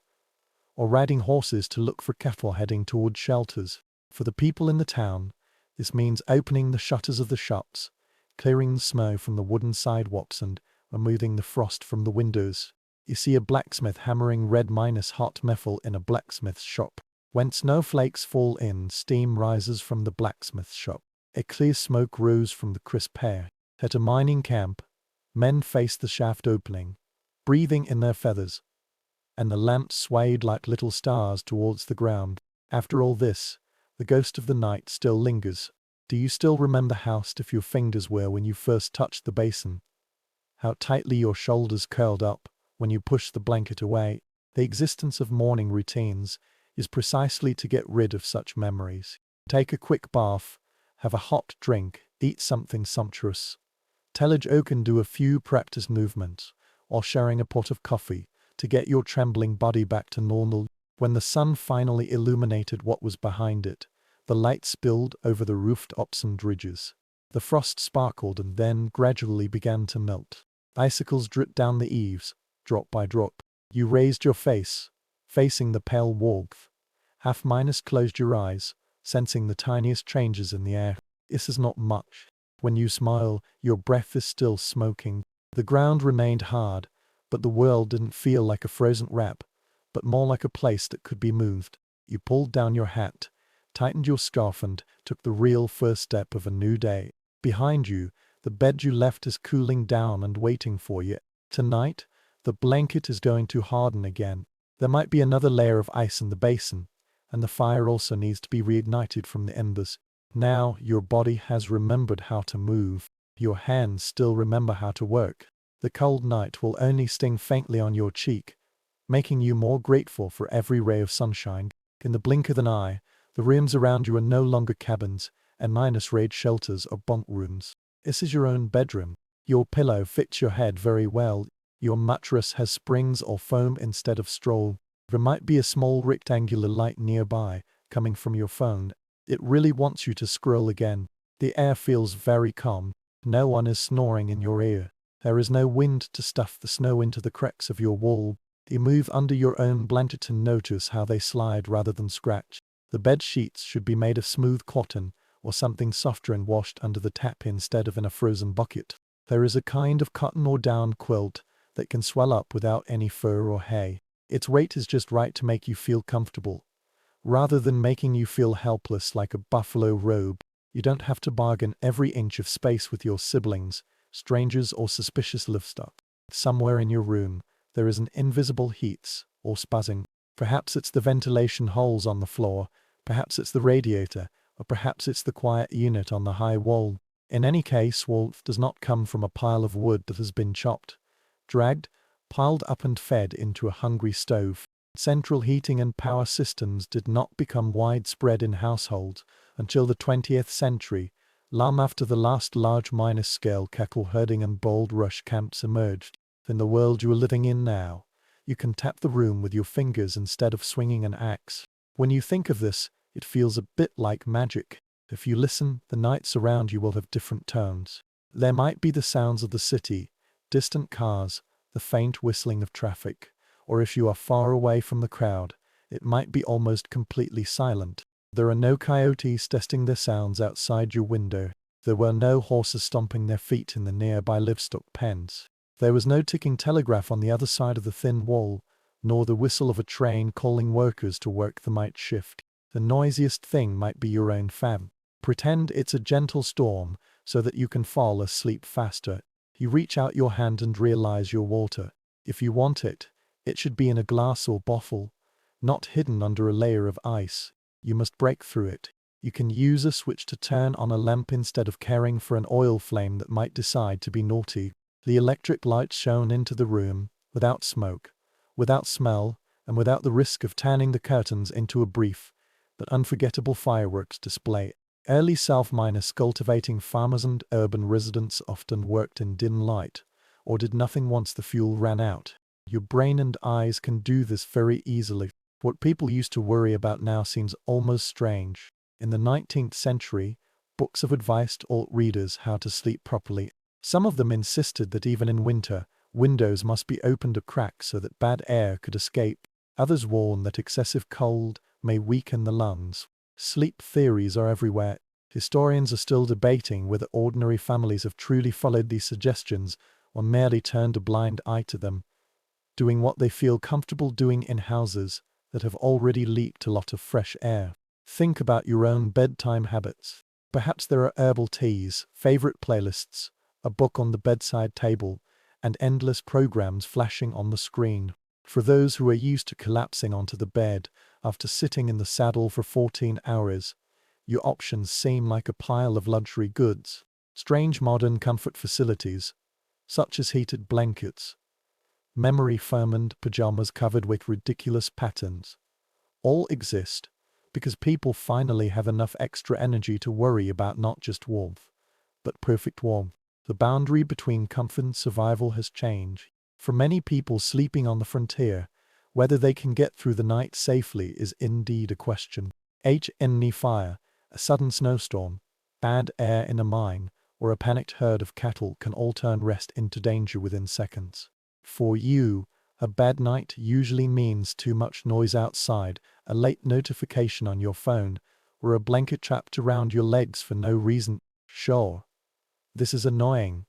or riding horses to look for cattle heading toward shelters. For the people in the town, this means opening the shutters of the shops, clearing the snow from the wooden sidewalks and removing the frost from the windows. You see a blacksmith hammering red-hot metal in a blacksmith's shop. When snowflakes fall in, steam rises from the blacksmith's shop. A clear smoke rose from the crisp air. At a mining camp, men faced the shaft opening, breathing in their feathers, and the lamps swayed like little stars towards the ground. After all this, the ghost of the night still lingers. Do you still remember how stiff your fingers were when you first touched the basin? how tightly your shoulders curled up when you pushed the blanket away. The existence of morning routines is precisely to get rid of such memories. Take a quick bath, have a hot drink, eat something sumptuous. Tellage Oaken do a few practice movements, or sharing a pot of coffee, to get your trembling body back to normal. When the sun finally illuminated what was behind it, the light spilled over the rooftops and ridges. The frost sparkled and then gradually began to melt. Icicles dripped down the eaves, drop by drop. You raised your face, facing the pale warmth. Half-minus closed your eyes, sensing the tiniest changes in the air. This is not much. When you smile, your breath is still smoking. The ground remained hard, but the world didn't feel like a frozen wrap, but more like a place that could be moved. You pulled down your hat, tightened your scarf and took the real first step of a new day. Behind you, the bed you left is cooling down and waiting for you. Tonight, the blanket is going to harden again. There might be another layer of ice in the basin, and the fire also needs to be reignited from the embers. Now your body has remembered how to move. Your hands still remember how to work. The cold night will only sting faintly on your cheek, making you more grateful for every ray of sunshine. In the blink of an eye, the rooms around you are no longer cabins, and minus raid shelters or bunk rooms. This is your own bedroom. Your pillow fits your head very well. Your mattress has springs or foam instead of straw. There might be a small rectangular light nearby, coming from your phone. It really wants you to scroll again. The air feels very calm. No one is snoring in your ear. There is no wind to stuff the snow into the cracks of your wall. You move under your own blanket and notice how they slide rather than scratch. The bed sheets should be made of smooth cotton, or something softer and washed under the tap instead of in a frozen bucket. There is a kind of cotton or down quilt that can swell up without any fur or hay. Its weight is just right to make you feel comfortable, rather than making you feel helpless like a buffalo robe. You don't have to bargain every inch of space with your siblings, strangers or suspicious livestock. Somewhere in your room, there is an invisible heat or spuzzing. Perhaps it's the ventilation holes on the floor, perhaps it's the radiator, or perhaps it's the quiet unit on the high wall. In any case, warmth does not come from a pile of wood that has been chopped, dragged, piled up and fed into a hungry stove. Central heating and power systems did not become widespread in households until the 20th century, long after the last large minor-scale cattle herding and gold rush camps emerged. In the world you are living in now, you can tap the room with your fingers instead of swinging an axe. When you think of this, it feels a bit like magic. If you listen, the nights around you will have different tones. There might be the sounds of the city, distant cars, the faint whistling of traffic, or if you are far away from the crowd, it might be almost completely silent. There are no coyotes testing their sounds outside your window. There were no horses stomping their feet in the nearby livestock pens. There was no ticking telegraph on the other side of the thin wall, nor the whistle of a train calling workers to work the night shift. The noisiest thing might be your own fan. Pretend it's a gentle storm so that you can fall asleep faster. You reach out your hand and realize your water. If you want it, it should be in a glass or bottle, not hidden under a layer of ice. You must break through it. You can use a switch to turn on a lamp instead of caring for an oil flame that might decide to be naughty. The electric light shone into the room, without smoke, without smell, and without the risk of turning the curtains into a brief but unforgettable fireworks display. Early self-miners cultivating farmers and urban residents often worked in dim light, or did nothing once the fuel ran out. Your brain and eyes can do this very easily. What people used to worry about now seems almost strange. In the 19th century, books of advice taught readers how to sleep properly. Some of them insisted that even in winter, windows must be opened a crack so that bad air could escape. Others warn that excessive cold may weaken the lungs. Sleep theories are everywhere. Historians are still debating whether ordinary families have truly followed these suggestions or merely turned a blind eye to them, doing what they feel comfortable doing in houses that have already leaked a lot of fresh air. Think about your own bedtime habits. Perhaps there are herbal teas, favorite playlists, a book on the bedside table, and endless programs flashing on the screen. For those who are used to collapsing onto the bed after sitting in the saddle for 14 hours, your options seem like a pile of luxury goods. Strange modern comfort facilities, such as heated blankets, memory foam and pajamas covered with ridiculous patterns, all exist because people finally have enough extra energy to worry about not just warmth, but perfect warmth. The boundary between comfort and survival has changed. For many people sleeping on the frontier, whether they can get through the night safely is indeed a question. Any fire, a sudden snowstorm, bad air in a mine, or a panicked herd of cattle can all turn rest into danger within seconds. For you, a bad night usually means too much noise outside, a late notification on your phone, or a blanket trapped around your legs for no reason. Sure, this is annoying,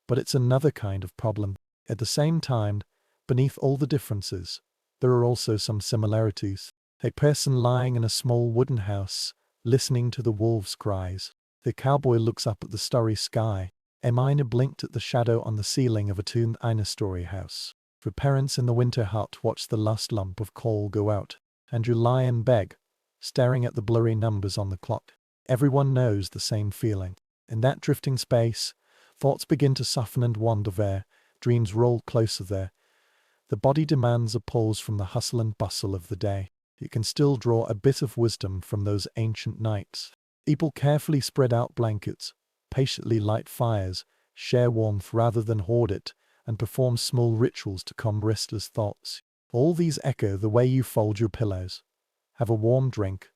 but it's another kind of problem. At the same time, beneath all the differences, there are also some similarities. A person lying in a small wooden house, listening to the wolves' cries. The cowboy looks up at the starry sky. A miner blinked at the shadow on the ceiling of a two-story house. The parents in the winter hut watch the last lump of coal go out, and you lie in bed, staring at the blurry numbers on the clock. Everyone knows the same feeling. In that drifting space, thoughts begin to soften and wander there, dreams roll closer there. The body demands a pause from the hustle and bustle of the day. You can still draw a bit of wisdom from those ancient nights. People carefully spread out blankets, patiently light fires, share warmth rather than hoard it, and perform small rituals to calm restless thoughts. All these echo the way you fold your pillows, have a warm drink,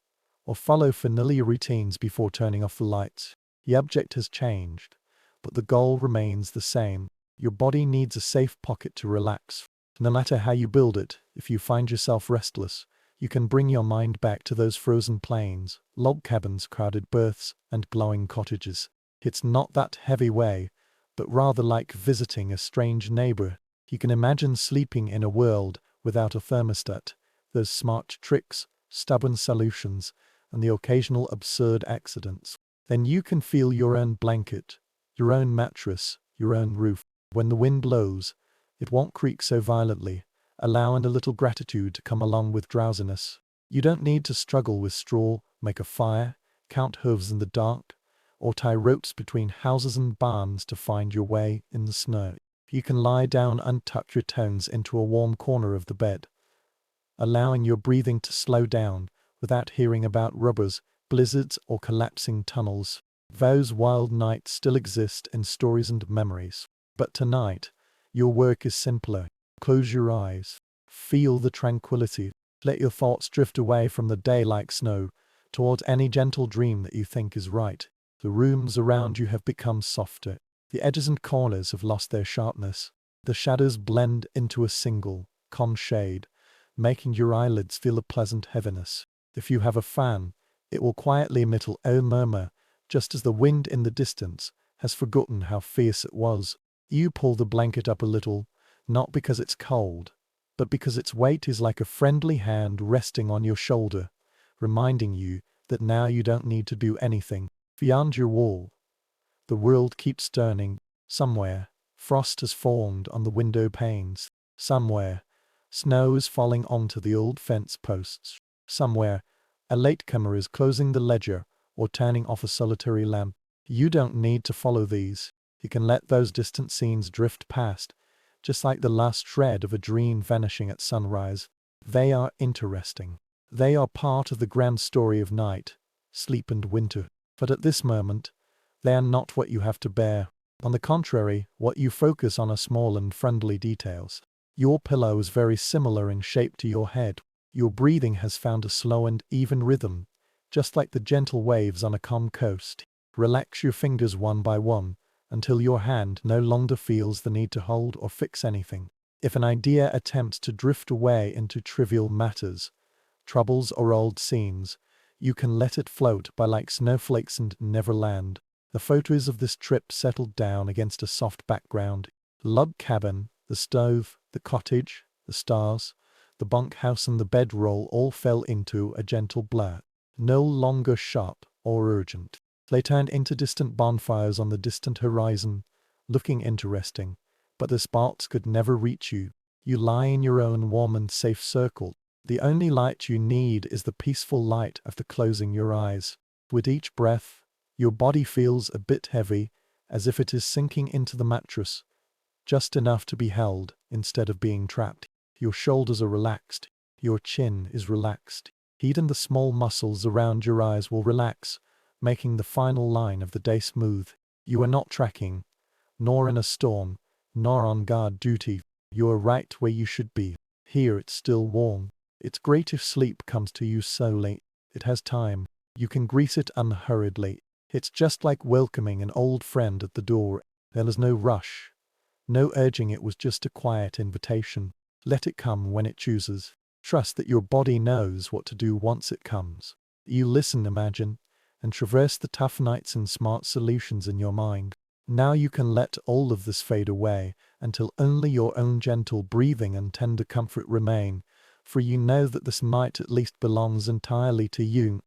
or follow familiar routines before turning off the lights. The object has changed, but the goal remains the same. Your body needs a safe pocket to relax. No matter how you build it, if you find yourself restless, you can bring your mind back to those frozen plains, log cabins, crowded berths, and glowing cottages. It's not that heavy way, but rather like visiting a strange neighbor. You can imagine sleeping in a world without a thermostat, those smart tricks, stubborn solutions, and the occasional absurd accidents. Then you can feel your own blanket, your own mattress, your own roof. When the wind blows, it won't creak so violently, allowing a little gratitude to come along with drowsiness. You don't need to struggle with straw, make a fire, count hooves in the dark, or tie ropes between houses and barns to find your way in the snow. You can lie down and tuck your toes into a warm corner of the bed, allowing your breathing to slow down without hearing about rubbers, blizzards, or collapsing tunnels. Those wild nights still exist in stories and memories. But tonight, your work is simpler. Close your eyes. Feel the tranquility. Let your thoughts drift away from the day like snow, towards any gentle dream that you think is right. The rooms around you have become softer. The edges and corners have lost their sharpness. The shadows blend into a single, calm shade, making your eyelids feel a pleasant heaviness. If you have a fan, it will quietly emit a murmur, just as the wind in the distance has forgotten how fierce it was. You pull the blanket up a little, not because it's cold, but because its weight is like a friendly hand resting on your shoulder, reminding you that now you don't need to do anything. Beyond your wall, the world keeps turning. Somewhere, frost has formed on the window panes. Somewhere, snow is falling onto the old fence posts. Somewhere, a latecomer is closing the ledger or turning off a solitary lamp. You don't need to follow these. You can let those distant scenes drift past, just like the last shred of a dream vanishing at sunrise. They are interesting. They are part of the grand story of night, sleep and winter. But at this moment, they are not what you have to bear. On the contrary, what you focus on are small and friendly details. Your pillow is very similar in shape to your head. Your breathing has found a slow and even rhythm, just like the gentle waves on a calm coast. Relax your fingers one by one, until your hand no longer feels the need to hold or fix anything. If an idea attempts to drift away into trivial matters, troubles or old scenes, you can let it float by like snowflakes and never land. The photos of this trip settled down against a soft background. The log cabin, the stove, the cottage, the stars, the bunkhouse and the bedroll all fell into a gentle blur, no longer sharp or urgent. They turned into distant bonfires on the distant horizon, looking interesting, but the sparks could never reach you. You lie in your own warm and safe circle. The only light you need is the peaceful light after closing your eyes. With each breath, your body feels a bit heavy, as if it is sinking into the mattress, just enough to be held instead of being trapped. Your shoulders are relaxed, your chin is relaxed. Even the small muscles around your eyes will relax, making the final line of the day smooth. You are not tracking, nor in a storm, nor on guard duty. You are right where you should be. Here it's still warm. It's great if sleep comes to you slowly. It has time. You can greet it unhurriedly. It's just like welcoming an old friend at the door. There is no rush, no urging. It was just a quiet invitation. Let it come when it chooses. Trust that your body knows what to do once it comes. You listen, imagine, and traverse the tough nights and smart solutions in your mind. Now you can let all of this fade away until only your own gentle breathing and tender comfort remain, for you know that this night at least belongs entirely to you.